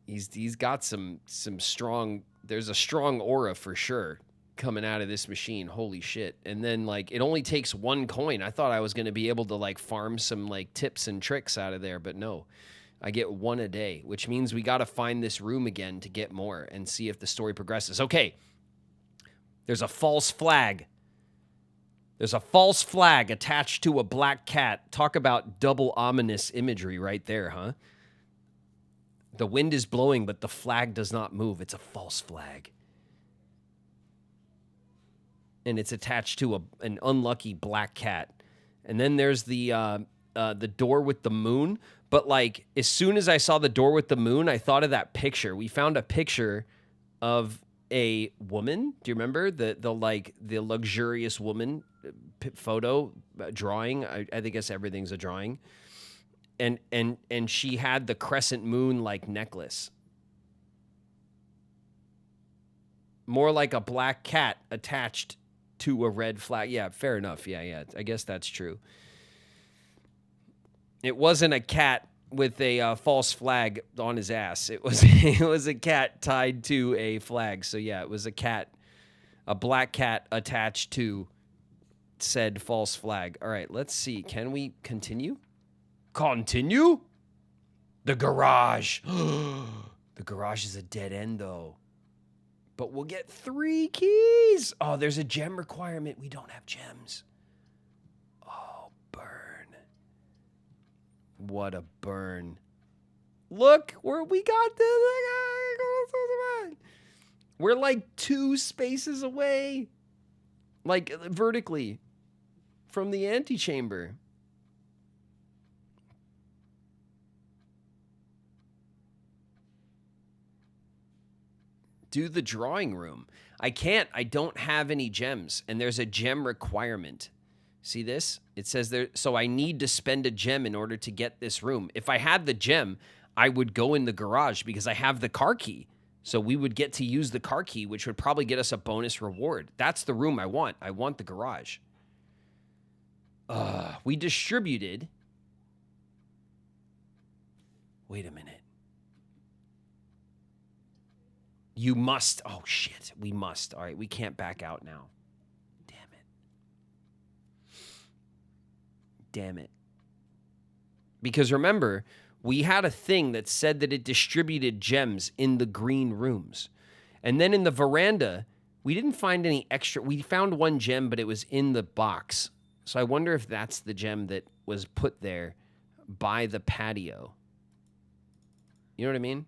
He's got some strong, there's a strong aura for sure coming out of this machine. Holy shit. And then like it only takes 1 coin. I thought I was going to be able to like farm some like tips and tricks out of there, but no. I get 1 a day, which means we got to find this room again to get more and see if the story progresses. Okay. There's a false flag. There's a false flag attached to a black cat. Talk about double ominous imagery right there, huh? The wind is blowing, but the flag does not move. It's a false flag. And it's attached to an unlucky black cat. And then there's the door with the moon. But like, as soon as I saw the door with the moon, I thought of that picture. We found a picture of a woman. Do you remember the luxurious woman photo drawing? I guess everything's a drawing. And she had the crescent moon like necklace. More like a black cat attached to a red flag. Yeah, fair enough. Yeah. I guess that's true. It wasn't a cat with a false flag on his ass. It was a cat tied to a flag. So yeah, it was a black cat attached to said false flag. All right, let's see. Can we continue? Continue? The garage. The garage is a dead end, though. But we'll get 3 keys. Oh, there's a gem requirement. We don't have gems. Oh, burn. What a burn. Look, we got this. We're like 2 spaces away. Like, vertically. From the antechamber. Do the drawing room. I can't. I don't have any gems. And there's a gem requirement. See this? It says there. So I need to spend a gem in order to get this room. If I had the gem, I would go in the garage because I have the car key. So we would get to use the car key, which would probably get us a bonus reward. That's the room I want. I want the garage. We distributed. Wait a minute. You must. Oh, shit. We must. All right. We can't back out now. Damn it. Because remember, we had a thing that said that it distributed gems in the green rooms. And then in the veranda, we didn't find any extra. We found 1 gem, but it was in the box. So I wonder if that's the gem that was put there by the patio. You know what I mean?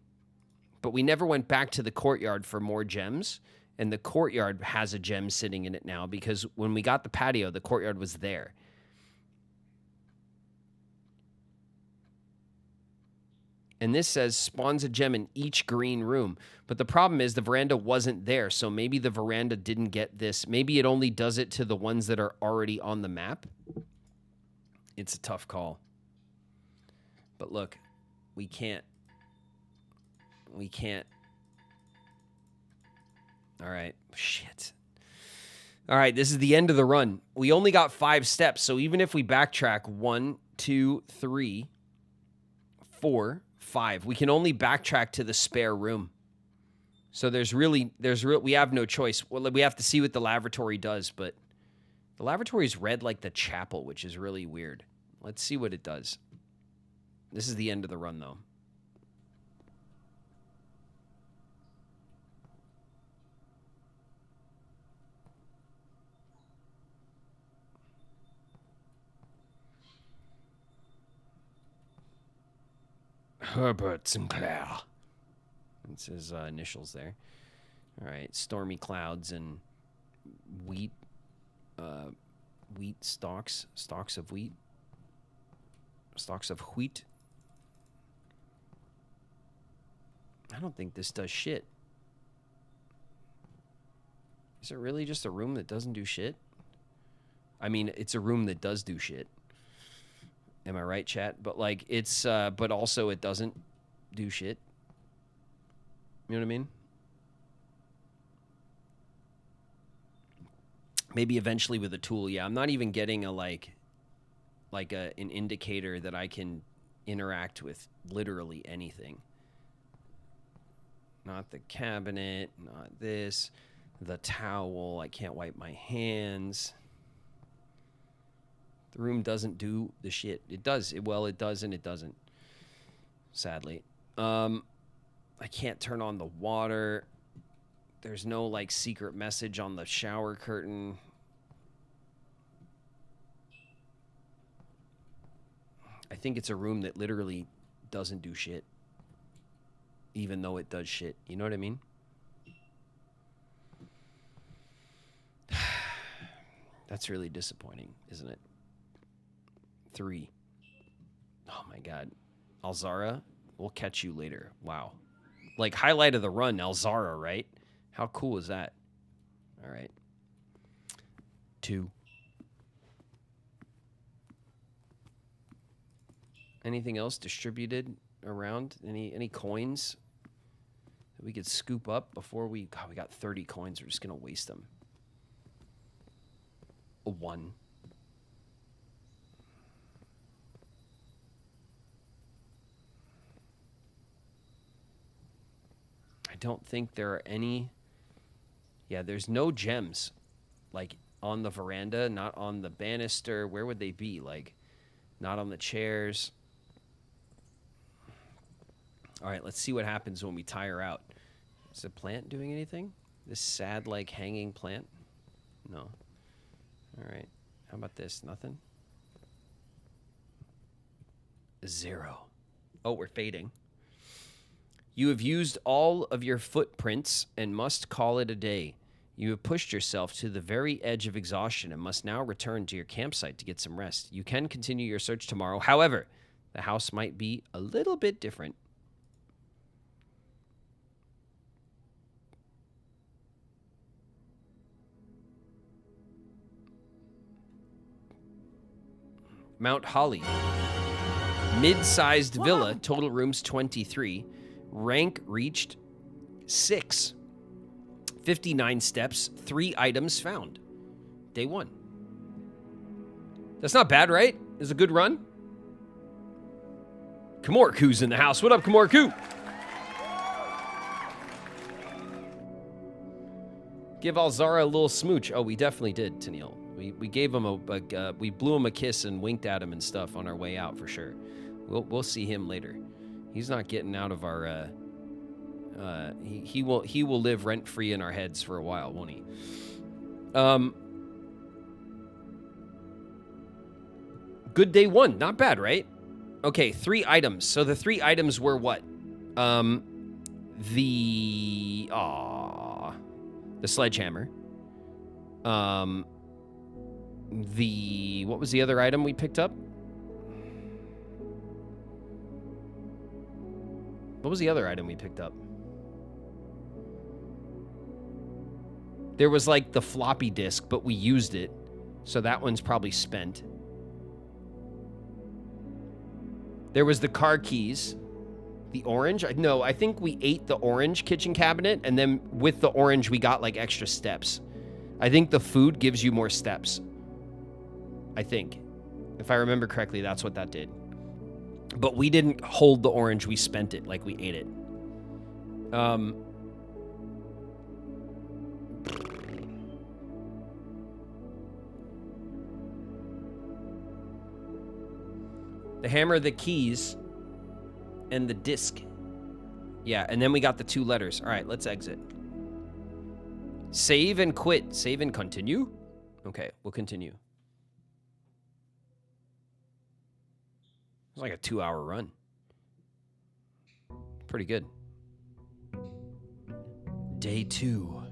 But we never went back to the courtyard for more gems. And the courtyard has a gem sitting in it now because when we got the patio, the courtyard was there. And this says spawns a gem in each green room. But the problem is the veranda wasn't there. So maybe the veranda didn't get this. Maybe it only does it to the ones that are already on the map. It's a tough call. But look, we can't. We can't. All right. Shit. All right. This is the end of the run. We only got 5 steps. So even if we backtrack 1, 2, 3, 4, 5, we can only backtrack to the spare room. So we have no choice. Well, we have to see what the lavatory does, but the lavatory is red like the chapel, which is really weird. Let's see what it does. This is the end of the run, though. Herbert Sinclair. It's his initials there. All right, stormy clouds and wheat stalks of wheat. Stalks of wheat. I don't think this does shit. Is it really just a room that doesn't do shit? I mean, it's a room that does do shit. Am I right, chat? But like, it's, but also it doesn't do shit. You know what I mean? Maybe eventually with a tool. Yeah, I'm not even getting a an indicator that I can interact with literally anything. Not the cabinet, not this, the towel. I can't wipe my hands. The room doesn't do the shit. It does. Well, it does and it doesn't. Sadly. I can't turn on the water. There's no like secret message on the shower curtain. I think it's a room that literally doesn't do shit. Even though it does shit. You know what I mean? That's really disappointing, isn't it? 3. Oh my god. Alzara, we'll catch you later. Wow. Like, highlight of the run, Alzara, right? How cool is that? All right. 2. Anything else distributed around? Any coins that we could scoop up before we... God, we got 30 coins. We're just going to waste them. A 1. I don't think there are any... Yeah, there's no gems. Like, on the veranda, not on the banister. Where would they be? Like, not on the chairs. All right, let's see what happens when we tire out. Is the plant doing anything? This sad, like, hanging plant? No. All right. How about this? Nothing? 0. Oh, we're fading. You have used all of your footprints and must call it a day. You have pushed yourself to the very edge of exhaustion and must now return to your campsite to get some rest. You can continue your search tomorrow. However, the house might be a little bit different. Mount Holly. Mid-sized villa, total rooms 23. Rank reached 6. 59 steps, 3 items found. Day 1. That's not bad, right? It's a good run. Kamorku's in the house. What up, Kamorku? Give Alzara a little smooch. Oh, we definitely did, Tennille. We gave him we blew him a kiss and winked at him and stuff on our way out for sure. We'll see him later. He's not getting out of our. He will live rent free in our heads for a while, won't he? Good day 1, not bad, right? Okay, 3 items. So the 3 items were what? The sledgehammer. What was the other item we picked up? What was the other item we picked up? There was like the floppy disk, but we used it. So that one's probably spent. There was the car keys. The orange? No, I think we ate the orange kitchen cabinet, and then with the orange, we got like extra steps. I think the food gives you more steps. I think. If I remember correctly, that's what that did. But we didn't hold the orange, we spent it, like we ate it. The hammer, the keys, and the disc. Yeah, and then we got the 2 letters. All right, let's exit. Save and quit. Save and continue? Okay, we'll continue. It's like a 2-hour run. pretty good. Day 2.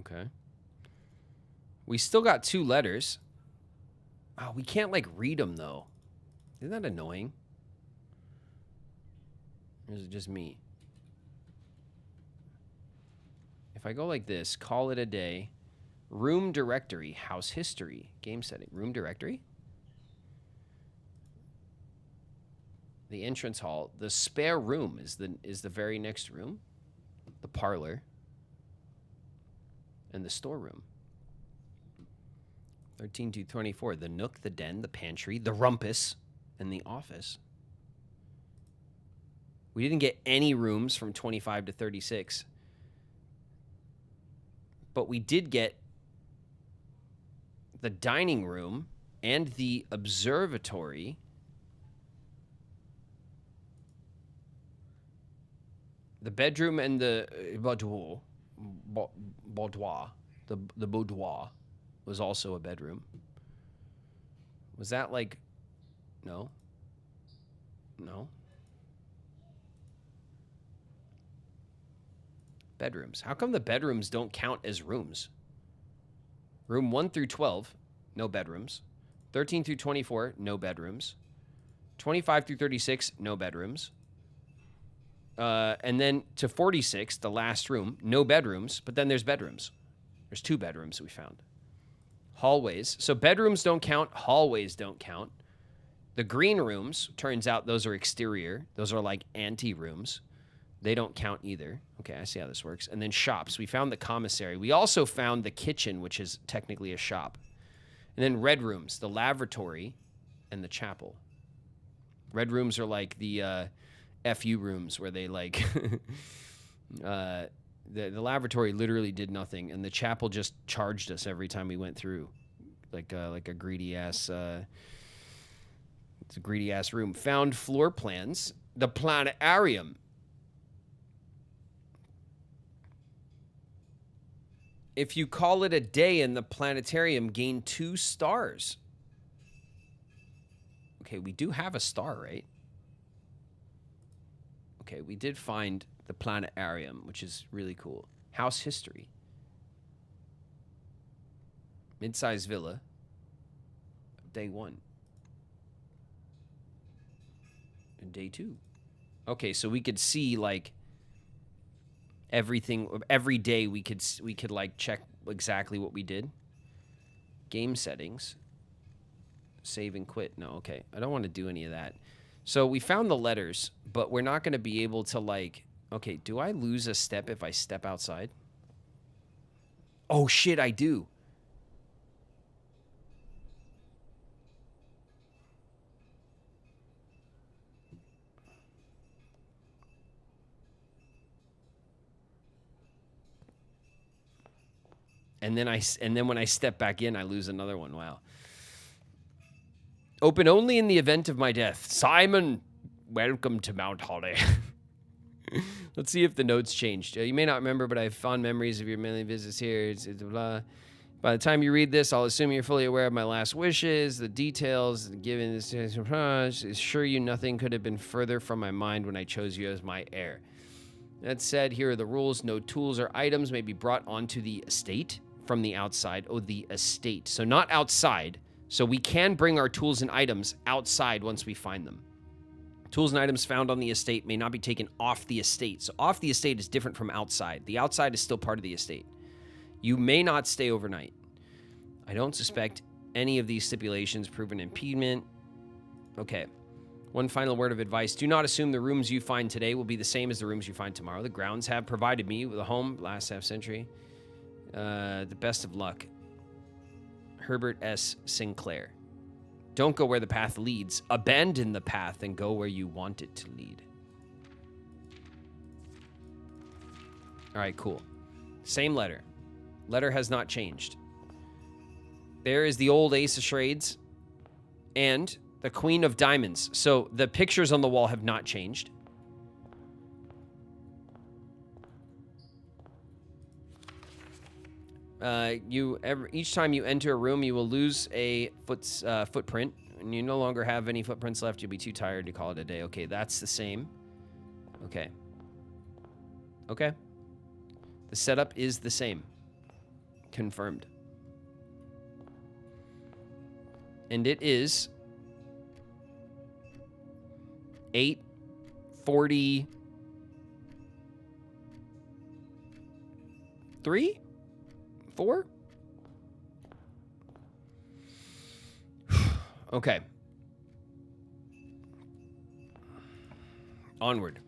Okay. We still got 2 letters. Oh, we can't, like, read them, though. Isn't that annoying? Or is it just me? If I go like this, call it a day. Room directory, house history, game setting. Room directory? The entrance hall. The spare room is the very next room. The parlor. And the storeroom. 13 to 24. The nook, the den, the pantry, the rumpus, and the office. We didn't get any rooms from 25 to 36. But we did get the dining room and the observatory. The bedroom and the boudoir. The boudoir was also a bedroom. Was that like... No. No. Bedrooms. How come the bedrooms don't count as rooms? Room 1 through 12, no bedrooms. 13 through 24, no bedrooms. 25 through 36, no bedrooms. And then to 46, the last room, no bedrooms, but then there's bedrooms. There's 2 bedrooms we found. Hallways. So bedrooms don't count, hallways don't count. The green rooms, turns out those are exterior. Those are like ante-rooms. They don't count either. Okay, I see how this works. And then shops. We found the commissary. We also found the kitchen, which is technically a shop. And then red rooms, the lavatory and the chapel. Red rooms are like the FU rooms where they like... the lavatory literally did nothing, and the chapel just charged us every time we went through. Like a greedy-ass... it's a greedy-ass room. Found floor plans. The planetarium. If you call it a day in the planetarium, gain 2 stars. Okay, we do have a star, right? Okay, we did find the planetarium, which is really cool. House history. Mid-size villa. Day 1. And day 2. Okay, so we could see, like... everything every day we could like check exactly what we did. Game settings. Save and quit. No, okay. I don't want to do any of that. So we found the letters, but we're not going to be able to like... Okay, do I lose a step if I step outside? Oh shit, I do. And then when I step back in, I lose another one. Wow. Open only in the event of my death. Simon, welcome to Mount Holly. Let's see if the notes changed. You may not remember, but I have fond memories of your many visits here. It's blah. By the time you read this, I'll assume you're fully aware of my last wishes, the details given this. Assure you nothing could have been further from my mind when I chose you as my heir. That said, here are the rules. No tools or items may be brought onto the estate from the outside. Oh, the estate. So not outside. So we can bring our tools and items outside once we find them. Tools and items found on the estate may not be taken off the estate. So off the estate is different from outside. The outside is still part of the estate. You may not stay overnight. I don't suspect any of these stipulations prove an impediment. Okay. One final word of advice. Do not assume the rooms you find today will be the same as the rooms you find tomorrow. The grounds have provided me with a home last half century. The best of luck. Herbert S. Sinclair. Don't go where the path leads. Abandon the path and go where you want it to lead. All right, cool. Same letter. Letter has not changed. There is the old Ace of Shades. And The Queen of Diamonds. So the pictures on the wall have not changed. Each time you enter a room, you will lose a footprint, and you no longer have any footprints left. You'll be too tired to call it a day. Okay, that's the same. Okay. Okay. The setup is the same. Confirmed. And it is 8:43? 4? Okay. Onward.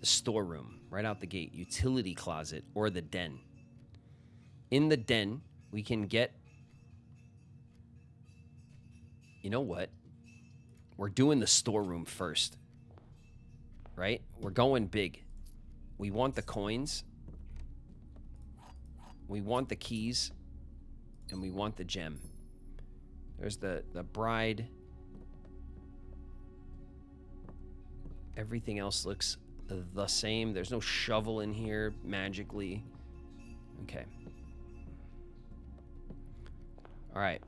The storeroom, right out the gate. Utility closet or the den. In the den, we can get... You know what? We're doing the storeroom first. Right? We're going big. We want the coins. We want the keys. And we want the gem. There's the bride. Everything else looks the same. There's no shovel in here magically. Okay. All right.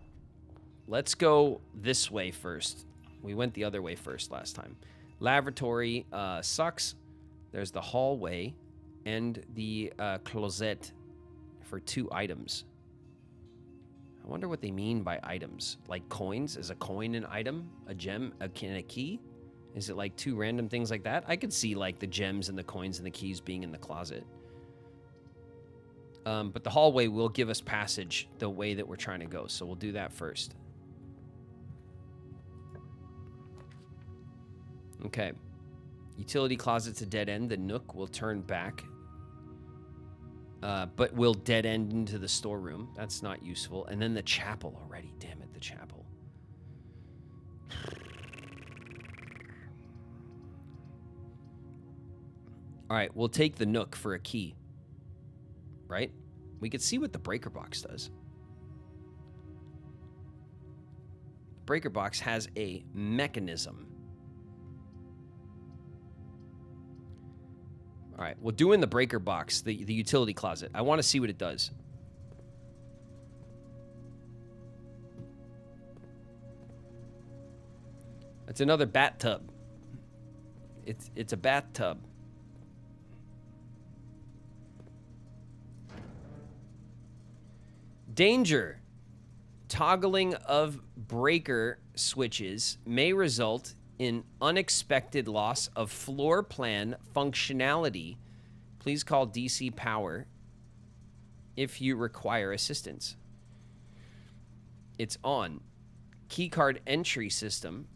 Let's go this way first. We went the other way first last time. Lavatory sucks. There's the hallway and the closet for 2 items. I wonder what they mean by items. Like coins? Is a coin an item? A gem? A key? Is it like 2 random things like that? I could see like the gems and the coins and the keys being in the closet. But the hallway will give us passage the way that we're trying to go. So we'll do that first. Okay. Utility closet's a dead end. The nook will turn back. But will dead end into the storeroom. That's not useful. And then the chapel already. Damn it, the chapel. All right, we'll take the nook for a key. Right? We could see what the breaker box does. The breaker box has a mechanism. All right, we'll do in the breaker box, the utility closet. I want to see what it does. It's another bathtub. It's a bathtub. Danger. Toggling of breaker switches may result in unexpected loss of floor plan functionality. Please call DC Power if you require assistance. It's on. Keycard entry system.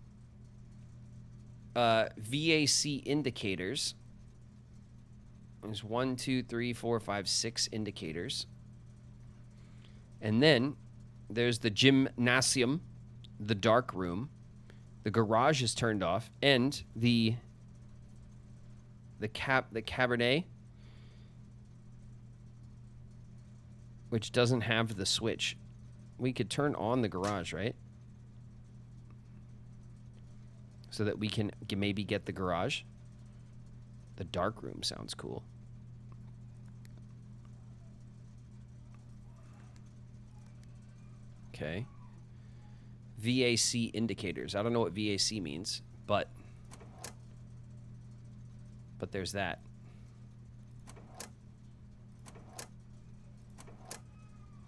VAC indicators. There's 1, 2, 3, 4, 5, 6 indicators. And then there's the gymnasium, the dark room. The garage is turned off, and the cabinet, which doesn't have the switch. We could turn on the garage, right? So that we can maybe get the garage. The dark room sounds cool. Okay. VAC indicators. I don't know what VAC means, but there's that.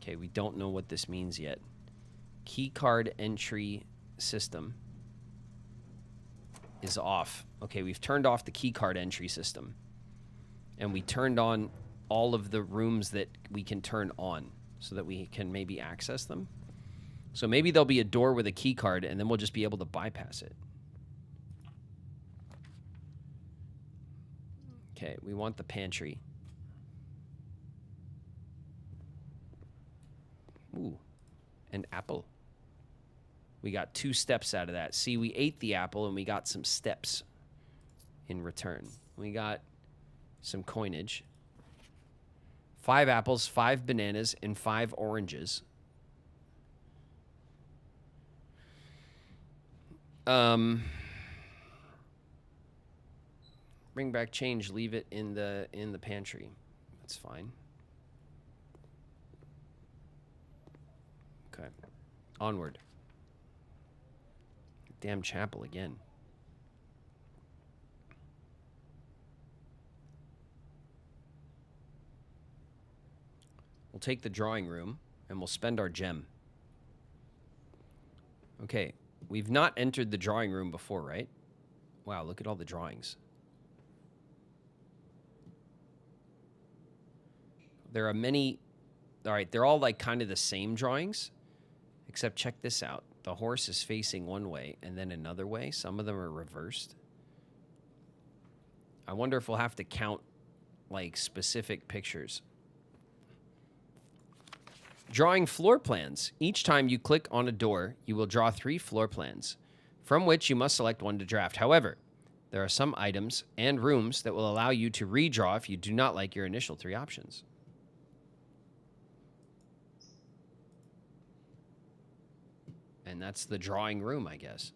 Okay, we don't know what this means yet. Keycard entry system is off. Okay, we've turned off the keycard entry system. And we turned on all of the rooms that we can turn on so that we can maybe access them. So maybe there'll be a door with a key card, and then we'll just be able to bypass it. Okay, we want the pantry. Ooh, an apple. We got 2 steps out of that. See, we ate the apple, and we got some steps in return. We got some coinage. 5 apples, 5 bananas, and 5 oranges. Bring back change, leave it in the pantry. That's fine. Okay. Onward. Damn chapel again. We'll take the drawing room and we'll spend our gem. Okay, we've not entered the drawing room before, right? Wow, look at all the drawings. There are many... All right, they're all like kind of the same drawings, except check this out. The horse is facing one way and then another way. Some of them are reversed. I wonder if we'll have to count like specific pictures. Drawing floor plans. Each time you click on a door, you will draw 3 floor plans, from which you must select one to draft. However, there are some items and rooms that will allow you to redraw if you do not like your initial 3 options. And that's the drawing room, I guess.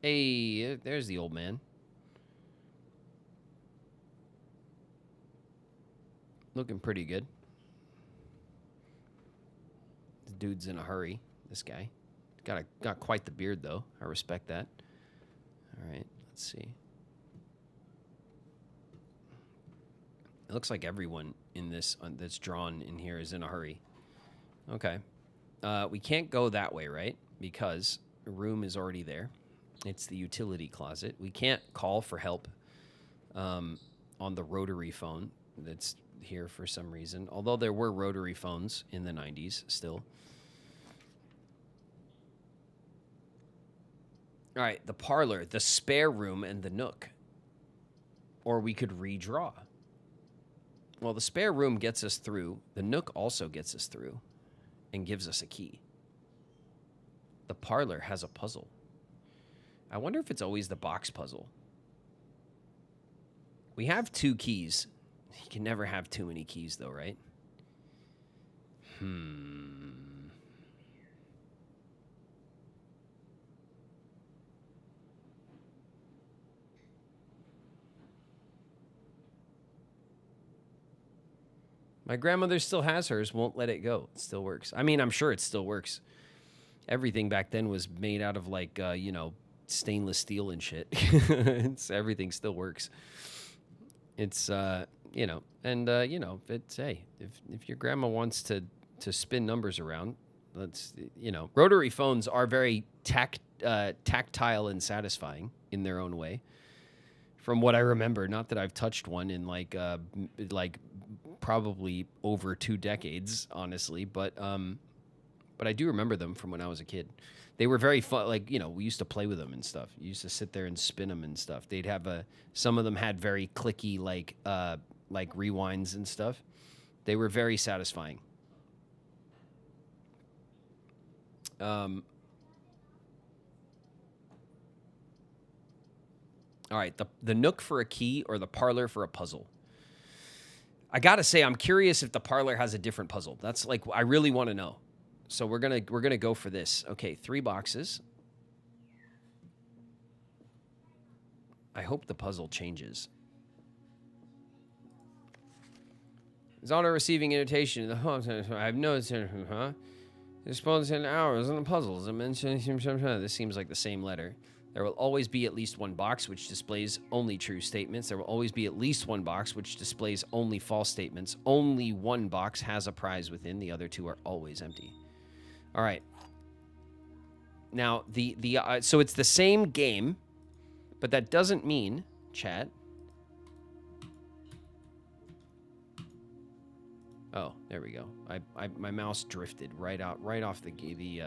Hey, there's the old man. Looking pretty good. This dude's in a hurry, this guy. Got quite the beard, though. I respect that. All right, let's see. It looks like everyone in this that's drawn in here is in a hurry. Okay. We can't go that way, right? Because the room is already there. It's the utility closet. We can't call for help on the rotary phone that's here for some reason. Although there were rotary phones in the 90s still. All right, the parlor, the spare room, and the nook. Or we could redraw. Well, the spare room gets us through. The nook also gets us through and gives us a key. The parlor has a puzzle. I wonder if it's always the box puzzle. We have 2 keys. You can never have too many keys, though, right? My grandmother still has hers, won't let it go. It still works. I mean, I'm sure it still works. Everything back then was made out of, like, you know, stainless steel and shit. Everything still works. It's, you know, and, you know, it's, hey, if your grandma wants to spin numbers around, let's, you know, rotary phones are very tactile and satisfying in their own way. From what I remember, not that I've touched one in, like probably over 2 decades, honestly, but I do remember them from when I was a kid. They were very fun. Like, you know, we used to play with them and stuff. You used to sit there and spin them and stuff. They'd have some of them had very clicky, like rewinds and stuff. They were very satisfying. All right, the nook for a key or the parlor for a puzzle. I gotta say, I'm curious if the parlor has a different puzzle. That's like, I really want to know. So we're gonna go for this. Okay, 3 boxes. I hope the puzzle changes. Is honor receiving invitation? I have no, huh? Response 10 hours on the puzzles. This seems like the same letter. There will always be at least 1 box which displays only true statements. There will always be at least 1 box which displays only false statements. Only 1 box has a prize within. The other 2 are always empty. All right. Now, so it's the same game, but that doesn't mean, chat. Oh, there we go. My mouse drifted right off the game.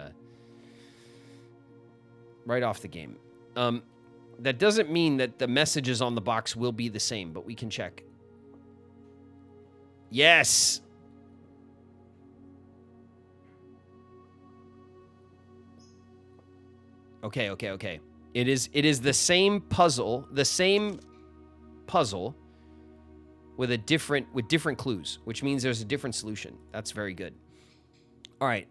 That doesn't mean that the messages on the box will be the same, but we can check. Yes. Okay. It is the same puzzle, with different clues, which means there's a different solution. That's very good. All right.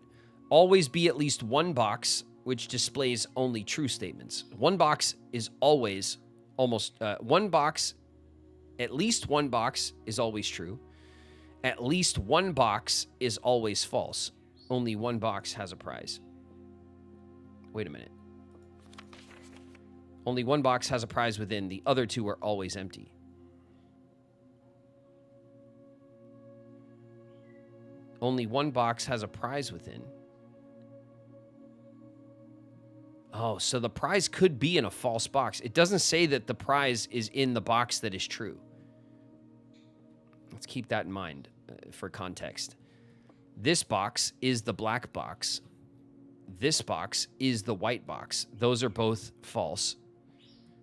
Always be at least 1 box which displays only true statements. One box is always almost one box. At least one box is always true. At least one box is always false. Only one box has a prize. Wait a minute. Only one box has a prize within. The other two are always empty. Only one box has a prize within. Oh, so the prize could be in a false box. It doesn't say that the prize is in the box that is true. Let's keep that in mind for context. This box is the black box. This box is the white box. Those are both false,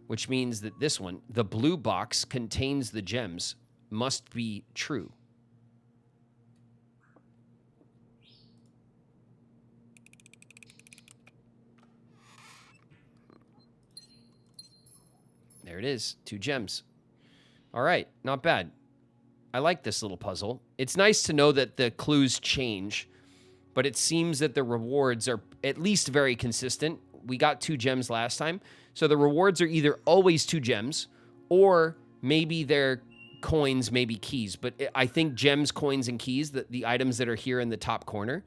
which means that this one, the blue box, contains the gems, must be true. There it is, 2 gems. All right, not bad. I like this little puzzle. It's nice to know that the clues change, but it seems that the rewards are at least very consistent. We got 2 gems last time, so the rewards are either always 2 gems, or maybe they're coins, maybe keys. But I think gems, coins, and keys, the items that are here in the top corner,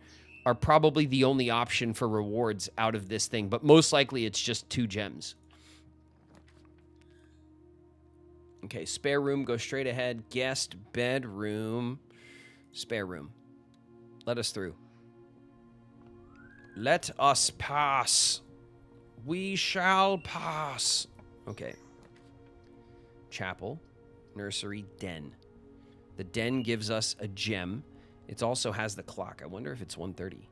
are probably the only option for rewards out of this thing. But most likely it's just 2 gems. Okay, spare room, go straight ahead. Guest bedroom. Spare room. Let us through. Let us pass. We shall pass. Okay. Chapel, nursery, den. The den gives us a gem. It also has the clock. I wonder if it's 1:30.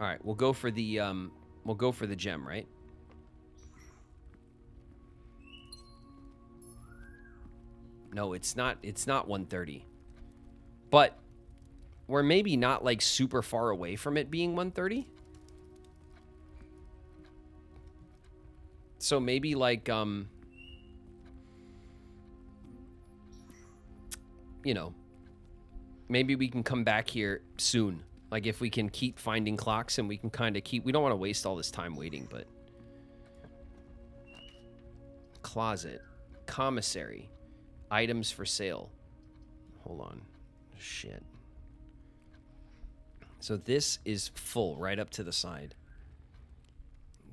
All right, we'll go for the gem, right? No, it's not 1:30. But we're maybe not like super far away from it being 1:30. So maybe like you know, maybe we can come back here soon. Like if we can keep finding clocks and we can kind of keep, we don't want to waste all this time waiting, but closet, commissary, items for sale. Hold on. Shit. So this is full right up to the side.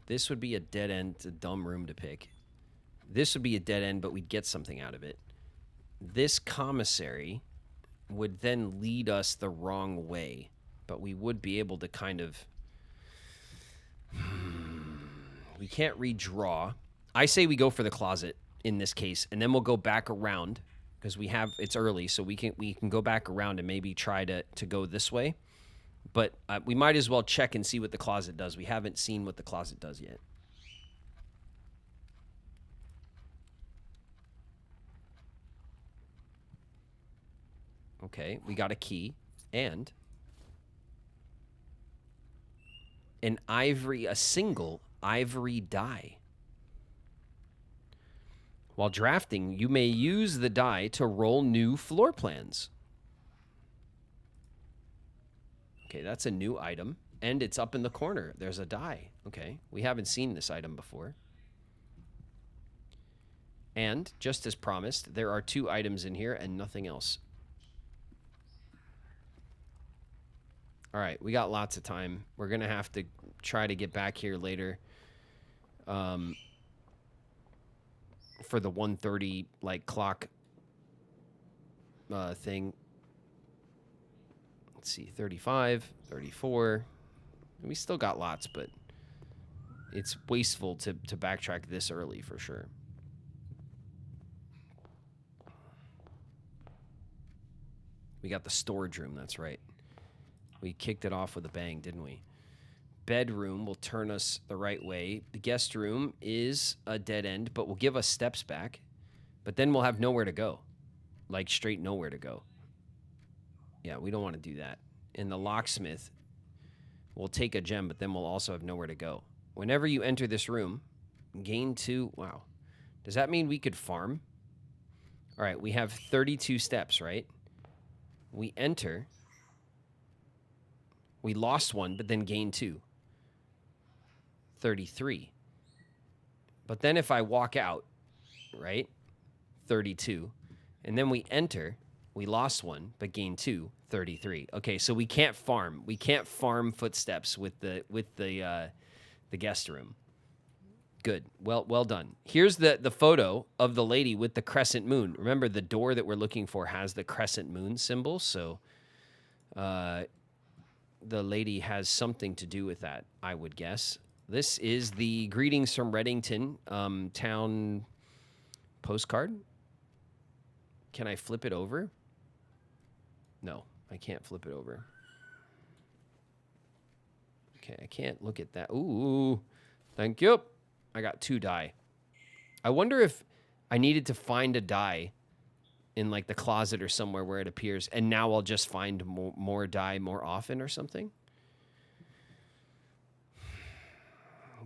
This would be a dead end, a dumb room to pick. This would be a dead end, but we'd get something out of it. This commissary would then lead us the wrong way, but we would be able to kind of... We can't redraw. I say we go for the closet in this case, and then we'll go back around because it's early, so we can go back around and maybe try to go this way. But we might as well check and see what the closet does. We haven't seen what the closet does yet. Okay, we got a key and a single ivory die. While drafting, you may use the die to roll new floor plans. Okay, that's a new item, and it's up in the corner. There's a die. Okay, we haven't seen this item before. And, just as promised, there are 2 items in here and nothing else. All right, we got lots of time. We're going to have to try to get back here later for the 1:30 like clock thing. Let's see, 35, 34. We still got lots, but it's wasteful to backtrack this early for sure. We got the storage room, that's right. We kicked it off with a bang, didn't we? Bedroom will turn us the right way. The guest room is a dead end, but will give us steps back. But then we'll have nowhere to go. Like straight nowhere to go. Yeah, we don't want to do that. And the locksmith will take a gem, but then we'll also have nowhere to go. Whenever you enter this room, gain 2. Wow. Does that mean we could farm? All right, we have 32 steps, right? We enter. We lost one, but then gained 2. 33. But then if I walk out, right? 32. And then we enter. We lost 1, but gained 2. 33. Okay, so we can't farm. We can't farm footsteps with the guest room. Good. Well done. Here's the photo of the lady with the crescent moon. Remember, the door that we're looking for has the crescent moon symbol, so the lady has something to do with that, I would guess. This is the Greetings from Reddington town postcard. Can I flip it over? No, I can't flip it over. Okay, I can't look at that. Ooh, thank you. I got 2 die. I wonder if I needed to find a die in like the closet or somewhere where it appears, and now I'll just find more die more often or something.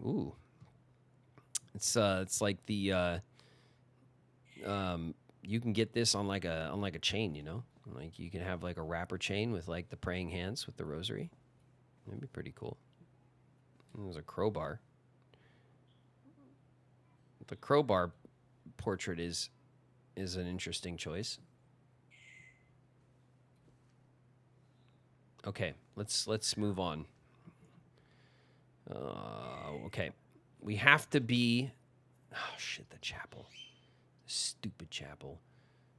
Ooh, it's like the you can get this on like a chain, you know, like you can have like a wrapper chain with like the praying hands with the rosary. That'd be pretty cool. And there's a crowbar. The crowbar portrait is an interesting choice. Okay, let's move on. Okay, we have to be. Oh shit! The chapel, stupid chapel,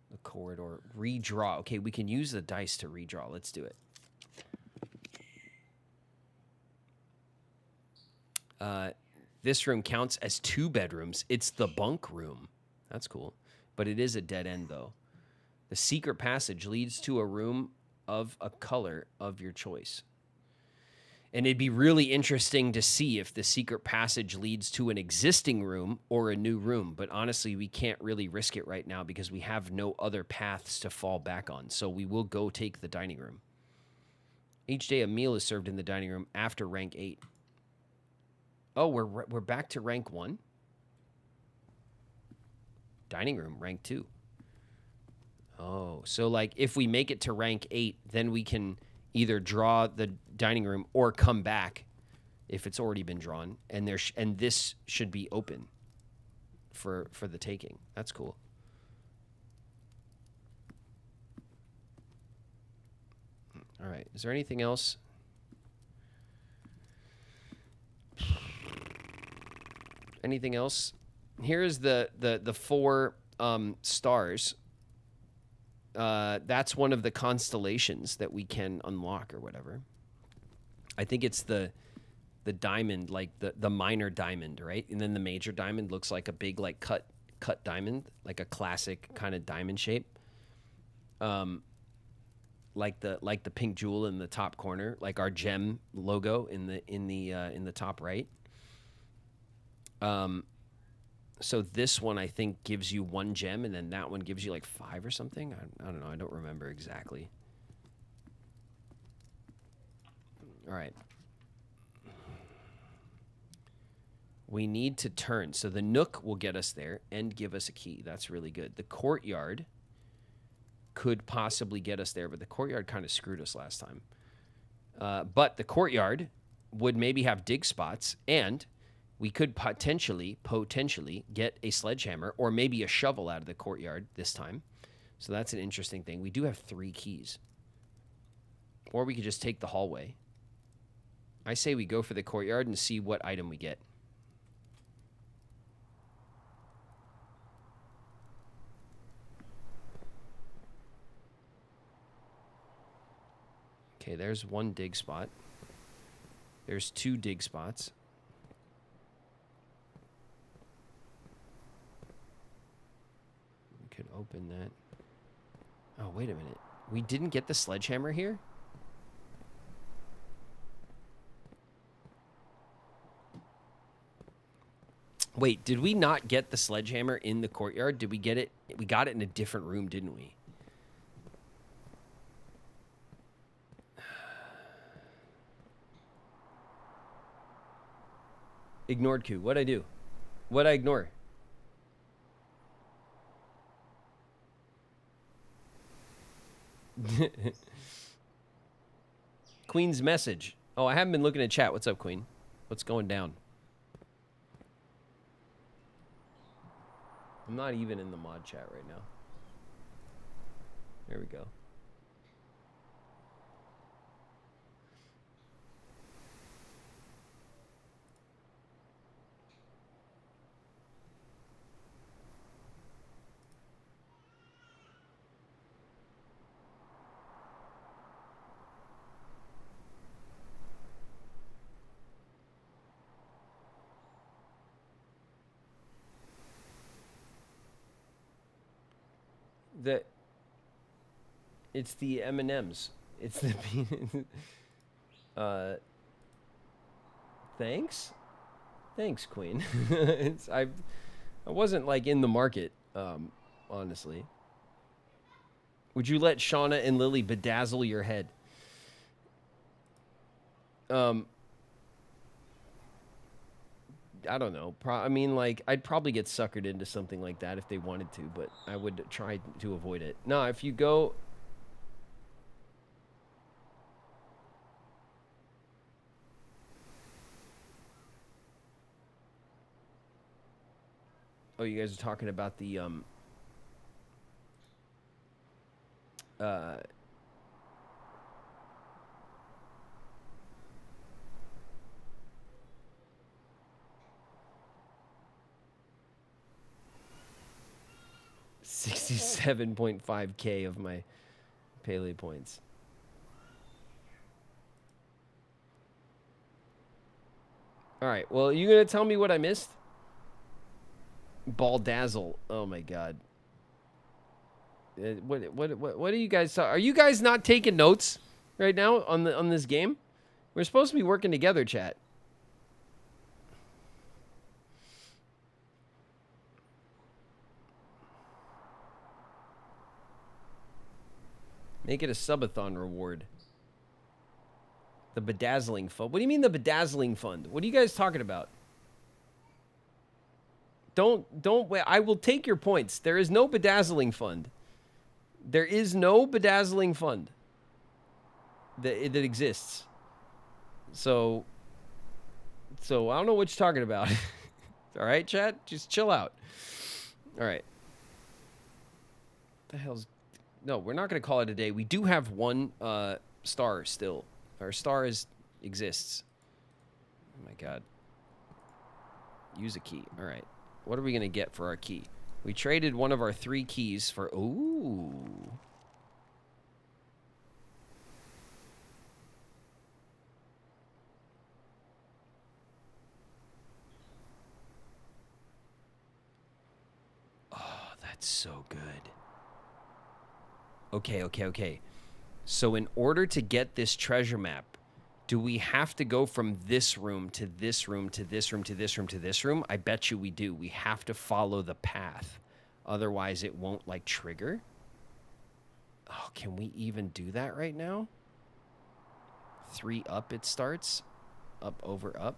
the corridor. Redraw. Okay, we can use the dice to redraw. Let's do it. This room counts as 2 bedrooms. It's the bunk room. That's cool. But it is a dead end, though. The secret passage leads to a room of a color of your choice. And it'd be really interesting to see if the secret passage leads to an existing room or a new room. But honestly, we can't really risk it right now because we have no other paths to fall back on. So we will go take the dining room. Each day, a meal is served in the dining room after rank 8. Oh, we're back to rank 1. Dining room, rank 2. Oh, so like if we make it to rank 8, then we can either draw the dining room or come back if it's already been drawn, and this should be open for the taking. That's cool. All right. Is there anything else? Anything else? Here is the 4 stars. That's one of the constellations that we can unlock or whatever. I think it's the diamond, like the minor diamond, right? And then the major diamond looks like a big like cut diamond, like a classic kind of diamond shape. Like the pink jewel in the top corner, like our gem logo in the top right. So this one I think gives you 1 gem, and then that one gives you like 5 or something. I don't know. I don't remember exactly. All right. We need to turn. So the nook will get us there and give us a key. That's really good. The courtyard could possibly get us there, but the courtyard kind of screwed us last time. But the courtyard would maybe have dig spots, and we could potentially get a sledgehammer or maybe a shovel out of the courtyard this time. So that's an interesting thing. We do have 3 keys. Or we could just take the hallway. I say we go for the courtyard and see what item we get. Okay, there's 1 dig spot. There's 2 dig spots. Could open that. Oh, wait a minute. We didn't get the sledgehammer here? Wait, did we not get the sledgehammer in the courtyard? Did we get it? We got it in a different room, didn't we? Ignored Q. What'd I do? What'd I ignore? Queen's message. Oh, I haven't been looking at chat. What's up, Queen? What's going down? I'm not even in the mod chat right now. There we go. It's the M&Ms. It's the thanks Queen. I wasn't like in the market, honestly. Would you let Shauna and Lily bedazzle your head? I don't know. I mean, like, I'd probably get suckered into something like that if they wanted to, but I would try to avoid it. No, if you go... Oh, you guys are talking about the, 67.5K of my Pele points. All right. Well, are you going to tell me what I missed? Ball dazzle. Oh my god. What are you guys? Are you guys not taking notes right now on this game? We're supposed to be working together, chat. Make it a subathon reward. The bedazzling fund. What do you mean the bedazzling fund? What are you guys talking about? Don't wait. I will take your points. There is no bedazzling fund. There is no bedazzling fund that exists. So I don't know what you're talking about. All right, chat? Just chill out. All right. What the hell's... No, we're not going to call it a day. We do have one star still. Our star exists. Oh, my God. Use a key. All right. What are we going to get for our key? We traded one of our 3 keys for... Ooh. Oh, that's so good. Okay. So in order to get this treasure map, do we have to go from this room to this room to this room to this room to this room? I bet you we do. We have to follow the path. Otherwise, it won't, like, trigger. Oh, can we even do that right now? 3 up it starts. Up, over, up.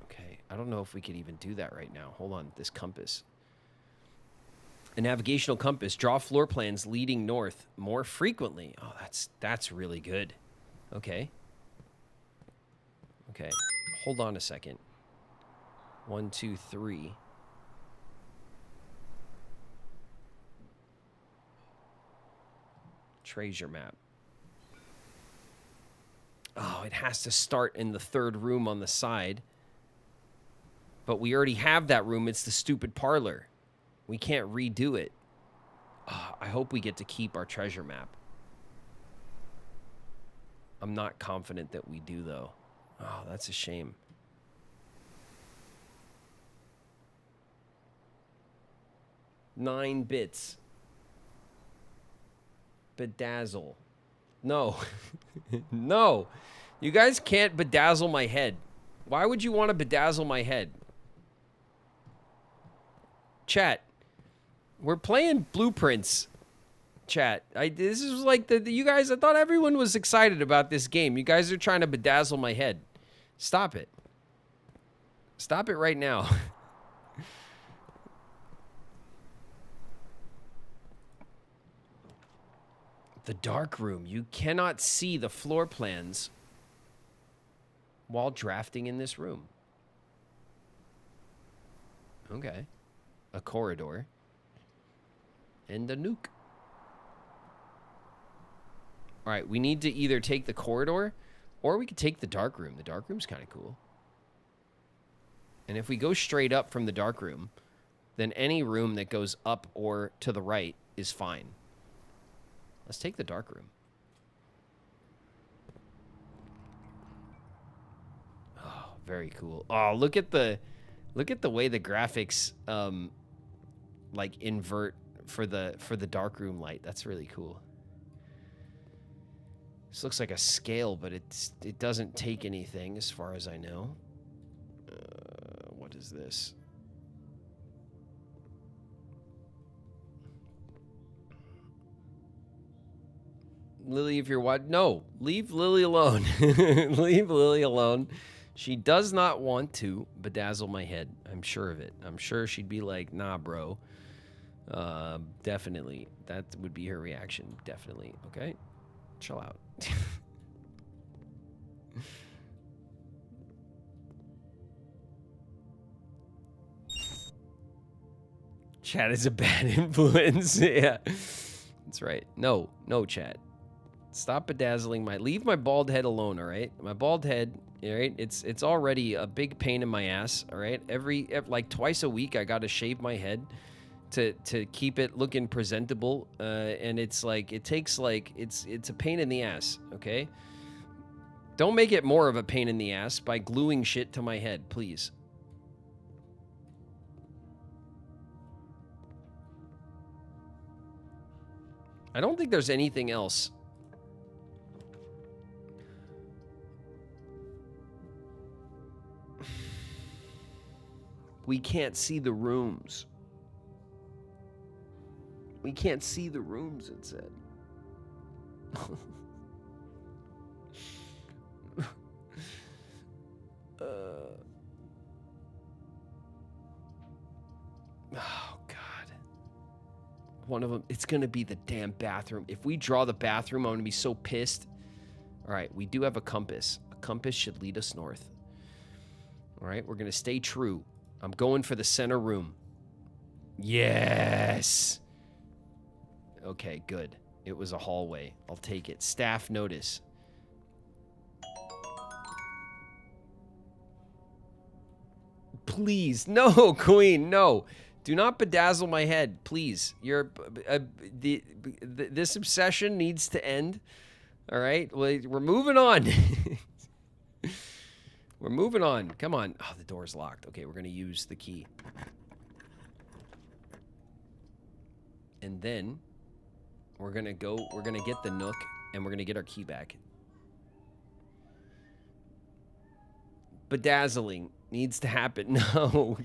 Okay. I don't know if we can even do that right now. Hold on. This compass. A navigational compass. Draw floor plans leading north more frequently. Oh, that's really good. Okay. Hold on a second. 1, 2, 3. Treasure map. Oh, it has to start in the 3rd room on the side. But we already have that room. It's the stupid parlor. We can't redo it. Oh, I hope we get to keep our treasure map. I'm not confident that we do, though. Oh, that's a shame. $9 bits. Bedazzle. No. No. You guys can't bedazzle my head. Why would you want to bedazzle my head? Chat. We're playing Blueprints. Chat. This is like you guys, I thought everyone was excited about this game. You guys are trying to bedazzle my head. Stop it. Stop it right now. The dark room. You cannot see the floor plans while drafting in this room. Okay. A corridor. And a nuke. All right, we need to either take the corridor or we could take the dark room. The dark room's kind of cool. And if we go straight up from the dark room, then any room that goes up or to the right is fine. Let's take the dark room. Oh, very cool. Oh, look at the way the graphics like invert for the dark room light. That's really cool. This looks like a scale, but it doesn't take anything as far as I know. What is this? Lily, if you're what? No, leave Lily alone. Leave Lily alone. She does not want to bedazzle my head. I'm sure of it. I'm sure she'd be like, nah, bro. Definitely. That would be her reaction. Definitely. Okay? Chill out. Chat is a bad influence. Yeah. That's right. No, Chat. Stop bedazzling leave my bald head alone, all right? My bald head, all right? It's already a big pain in my ass, all right? Every like twice a week I got to shave my head to keep it looking presentable, and it's like it's a pain in the ass, okay? Don't make it more of a pain in the ass by gluing shit to my head, please. I don't think there's anything else. We can't see the rooms. We can't see the rooms, it said. Oh, God. One of them, it's going to be the damn bathroom. If we draw the bathroom, I'm going to be so pissed. All right, we do have a compass. A compass should lead us north. All right, we're going to stay true. I'm going for the center room. Yes. Okay, good. It was a hallway. I'll take it. Staff notice. Please. No, Queen. No. Do not bedazzle my head, please. This obsession needs to end. All right? We're moving on. We're moving on. Come on. Oh, the door's locked. Okay, we're going to use the key. And then we're going to get the nook, and we're going to get our key back. Bedazzling needs to happen. No.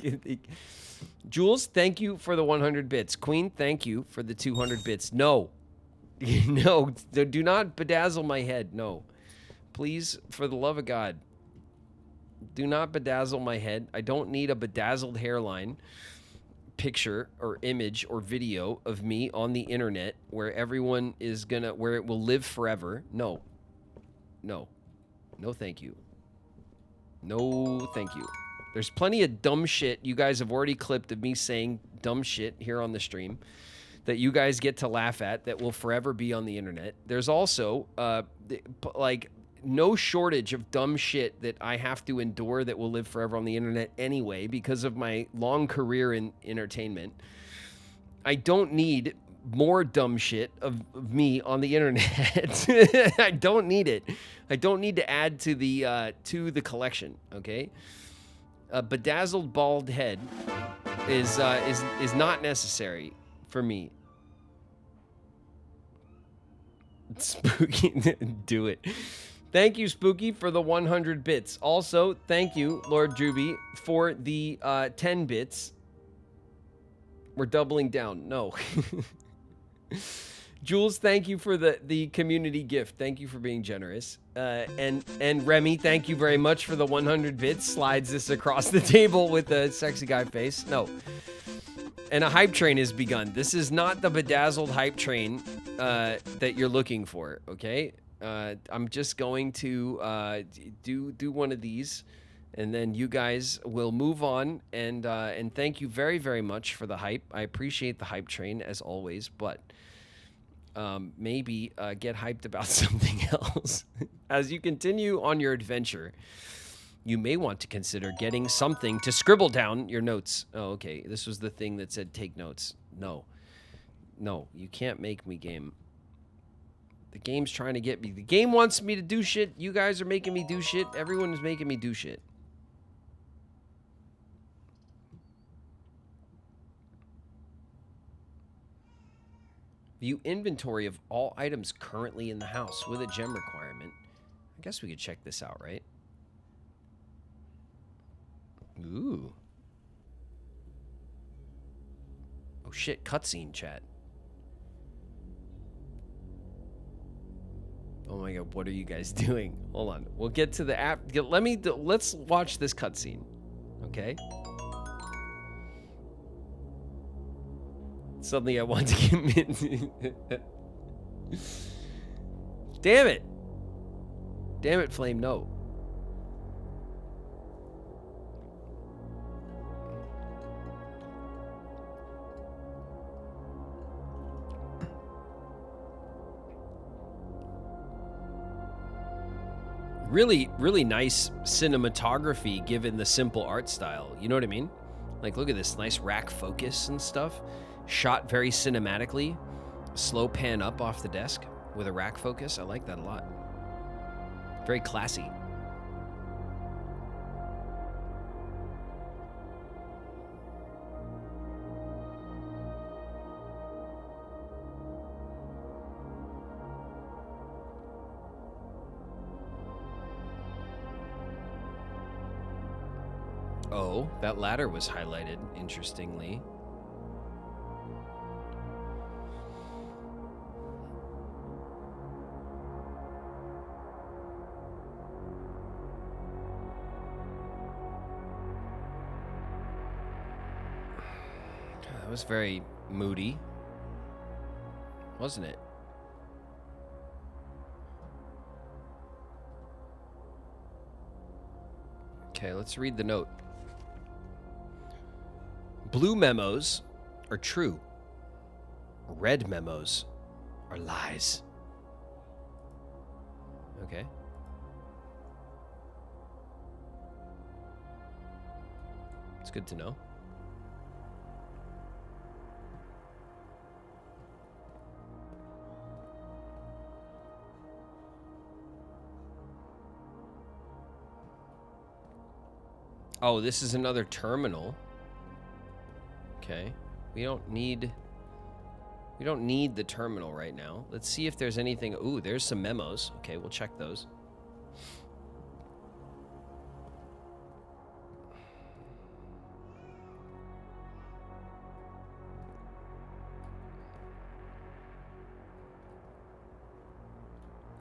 Jules, thank you for the 100 bits. Queen, thank you for the 200 bits. No. No. Do not bedazzle my head. No. Please, for the love of God. Do not bedazzle my head. I don't need a bedazzled hairline picture or image or video of me on the internet where everyone is where it will live forever. No. No. No, thank you. No, thank you. There's plenty of dumb shit you guys have already clipped of me saying dumb shit here on the stream that you guys get to laugh at that will forever be on the internet. There's also, like, no shortage of dumb shit that I have to endure that will live forever on the internet anyway because of my long career in entertainment. I don't need more dumb shit of me on the internet. I don't need it. I don't need to add to the collection, okay? A bedazzled bald head is not necessary for me. Spooky, do it. Thank you, Spooky, for the 100 bits. Also, thank you, Lord Juby, for the 10 bits. We're doubling down. No. Jules, thank you for the community gift. Thank you for being generous. And Remy, thank you very much for the 100 bits. Slides this across the table with a sexy guy face. No. And a hype train has begun. This is not the bedazzled hype train that you're looking for. Okay, I'm just going to do one of these, and then you guys will move on. And thank you very, very much for the hype. I appreciate the hype train as always, but maybe get hyped about something else. As you continue on your adventure, you may want to consider getting something to scribble down your notes. Oh, okay. This was the thing that said take notes. No. No, you can't make me, game. The game's trying to get me. The game wants me to do shit. You guys are making me do shit. Everyone is making me do shit. View inventory of all items currently in the house with a gem requirement. I guess we could check this out, right? Ooh. Oh shit, cutscene chat. Oh my god, what are you guys doing? Hold on. We'll get to the app. Let's watch this cutscene. Okay? Suddenly I want to commit. Damn it. Damn it, Flame, no. Really, really nice cinematography given the simple art style. You know what I mean? Like, look at this nice rack focus and stuff. Shot very cinematically. Slow pan up off the desk with a rack focus. I like that a lot. Very classy. Oh, that ladder was highlighted, interestingly. That was very moody, wasn't it? Okay, let's read the note. Blue memos are true. Red memos are lies. Okay. It's good to know. Oh, this is another terminal. Okay. We don't need the terminal right now. Let's see if there's anything. Ooh, there's some memos. Okay, we'll check those.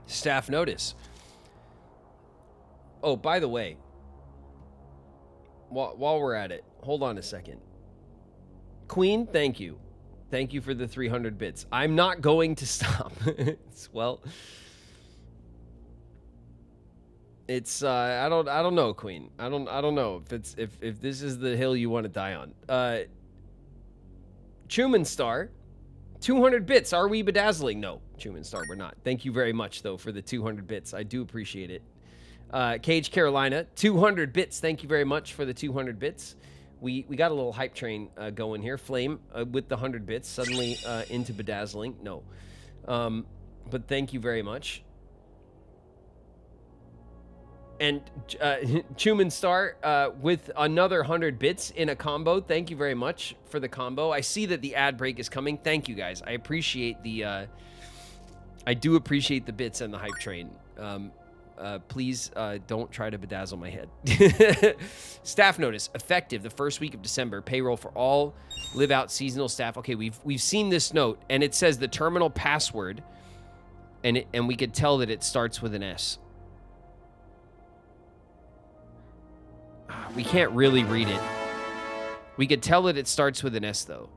Staff notice. Oh, by the way, while we're at it, hold on a second. Queen, thank you. Thank you for the 300 bits. I'm not going to stop. Well, it's I don't know, Queen. I don't know if this is the hill you want to die on. Chuman Star, 200 bits. Are we bedazzling? No, Chuman Star, we're not. Thank you very much though for the 200 bits. I do appreciate it. Cage Carolina, 200 bits. Thank you very much for the 200 bits. We got a little hype train going here. Flame with the 100 bits, suddenly into bedazzling. No. But thank you very much. And Chuman Star with another 100 bits in a combo. Thank you very much for the combo. I see that the ad break is coming. Thank you, guys. I appreciate the... I do appreciate the bits and the hype train. Please don't try to bedazzle my head. Staff notice, effective the first week of December. Payroll for all live out seasonal staff. Okay, we've seen this note, and it says the terminal password, and we could tell that it starts with an S. We can't really read it. We could tell that it starts with an S, though.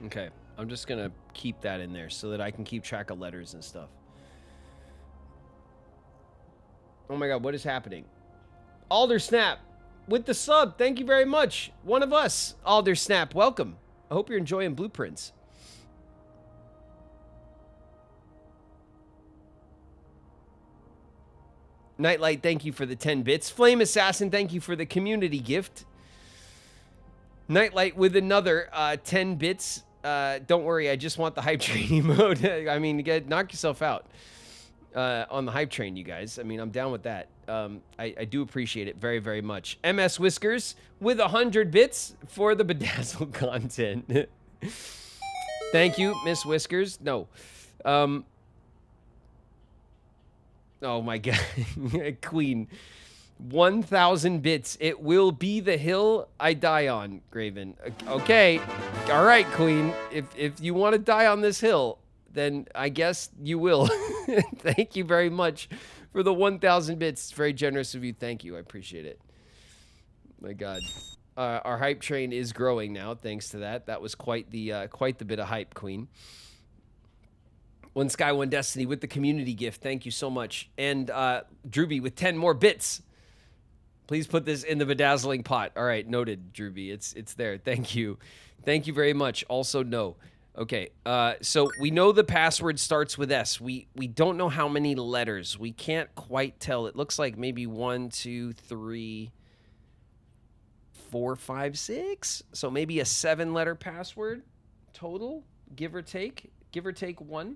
Okay, I'm just gonna keep that in there so that I can keep track of letters and stuff. Oh my god, what is happening? Aldersnap with the sub. Thank you very much. One of us, Aldersnap. Welcome. I hope you're enjoying Blueprints. Nightlight, thank you for the 10 bits. Flame Assassin, thank you for the community gift. Nightlight with another 10 bits. Don't worry, I just want the hype train mode. I mean, knock yourself out on the hype train, you guys. I mean, I'm down with that. I do appreciate it very, very much. MS Whiskers with 100 bits for the bedazzled content. Thank you, Miss Whiskers. No. Oh my god. Queen. 1,000 bits. It will be the hill I die on, Graven. Okay. All right, Queen. If you want to die on this hill, then I guess you will. Thank you very much for the 1,000 bits. It's very generous of you. Thank you. I appreciate it. My god. Our hype train is growing now, thanks to that. That was quite the bit of hype, Queen. One Sky, One Destiny with the community gift. Thank you so much. And Drewby with 10 more bits. Please put this in the bedazzling pot. All right, noted, Drewby. It's there. Thank you. Thank you very much. Also, no. Okay, so we know the password starts with S. We don't know how many letters. We can't quite tell. It looks like maybe 1, 2, 3, 4, 5, 6. So maybe a 7-letter password total, give or take. Give or take 1.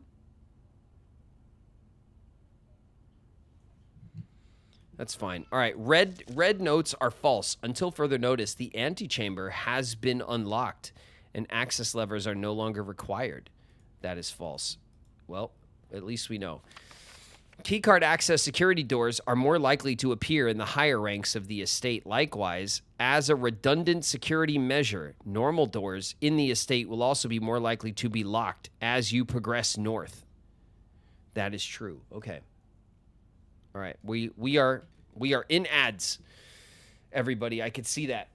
That's fine. All right, red notes are false. Until further notice, the antechamber has been unlocked and access levers are no longer required. That is false. Well, at least we know. Keycard access security doors are more likely to appear in the higher ranks of the estate. Likewise, as a redundant security measure, normal doors in the estate will also be more likely to be locked as you progress north. That is true. Okay. All right, we are in ads, everybody. I could see that.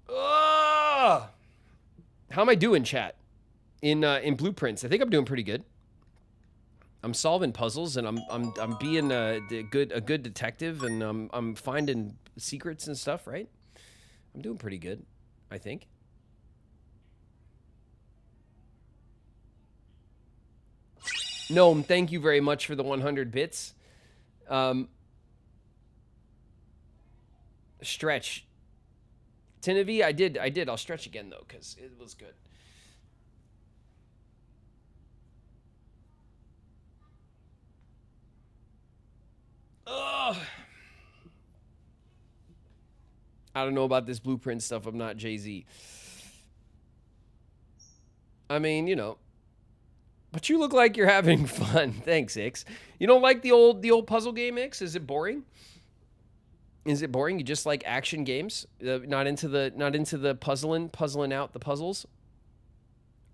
How am I doing, chat? In Blueprints, I think I'm doing pretty good. I'm solving puzzles and I'm being a good detective and I'm finding secrets and stuff. Right? I'm doing pretty good, I think. Gnome, thank you very much for the 100 bits. Stretch. Tinavi, I did. I'll stretch again, though, because it was good. Ugh. I don't know about this Blueprint stuff. I'm not Jay-Z. I mean, you know. But you look like you're having fun. Thanks, Ix. You don't like the old puzzle game, Ix? Is it boring? Is it boring? You just like action games? Not into the puzzling out the puzzles?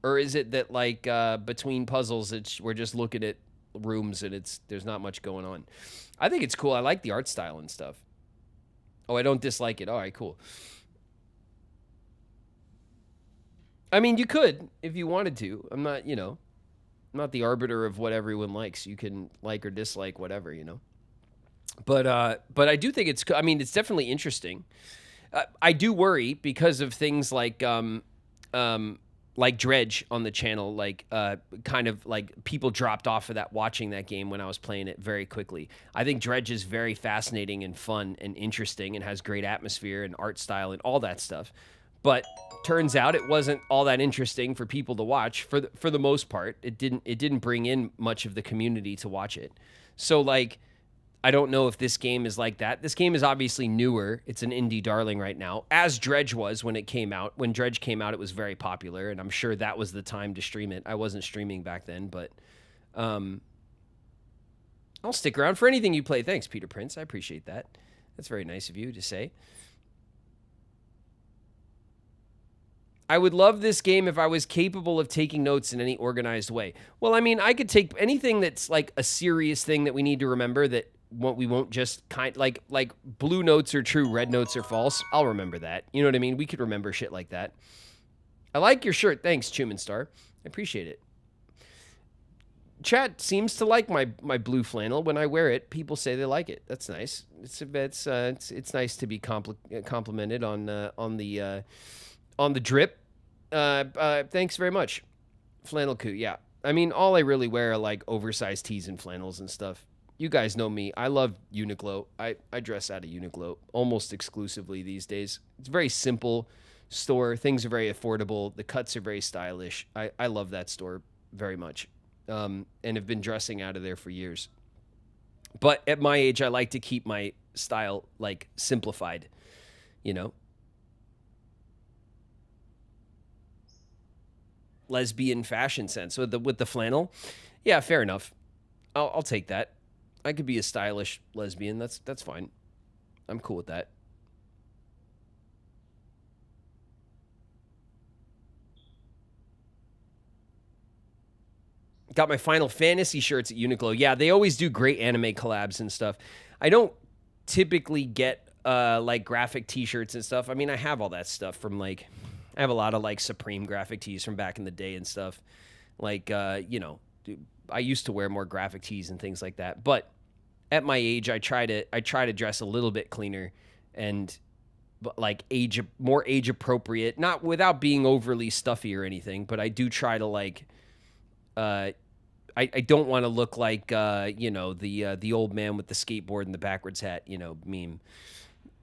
Or is it that like between puzzles we're just looking at rooms and there's not much going on? I think it's cool. I like the art style and stuff. Oh, I don't dislike it. All right, cool. I mean, you could if you wanted to. I'm not, you know. I'm not the arbiter of what everyone likes. You can like or dislike whatever, you know. But I do think it's. I mean, it's definitely interesting. I do worry because of things like Dredge on the channel, like kind of like people dropped off of that watching that game when I was playing it very quickly. I think Dredge is very fascinating and fun and interesting and has great atmosphere and art style and all that stuff. But turns out it wasn't all that interesting for people to watch for the most part. It didn't bring in much of the community to watch it. So like, I don't know if this game is like that. This game is obviously newer. It's an indie darling right now, as Dredge was when it came out. When Dredge came out, it was very popular, and I'm sure that was the time to stream it. I wasn't streaming back then, but I'll stick around for anything you play. Thanks, Peter Prince. I appreciate that. That's very nice of you to say. I would love this game if I was capable of taking notes in any organized way. Well, I mean, I could take anything that's like a serious thing that we need to remember that we won't just like blue notes are true, red notes are false. I'll remember that. You know what I mean? We could remember shit like that. I like your shirt. Thanks, Chuman Star. I appreciate it. Chat seems to like my blue flannel. When I wear it, people say they like it. That's nice. It's nice to be complimented on the drip. Thanks very much, Flannel Coo. Yeah, I mean, all I really wear are like oversized tees and flannels and stuff. You guys know me. I love Uniqlo. I dress out of Uniqlo almost exclusively these days. It's a very simple store. Things are very affordable. The cuts are very stylish. I love that store very much. And have been dressing out of there for years. But at my age, I like to keep my style like simplified, you know. Lesbian fashion sense with the flannel. Yeah, fair enough. I'll take that. I could be a stylish lesbian. That's fine. I'm cool with that. Got my Final Fantasy shirts at Uniqlo. Yeah, they always do great anime collabs and stuff. I don't typically get like graphic t-shirts and stuff. I mean, I have all that stuff from like, I have a lot of like Supreme graphic tees from back in the day and stuff. Like, you know, I used to wear more graphic tees and things like that. But at my age, I try to dress a little bit cleaner and like more age appropriate, not without being overly stuffy or anything, but I do try to like, I don't want to look like, you know, the old man with the skateboard and the backwards hat, you know, meme.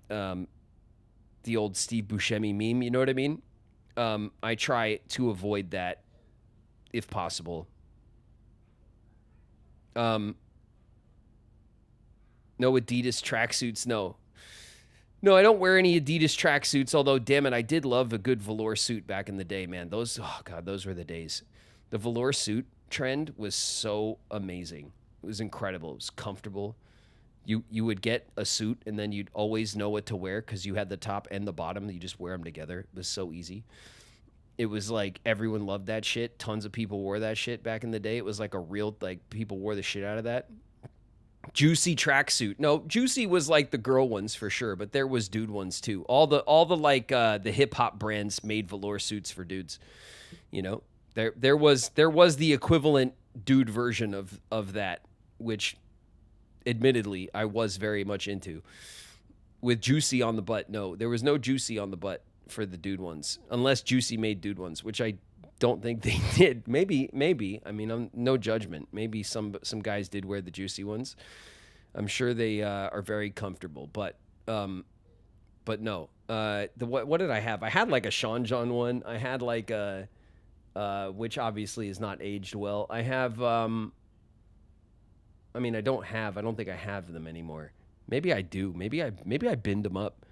The old Steve Buscemi meme, you know what I mean? I try to avoid that if possible. No Adidas tracksuits, no. No, I don't wear any Adidas tracksuits, although, damn it, I did love a good velour suit back in the day, man. Those were the days. The velour suit trend was so amazing. It was incredible. It was comfortable. You would get a suit, and then you'd always know what to wear because you had the top and the bottom. You just wear them together. It was so easy. It was like everyone loved that shit. Tons of people wore that shit back in the day. It was like a real, like, people wore the shit out of that. Juicy tracksuit. No, Juicy was like the girl ones for sure, but there was dude ones too. All the like the hip hop brands made velour suits for dudes. You know, there was the equivalent dude version of that, which admittedly I was very much into. With Juicy on the butt, no, there was no Juicy on the butt for the dude ones, unless Juicy made dude ones, which I don't think they did. Maybe. I mean, I'm no judgment. Maybe some guys did wear the Juicy ones. I'm sure they are very comfortable, but no. What did I have? I had like a Sean John one. I had like a which obviously is not aged well. I have I don't think I have them anymore. Maybe I do. Maybe I binned them up.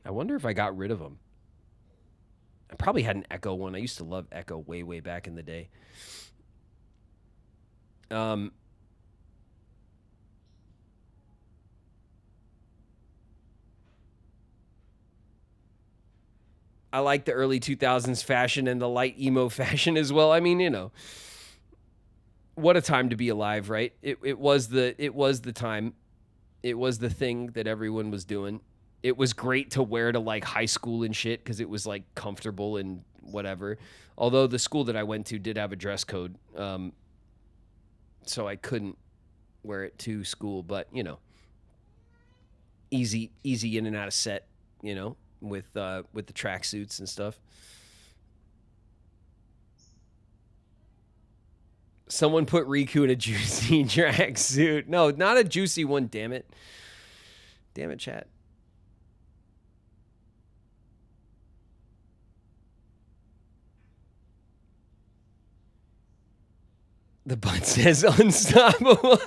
I wonder if I got rid of them. I probably had an Echo one. I used to love Echo way back in the day. I like the early 2000s fashion and the light emo fashion as well. I mean, you know, what a time to be alive, right? It was the time. It was the thing that everyone was doing. It was great to wear to like high school and shit because it was like comfortable and whatever. Although the school that I went to did have a dress code, so I couldn't wear it to school. But you know, easy in and out of set. You know, with the tracksuits and stuff. Someone put Riku in a Juicy tracksuit. No, not a Juicy one. Damn it, chat. The butt says unstoppable.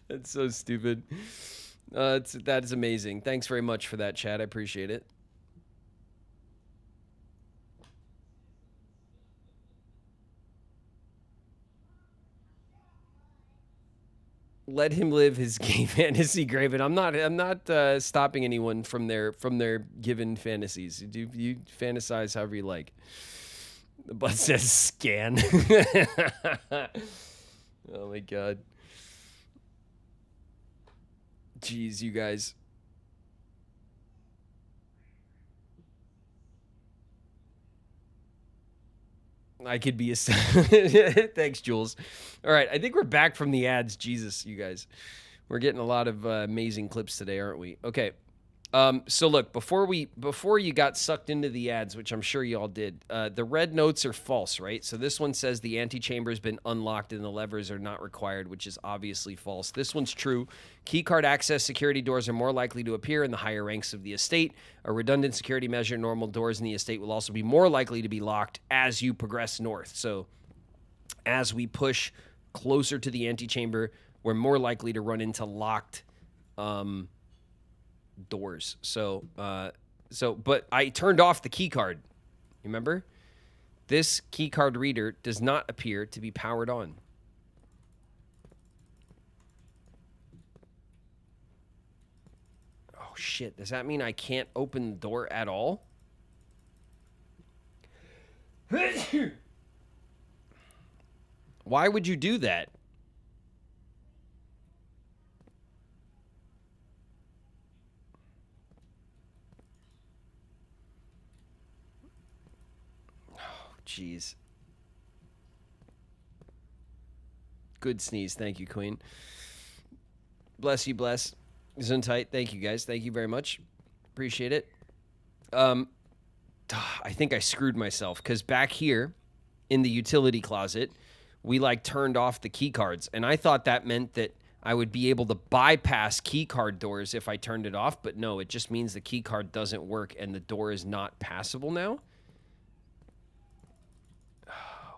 That's so stupid. That's amazing. Thanks very much for that, chat. I appreciate it. Let him live his gay fantasy, Graven. I'm not stopping anyone from their given fantasies. You fantasize however you like. The butt says scan. Oh my god. Jeez, you guys. I could be a... Thanks, Jules. All right, I think we're back from the ads. Jesus, you guys. We're getting a lot of amazing clips today, aren't we? Okay. So look, before you got sucked into the ads, which I'm sure you all did, the red notes are false, right? So this one says the antechamber has been unlocked and the levers are not required, which is obviously false. This one's true. Keycard access security doors are more likely to appear in the higher ranks of the estate. A redundant security measure, normal doors in the estate will also be more likely to be locked as you progress north. So as we push closer to the antechamber, we're more likely to run into locked doors. So but I turned off the key card. Remember? This key card reader does not appear to be powered on. Oh shit, does that mean I can't open the door at all? Why would you do that? Jeez. Good sneeze. Thank you, Queen. Bless you, bless. Zuntite. Thank you, guys. Thank you very much. Appreciate it. I think I screwed myself because back here in the utility closet, we turned off the key cards. And I thought that meant that I would be able to bypass key card doors if I turned it off. But no, it just means the key card doesn't work and the door is not passable now.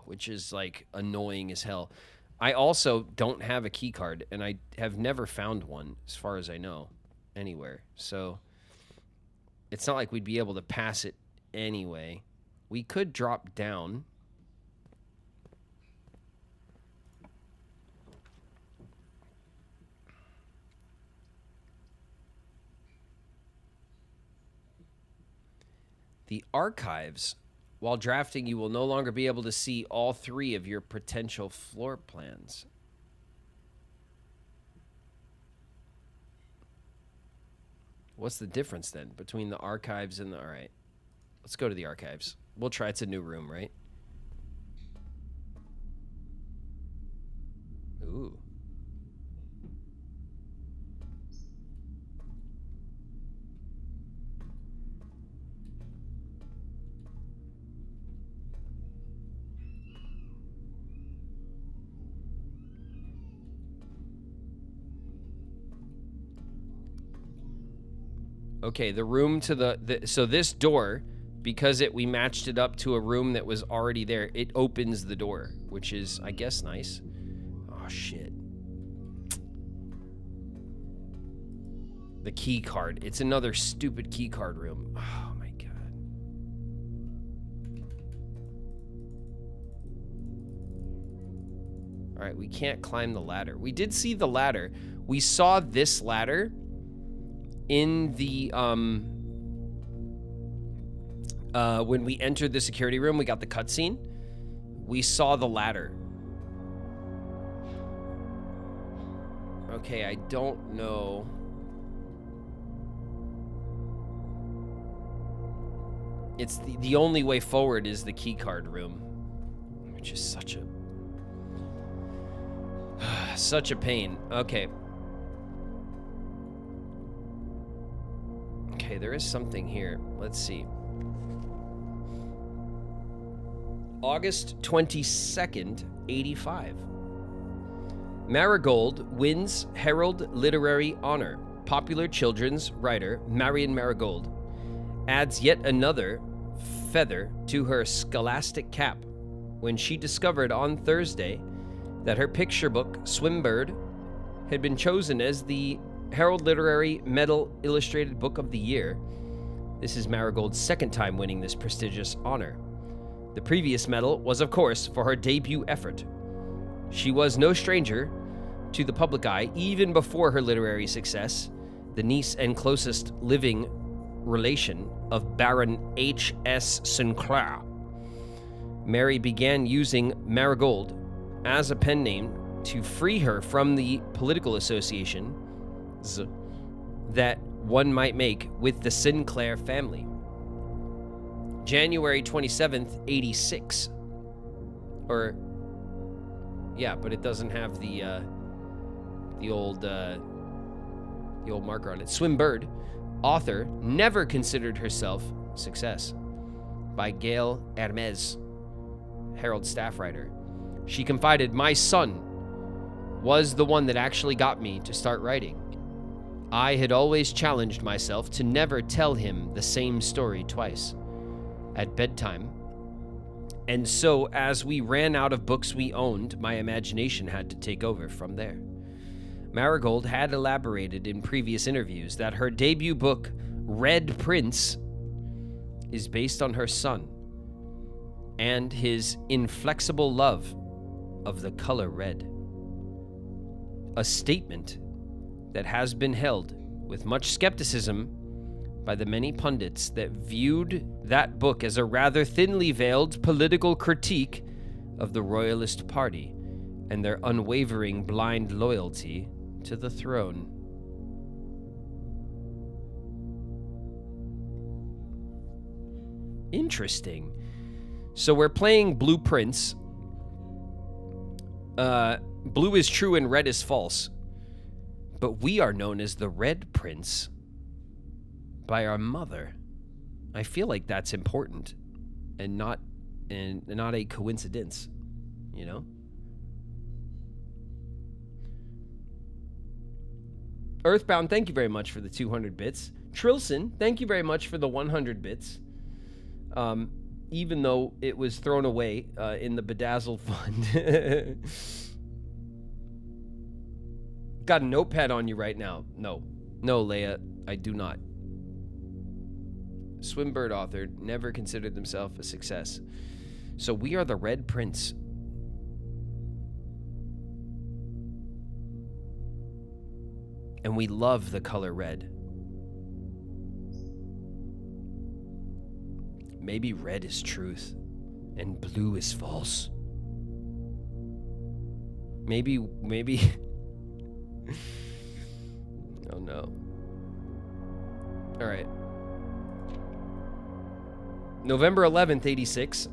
Which is annoying as hell. I also don't have a key card, and I have never found one, as far as I know, anywhere. So it's not like we'd be able to pass it anyway. We could drop down. The archives. While drafting, you will no longer be able to see all three of your potential floor plans. What's the difference then between the archives and the... All right, let's go to the archives. We'll try. It's a new room, right? Ooh. Okay, the room to the so this door, because we matched it up to a room that was already there, it opens the door, which is, I guess, nice. Oh, shit. The key card. It's another stupid key card room. Oh, my God. All right, we can't climb the ladder. We did see the ladder. We saw this ladder in the, when we entered the security room, we got the cutscene. We saw the ladder. Okay, I don't know. It's the only way forward is the keycard room, which is such a pain. Okay. Okay, there is something here. Let's see. August 22nd, 85. Marigold wins Herald Literary Honor. Popular children's writer Marion Marigold adds yet another feather to her scholastic cap when she discovered on Thursday that her picture book, Swimbird, had been chosen as the Herald Literary Medal Illustrated Book of the Year. This is Marigold's second time winning this prestigious honor. The previous medal was, of course, for her debut effort. She was no stranger to the public eye even before her literary success, the niece and closest living relation of Baron H.S. Sinclair. Mary began using Marigold as a pen name to free her from the political association that one might make with the Sinclair family. January 27th, 86. Or, yeah, but it doesn't have the old marker on it. Swinburne, author, never considered herself success. By Gail Hermes, Herald staff writer. She confided, "My son was the one that actually got me to start writing. I had always challenged myself to never tell him the same story twice at bedtime. And so, as we ran out of books we owned, my imagination had to take over from there." Marigold had elaborated in previous interviews that her debut book, Red Prince, is based on her son and his inflexible love of the color red. A statement that has been held with much skepticism by the many pundits that viewed that book as a rather thinly veiled political critique of the Royalist Party and their unwavering blind loyalty to the throne. Interesting. So we're playing Blueprints. Blue is true and red is false. But we are known as the Red Prince by our mother. I feel like that's important and not a coincidence, you know? Earthbound, thank you very much for the 200 bits. Trilson, thank you very much for the 100 bits. Even though it was thrown away in the Bedazzled Fund. Got a notepad on you right now. No, Leia, I do not. Swinburne author never considered himself a success. So we are the Red Prince. And we love the color red. Maybe red is truth and blue is false. Maybe. Oh no. All right. November 11th, 86.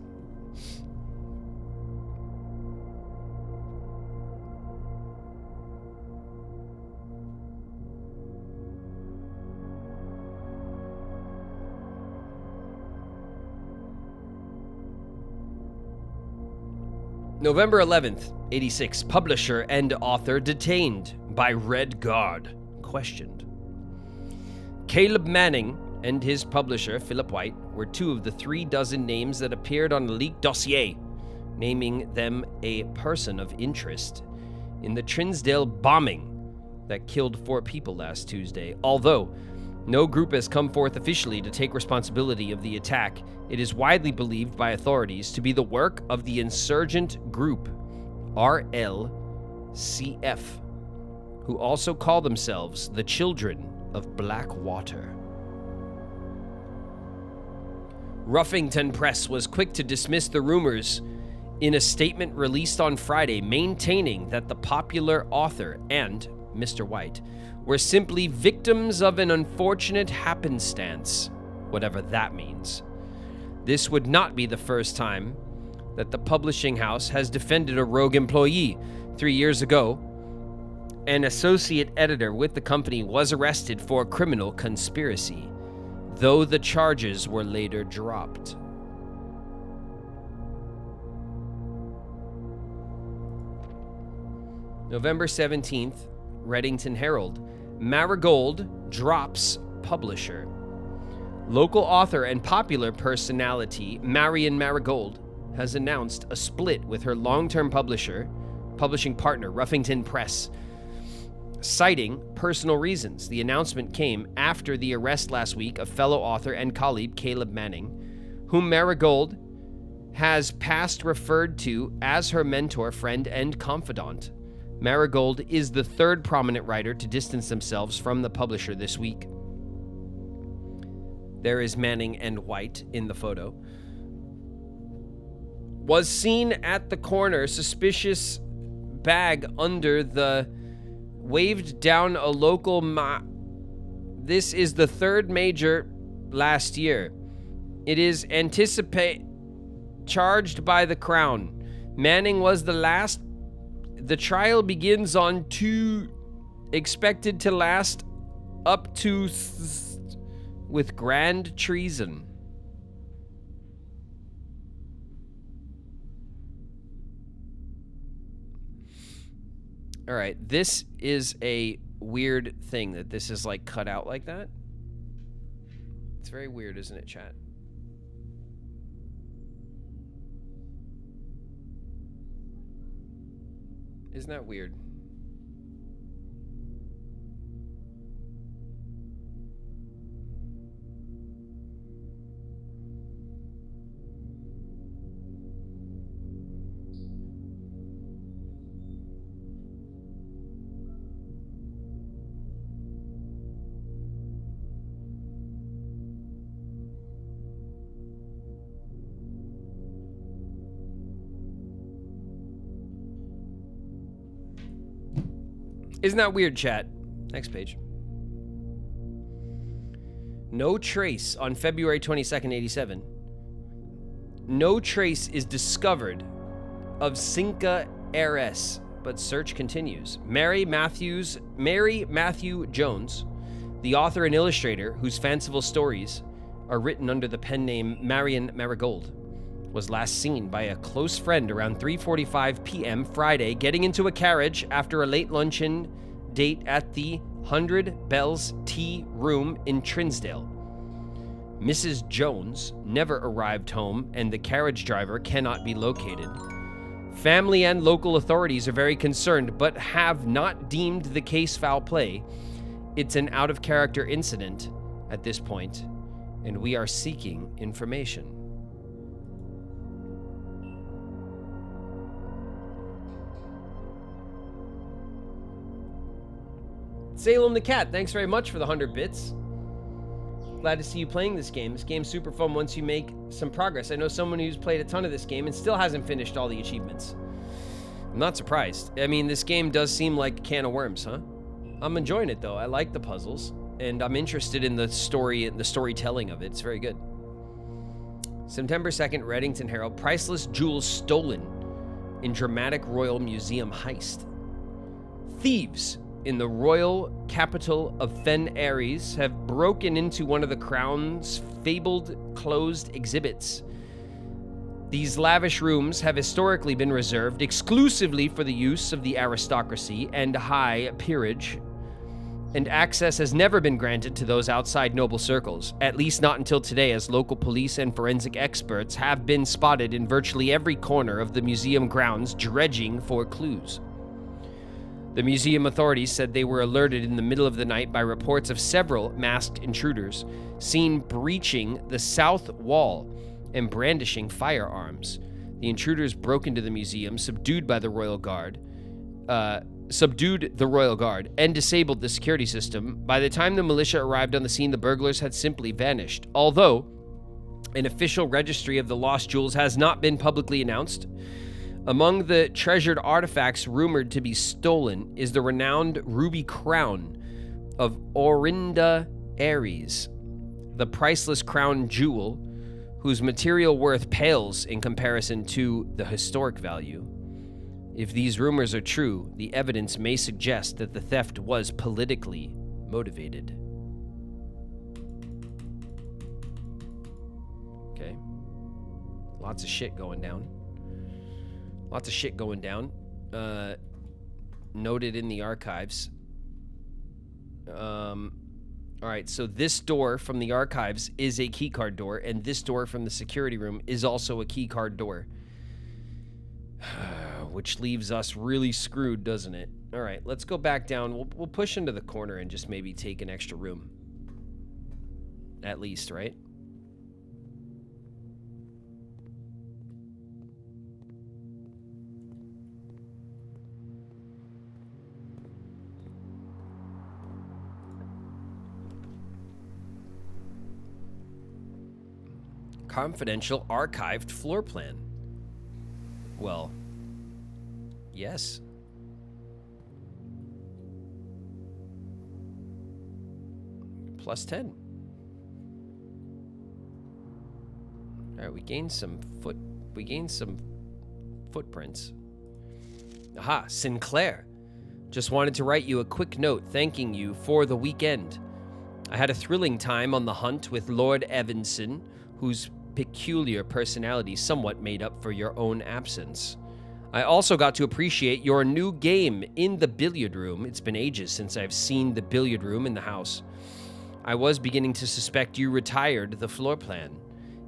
November 11th, 86. Publisher and author detained by Red Guard. Questioned. Caleb Manning and his publisher, Philip White, were two of the 36 names that appeared on a leaked dossier, naming them a person of interest in the Trinsdale bombing that killed 4 people last Tuesday. Although no group has come forth officially to take responsibility of the attack, it is widely believed by authorities to be the work of the insurgent group RLCF, who also call themselves the Children of Blackwater. Ruffington Press was quick to dismiss the rumors in a statement released on Friday, maintaining that the popular author and Mr. White were simply victims of an unfortunate happenstance, whatever that means. This would not be the first time that the publishing house has defended a rogue employee. 3 years ago, an associate editor with the company was arrested for criminal conspiracy, though the charges were later dropped. November 17th, Reddington Herald. Marigold drops publisher. Local author and popular personality Marion Marigold has announced a split with her long-term publishing partner, Ruffington Press, citing personal reasons. The announcement came after the arrest last week of fellow author and colleague Caleb Manning, whom Marigold has past referred to as her mentor, friend, and confidant. Marigold is the third prominent writer to distance themselves from the publisher this week. There is Manning and White in the photo. Was seen at the corner, suspicious bag under the waved down a local This is the third major last year. It is charged by the Crown. Manning was the last. The trial begins on 2, expected to last up to with grand treason. All right, this is a weird thing that this is like cut out like that. It's very weird, isn't it, chat? Isn't that weird? Isn't that weird, chat? Next page. No trace on February 22nd, 87. No trace is discovered of Cinca heiress, but search continues. Mary Matthew Jones, the author and illustrator whose fanciful stories are written under the pen name Marion Marigold, was last seen by a close friend around 3:45 p.m. Friday getting into a carriage after a late luncheon date at the 100 Bells Tea Room in Trinsdale. Mrs. Jones never arrived home and the carriage driver cannot be located. Family and local authorities are very concerned but have not deemed the case foul play. It's an out-of-character incident at this point, and we are seeking information. Salem the Cat, thanks very much for the 100 bits. Glad to see you playing this game. This game's super fun once you make some progress. I know someone who's played a ton of this game and still hasn't finished all the achievements. I'm not surprised. I mean, this game does seem like a can of worms, huh? I'm enjoying it, though. I like the puzzles, and I'm interested in the story and the storytelling of it. It's very good. September 2nd, Reddington Herald. Priceless jewels stolen in dramatic Royal Museum heist. Thieves in the royal capital of Fen Ares have broken into one of the Crown's fabled closed exhibits. These lavish rooms have historically been reserved exclusively for the use of the aristocracy and high peerage, and access has never been granted to those outside noble circles, at least not until today, as local police and forensic experts have been spotted in virtually every corner of the museum grounds dredging for clues. The museum authorities said they were alerted in the middle of the night by reports of several masked intruders seen breaching the south wall and brandishing firearms. The intruders broke into the museum, subdued the Royal Guard, and disabled the security system. By the time the militia arrived on the scene, the burglars had simply vanished. Although an official registry of the lost jewels has not been publicly announced, among the treasured artifacts rumored to be stolen is the renowned ruby crown of Orinda Ares, the priceless crown jewel whose material worth pales in comparison to the historic value. If these rumors are true, the evidence may suggest that the theft was politically motivated. Okay. Lots of shit going down. Lots of shit going down. Noted in the archives. All right, so this door from the archives is a keycard door, and this door from the security room is also a keycard door. Which leaves us really screwed, doesn't it? All right, let's go back down. We'll push into the corner and just maybe take an extra room. At least, right? Confidential archived floor plan. Well, yes. plus 10. All right, we gained some footprints. Aha, Sinclair. Just wanted to write you a quick note thanking you for the weekend. I had a thrilling time on the hunt with Lord Evanson, whose peculiar personality somewhat made up for your own absence. I also got to appreciate your new game in the billiard room. It's been ages since I've seen the billiard room in the house. I was beginning to suspect you retired the floor plan.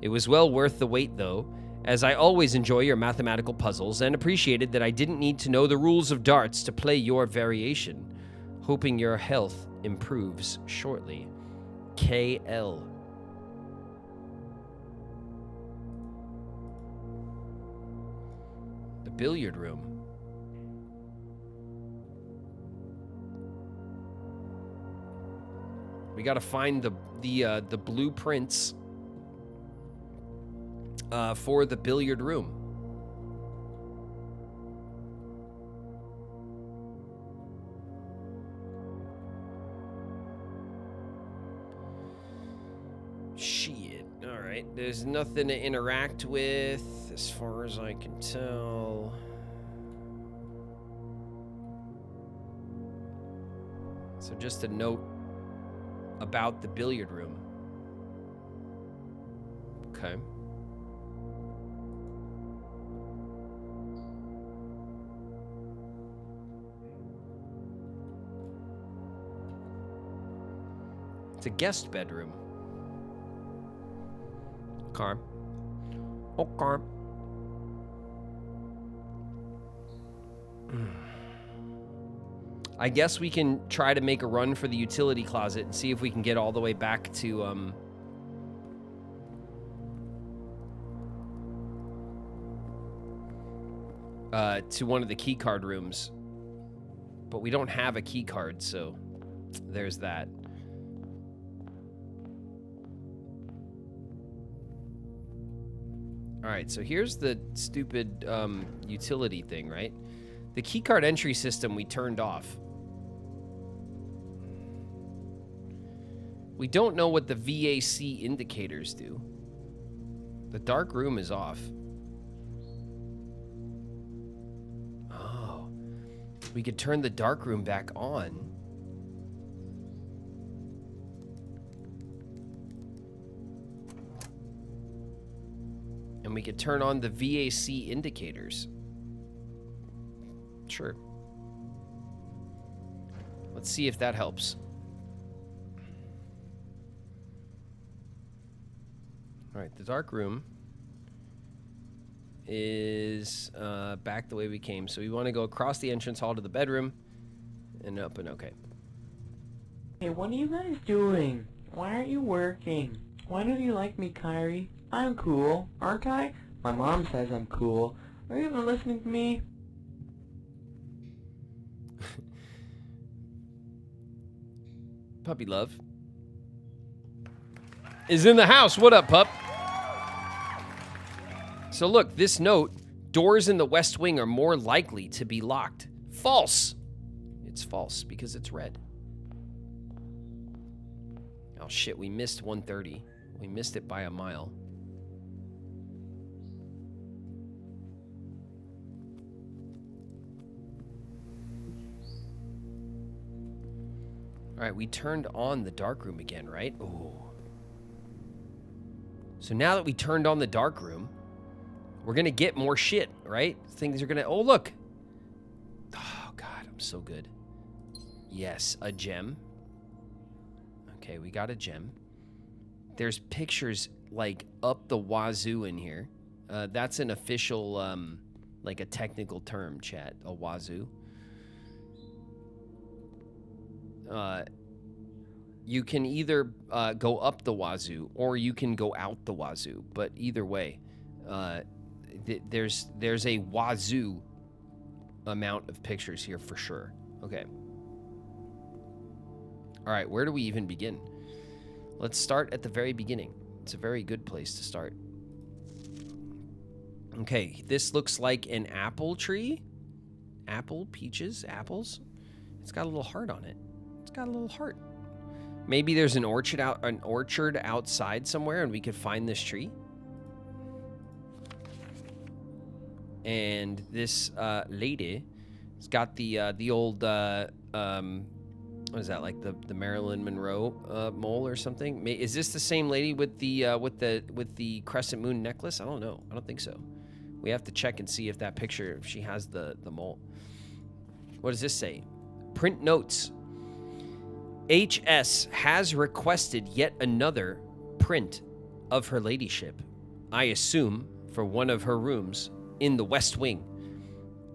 It was well worth the wait, though, as I always enjoy your mathematical puzzles and appreciated that I didn't need to know the rules of darts to play your variation. Hoping your health improves shortly. KL. The billiard room. We gotta find the blueprints for the billiard room. Shit. All right. There's nothing to interact with as far as I can tell. So just a note about the billiard room. Okay. It's a guest bedroom. Okay. Okay. I guess we can try to make a run for the utility closet and see if we can get all the way back to one of the key card rooms. But we don't have a key card, so there's that. All right, so here's the stupid utility thing, right? The keycard entry system we turned off. We don't know what the VAC indicators do. The dark room is off. Oh. We could turn the dark room back on. And we could turn on the VAC indicators. Sure. Let's see if that helps. All right, the dark room is back the way we came. So we want to go across the entrance hall to the bedroom and up and okay. Hey, what are you guys doing? Why aren't you working? Why don't you like me, Kyrie? I'm cool, aren't I? My mom says I'm cool. Are you even listening to me? Puppy Love is in the house. What up, pup? So look, this note, doors in the West Wing are more likely to be locked. False. It's false because it's red. Oh shit, we missed 130. We missed it by a mile. All right, we turned on the dark room again, right? Ooh. So now that we turned on the dark room, we're gonna get more shit, right? Things are gonna, oh look. Oh God, I'm so good. Yes, a gem. Okay, we got a gem. There's pictures like up the wazoo in here. That's an official, like a technical term, chat, a wazoo. You can either go up the wazoo or you can go out the wazoo, but either way, there's a wazoo amount of pictures here for sure. Okay. All right, where do we even begin? Let's start at the very beginning. It's a very good place to start. Okay, this looks like an apple tree. Apple, peaches, apples. It's got a little heart on it. It's got a little heart. Maybe there's an orchard outside somewhere, and we could find this tree. And this lady has got the old what is that, like the Marilyn Monroe mole or something? Is this the same lady with the crescent moon necklace? I don't know. I don't think so. We have to check and see if that picture, if she has the mole. What does this say? Print notes. HS has requested yet another print of her ladyship, I assume for one of her rooms in the West Wing,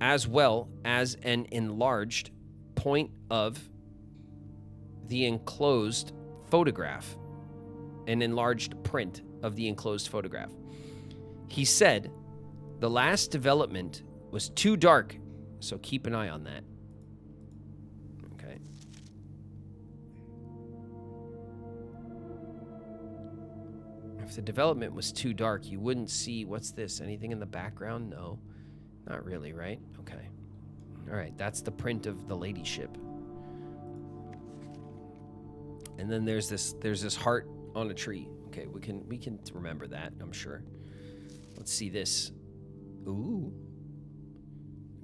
as well as an enlarged point of the enclosed photograph, an enlarged print of the enclosed photograph. He said the last development was too dark, so keep an eye on that. Okay. If the development was too dark, you wouldn't see, what's this? Anything in the background? No, not really, right? Okay. All right, that's the print of the ladyship. And then there's this heart on a tree. Okay, we can remember that, I'm sure. Let's see this. Ooh.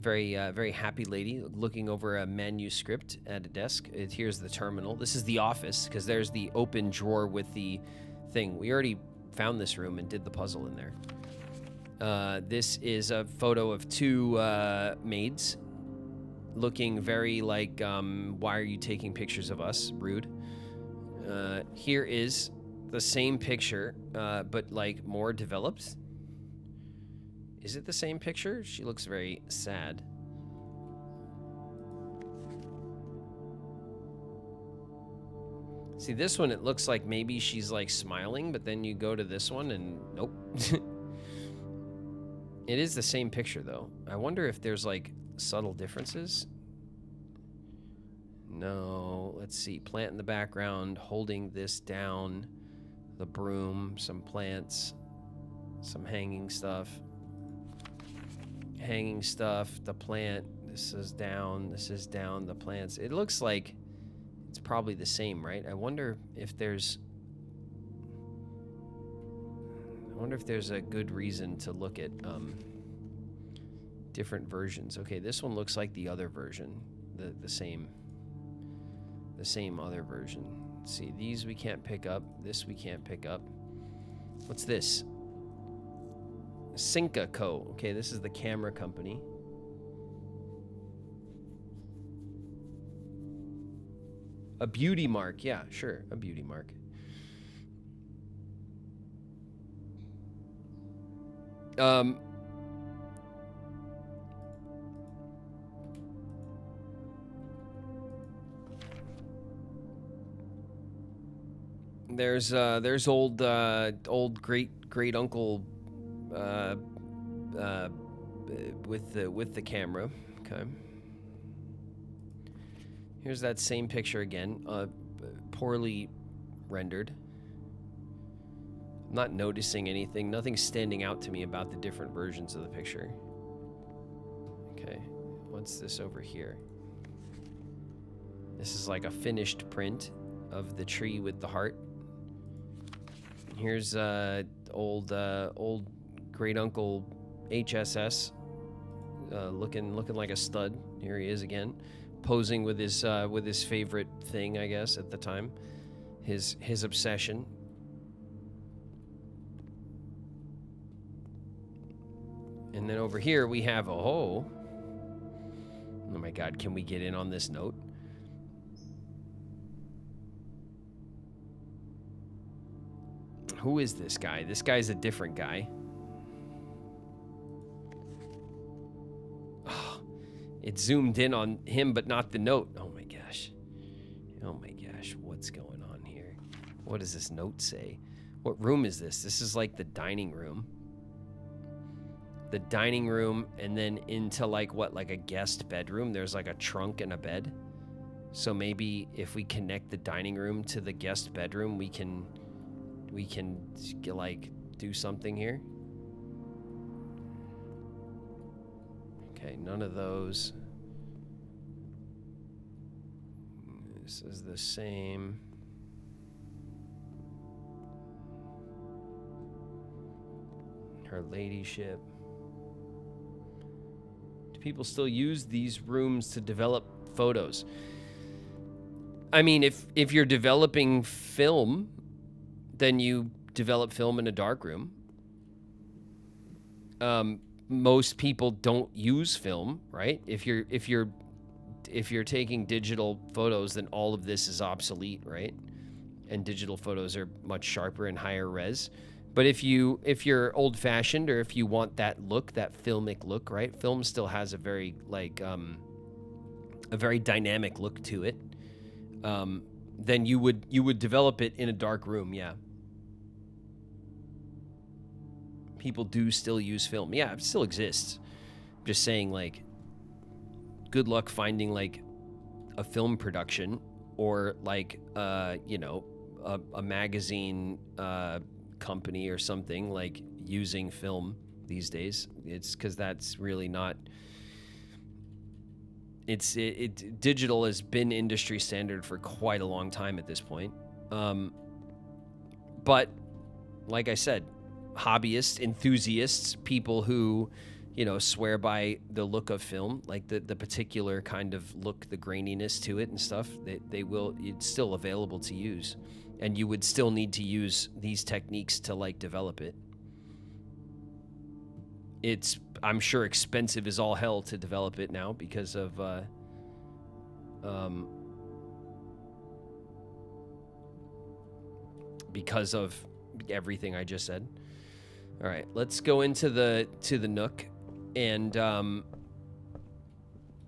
Very happy lady looking over a manuscript at a desk. Here's the terminal. This is the office, because there's the open drawer with the thing. We already found this room and did the puzzle in there. This is a photo of two maids looking very like, why are you taking pictures of us? Rude. Here is the same picture, but like more developed. Is it the same picture? She looks very sad. See, this one, it looks like maybe she's like smiling, but then you go to this one and nope. It is the same picture though. I wonder if there's like subtle differences. No, let's see. Plant in the background, holding this down, the broom, some plants, some hanging stuff. Hanging stuff, the plant, this is down, the plants. It looks like it's probably the same, right? I wonder if there's a good reason to look at different versions. Okay, this one looks like the other version, the same other version. Let's see, these we can't pick up, this we can't pick up. What's this? Cinca Co. Okay, this is the camera company. A beauty mark. Yeah, sure, a beauty mark. There's old great uncle with the camera. Okay. Here's that same picture again, poorly rendered. I'm not noticing anything. Nothing's standing out to me about the different versions of the picture. Okay, what's this over here? This is like a finished print of the tree with the heart. Here's old great uncle HSS, looking like a stud. Here he is again, posing with his favorite thing, I guess, at the time, his obsession. And then over here we have oh my God, can we get in on this note? Who is this guy? This guy's a different guy. Oh, it zoomed in on him, but not the note. Oh my gosh. Oh my gosh, what's going on here? What does this note say? What room is this? This is like the dining room. The dining room, and then into like what, like a guest bedroom. There's like a trunk and a bed. So maybe if we connect the dining room to the guest bedroom, we can like do something here. Okay, none of those. This is the same. Her ladyship. Do people still use these rooms to develop photos? I mean, if you're developing film, then you develop film in a darkroom. Most people don't use film, right? If you're taking digital photos, then all of this is obsolete, right? And digital photos are much sharper and higher res. But if you're old-fashioned, or if you want that look, that filmic look, right? Film still has a very a very dynamic look to it. Then you would develop it in a dark room, yeah. People do still use film. Yeah, it still exists. I'm just saying, like, good luck finding, like, a film production or, like, you know, a magazine company or something, like, using film these days. It's because that's really not... digital has been industry standard for quite a long time at this point. But, like I said, hobbyists, enthusiasts, people who, you know, swear by the look of film, like the particular kind of look, the graininess to it and stuff, it's still available to use. And you would still need to use these techniques to, like, develop it. It's, I'm sure, expensive as all hell to develop it now because of, everything I just said. All right, let's go into the Nook and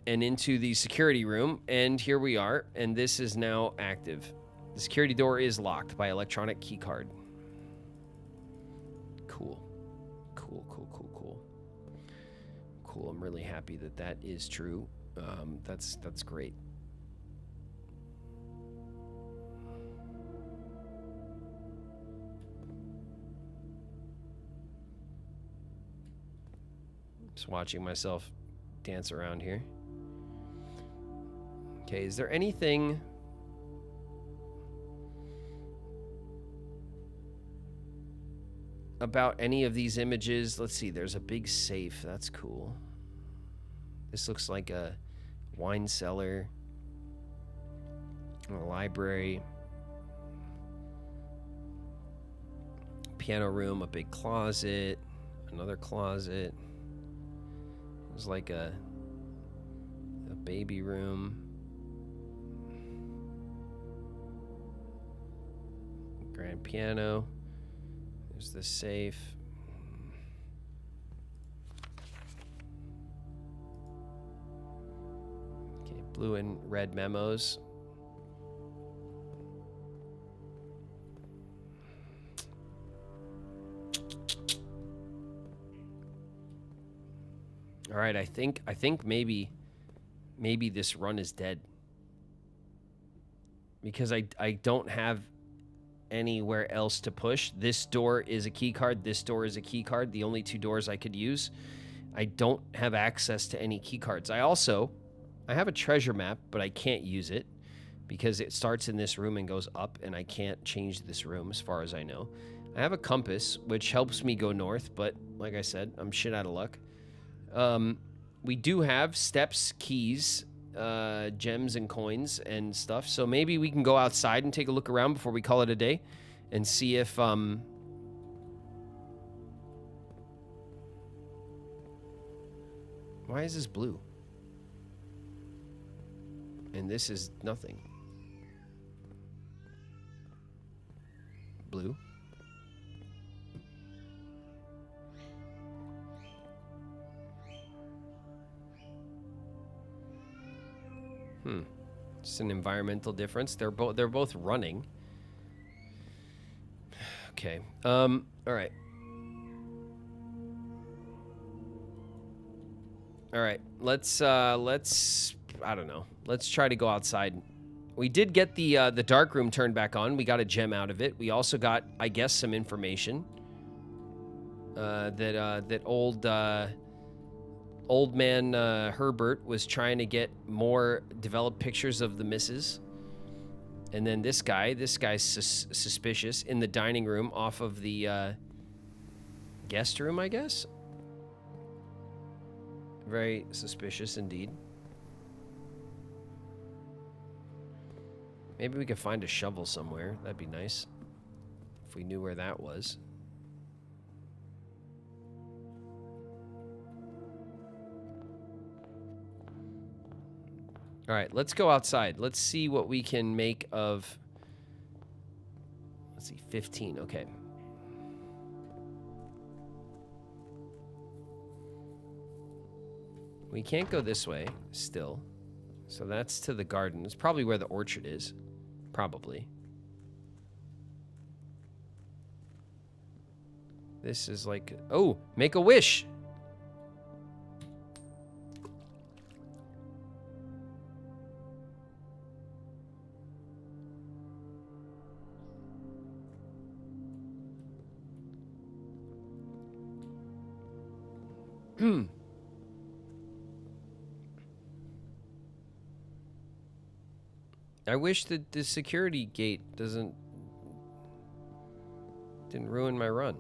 into the security room, and here we are, and this is now active. The security door is locked by electronic key card. Cool. Cool. I'm really happy that that is true. That's great. Just watching myself dance around here. Okay, is there anything about any of these images? Let's see, there's a big safe. That's cool. This looks like a wine cellar, a library, piano room, a big closet, another closet. There's like a baby room. Grand piano. There's the safe. Okay, blue and red memos. All right, I think maybe this run is dead. Because I don't have anywhere else to push. This door is a key card. This door is a key card. The only two doors I could use. I don't have access to any key cards. I have a treasure map, but I can't use it because it starts in this room and goes up, and I can't change this room as far as I know. I have a compass, which helps me go north, but like I said, I'm shit out of luck. We do have steps, keys, gems and coins and stuff, so maybe we can go outside and take a look around before we call it a day and see if why is this blue and this is nothing? Blue. Just an environmental difference. They're both running. Okay. All right. All right. Let's I don't know. Let's try to go outside. We did get the dark room turned back on. We got a gem out of it. We also got, I guess, some information that old man Herbert was trying to get more developed pictures of the missus. And then this guy's suspicious in the dining room off of the guest room, I guess. Very suspicious indeed. Maybe we could find a shovel somewhere. That'd be nice. If we knew where that was. All right, let's go outside. Let's see what we can make of... Let's see, 15, okay. We can't go this way, still. So that's to the garden. It's probably where the orchard is. Probably. This is like... Oh, make a wish! I wish that the security gate didn't ruin my run.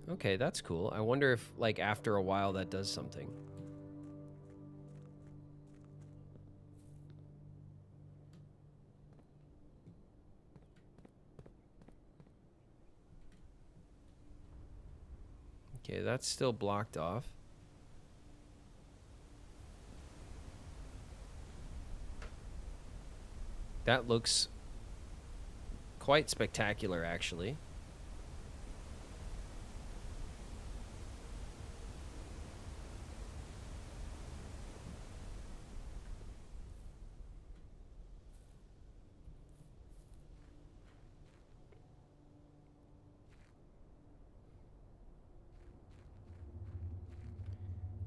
Okay, that's cool. I wonder if, like, after a while that does something. Okay, that's still blocked off. That looks quite spectacular, actually.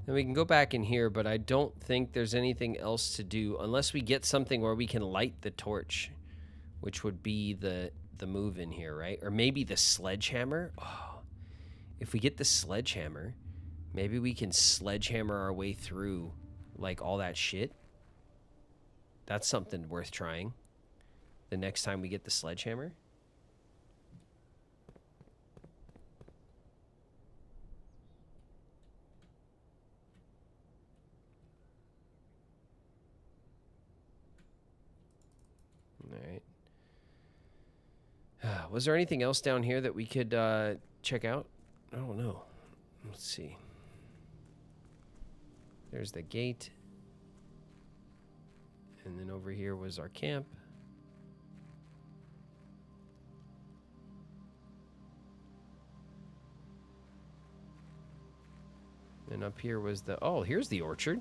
Then we can go back in here, but I don't think there's anything else to do unless we get something where we can light the torch, which would be the move in here, right? Or maybe the sledgehammer. Oh, if we get the sledgehammer, maybe we can sledgehammer our way through like all that shit. That's something worth trying the next time we get the sledgehammer. Alright. Was there anything else down here that we could check out? I don't know. Let's see. There's the gate. And then over here was our camp. And up here was the... Oh, here's the orchard.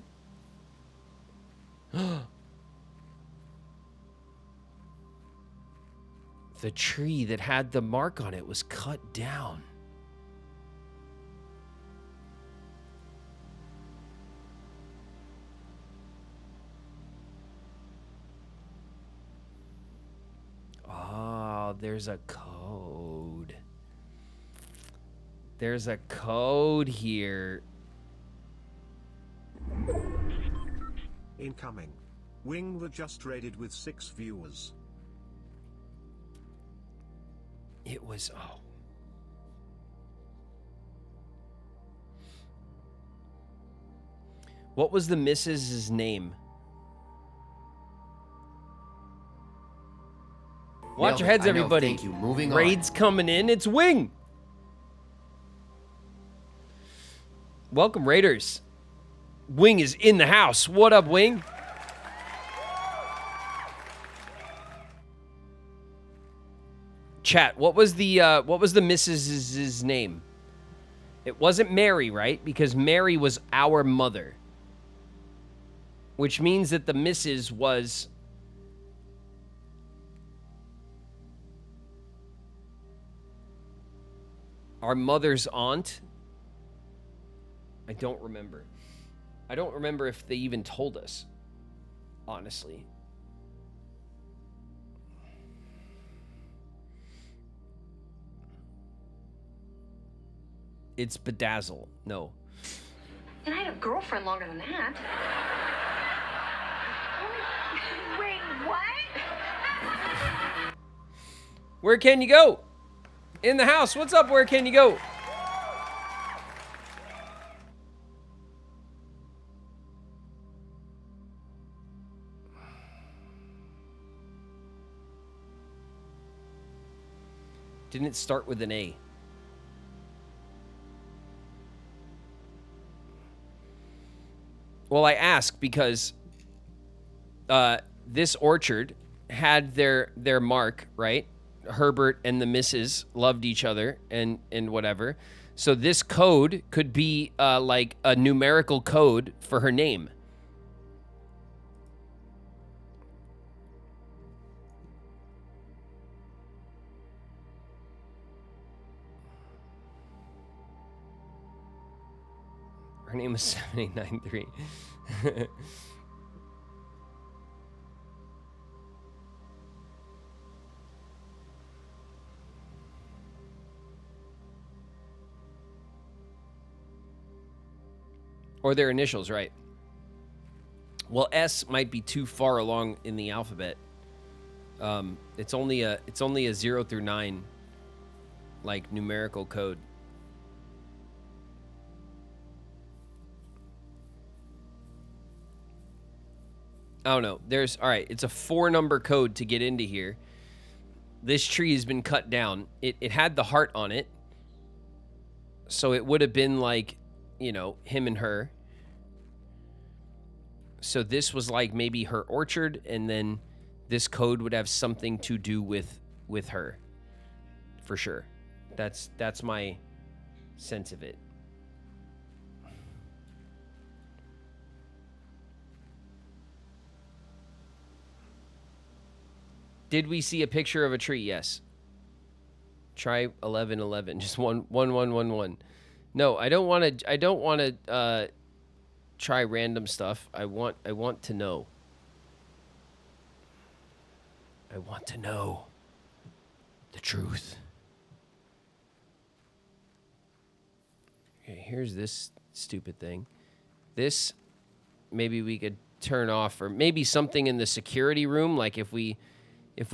The tree that had the mark on it was cut down. Oh, there's a code. There's a code here. Incoming. Wing the just raided with 6 viewers. It was, oh. What was the missus's name? Watch your heads, everybody. Thank you. Moving Raid's coming in. It's Wing. Welcome, Raiders. Wing is in the house. What up, Wing? Chat, what was the missus's name? It wasn't Mary, right? Because Mary was our mother. Which means that the missus was our mother's aunt. I don't remember. I don't remember if they even told us, honestly. It's Bedazzle. No. And I had a girlfriend longer than that. Wait, what? Where can you go? In the house. What's up? Where can you go? Didn't it start with an A? Well, I ask because this orchard had their mark, right? Herbert and the missus loved each other and whatever. So this code could be like a numerical code for her name. Her name is 7893. Or their initials, right? Well, S might be too far along in the alphabet. It's only a 0 through 9 like numerical code. I don't know. All right, it's a 4-number code to get into here. This tree has been cut down. It had the heart on it. So it would have been like, you know, him and her. So this was like maybe her orchard, and then this code would have something to do with her. For sure. That's my sense of it. Did we see a picture of a tree? Yes. Try 1111. Just 1111. No, I don't want to try random stuff. I want to know. I want to know the truth. Okay, here's this stupid thing. This maybe we could turn off, or maybe something in the security room, like if we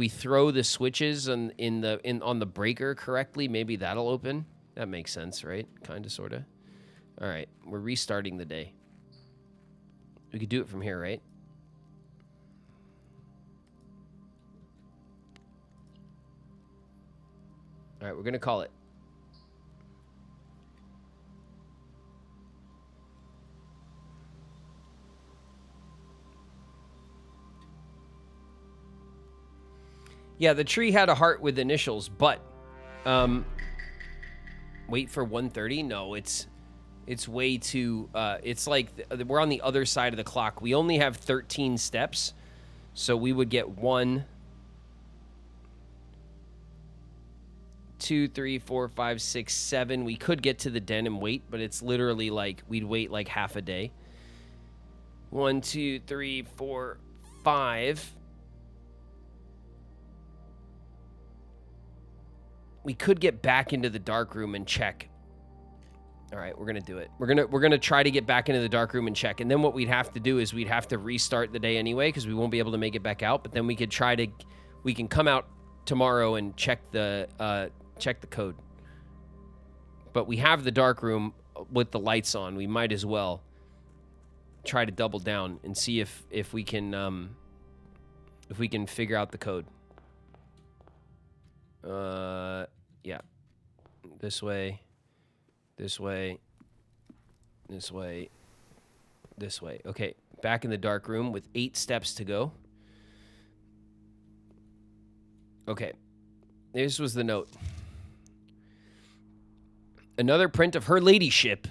throw the switches on the breaker correctly, maybe that'll open. That makes sense, right? Kind of, sort of. All right, we're restarting the day. We could do it from here, right? All right, we're going to call it. Yeah, the tree had a heart with initials, but wait for 1:30? No, it's way too it's like we're on the other side of the clock. We only have 13 steps, so we would get 1 2 3 4 5 6 7. We could get to the den and wait, but it's literally like we'd wait like half a day. 1 2 3 4 5. We could get back into the dark room and check. All right, we're gonna do it. We're gonna try to get back into the dark room and check. And then what we'd have to do is we'd have to restart the day anyway, because we won't be able to make it back out. But then we can come out tomorrow and check the code. But we have the dark room with the lights on. We might as well try to double down and see if we can figure out the code. Yeah. This way. This way. This way. This way. Okay, back in the dark room with 8 steps to go. Okay. This was the note. Another print of her ladyship.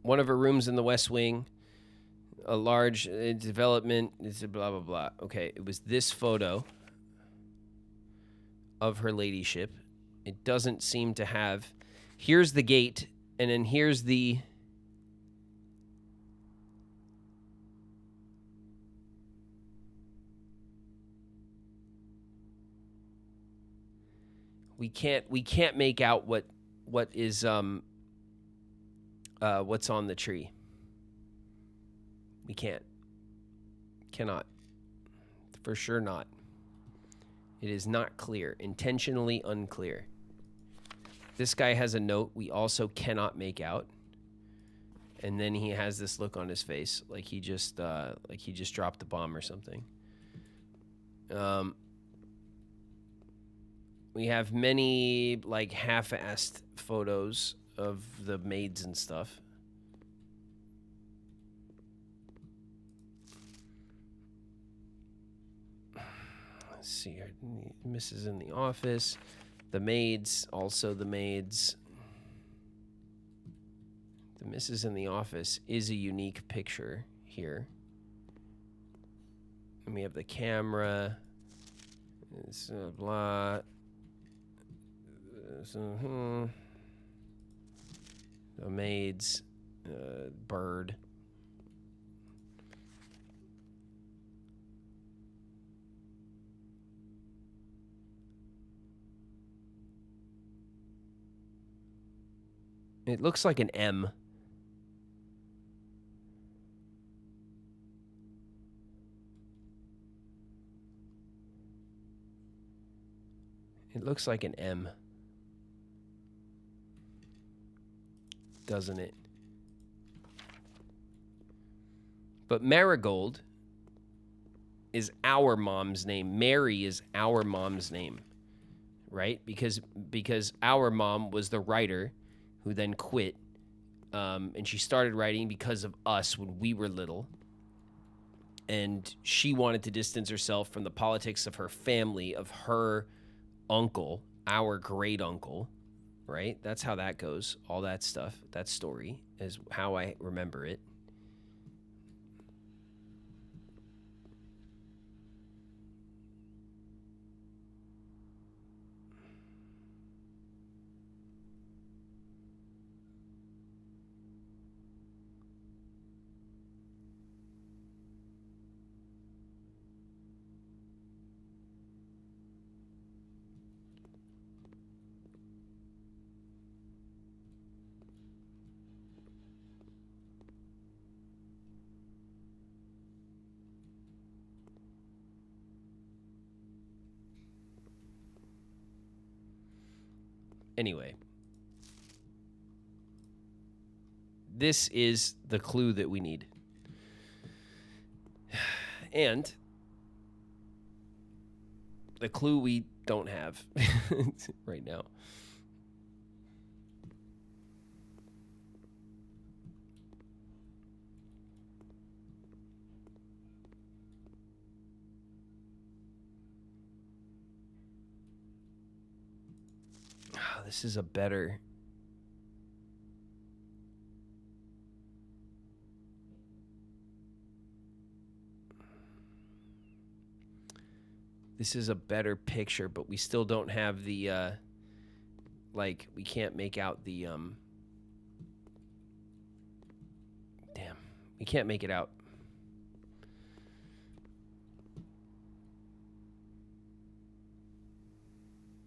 One of her rooms in the West Wing. A large development. It's blah, blah, blah. Okay, it was this photo of her ladyship. It doesn't seem to have... Here's the gate, and then here's the... We can't make out what is what's on the tree. We cannot. For sure not. It is not clear. Intentionally unclear. This guy has a note we also cannot make out. And then he has this look on his face, like he just dropped a bomb or something. We have many like half-assed photos of the maids and stuff. Let's see here. Mrs. in the office. The maids, also the maids. The Mrs. in the office is a unique picture here. And we have the camera. It's blah. The maids. Bird. It looks like an M. It looks like an M. Doesn't it? But Marigold is our mom's name. Mary is our mom's name. Right? Because our mom was the writer who then quit. And she started writing because of us when we were little. And she wanted to distance herself from the politics of her family, of her uncle, our great uncle, right? That's how that goes. All that stuff, that story is how I remember it. Anyway, this is the clue that we need. And the clue we don't have right now. This is a better... This is a better picture, but we still don't have the, like, we can't make out the, damn, we can't make it out.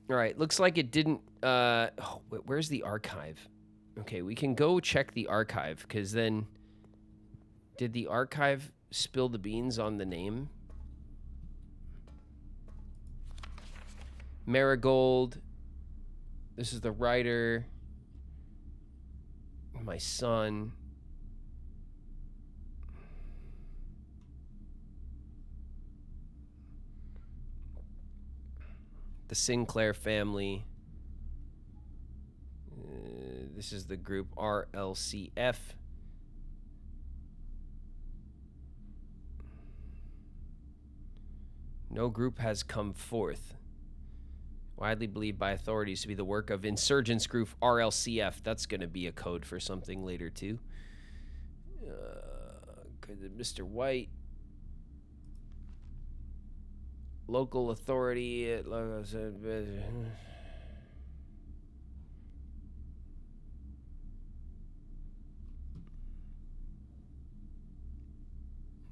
All right, looks like it didn't, where's the archive? Okay, we can go check the archive, because then, did the archive spill the beans on the name? Marigold. This is the writer. My son. The Sinclair family. This is the group RLCF. No group has come forth. Widely believed by authorities to be the work of insurgents group RLCF. That's going to be a code for something later, too. Mr. White. Local authority.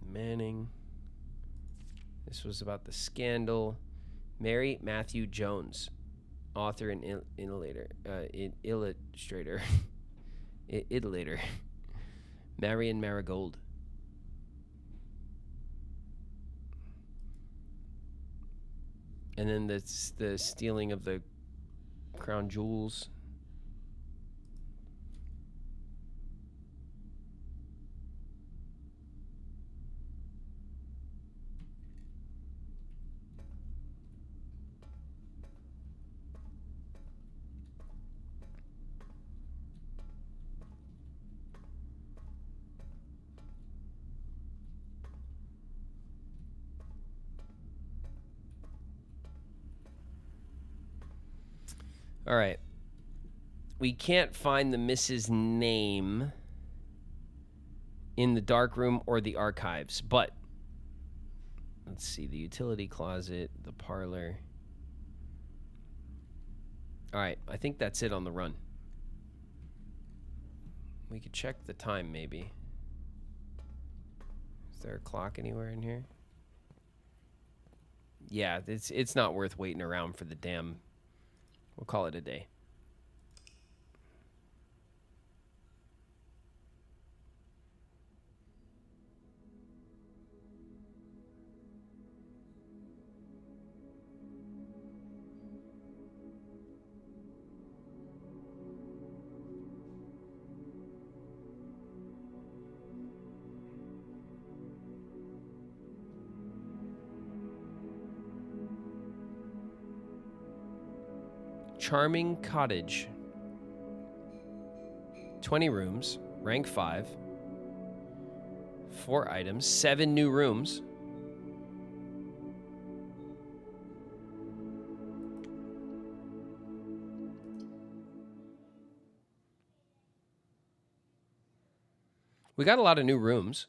Manning. This was about the scandal. Mary Matthew Jones, author and illustrator. Idolator. Marion Marigold. . And then the stealing of the crown jewels. All right. We can't find the Mrs. name in the dark room or the archives, but let's see, the utility closet, the parlor. All right, I think that's it on the run. We could check the time maybe. Is there a clock anywhere in here? Yeah, it's not worth waiting around for the damn. We'll call it a day. Charming cottage. 20 rooms, rank 5. 4 items, 7 new rooms. We got a lot of new rooms.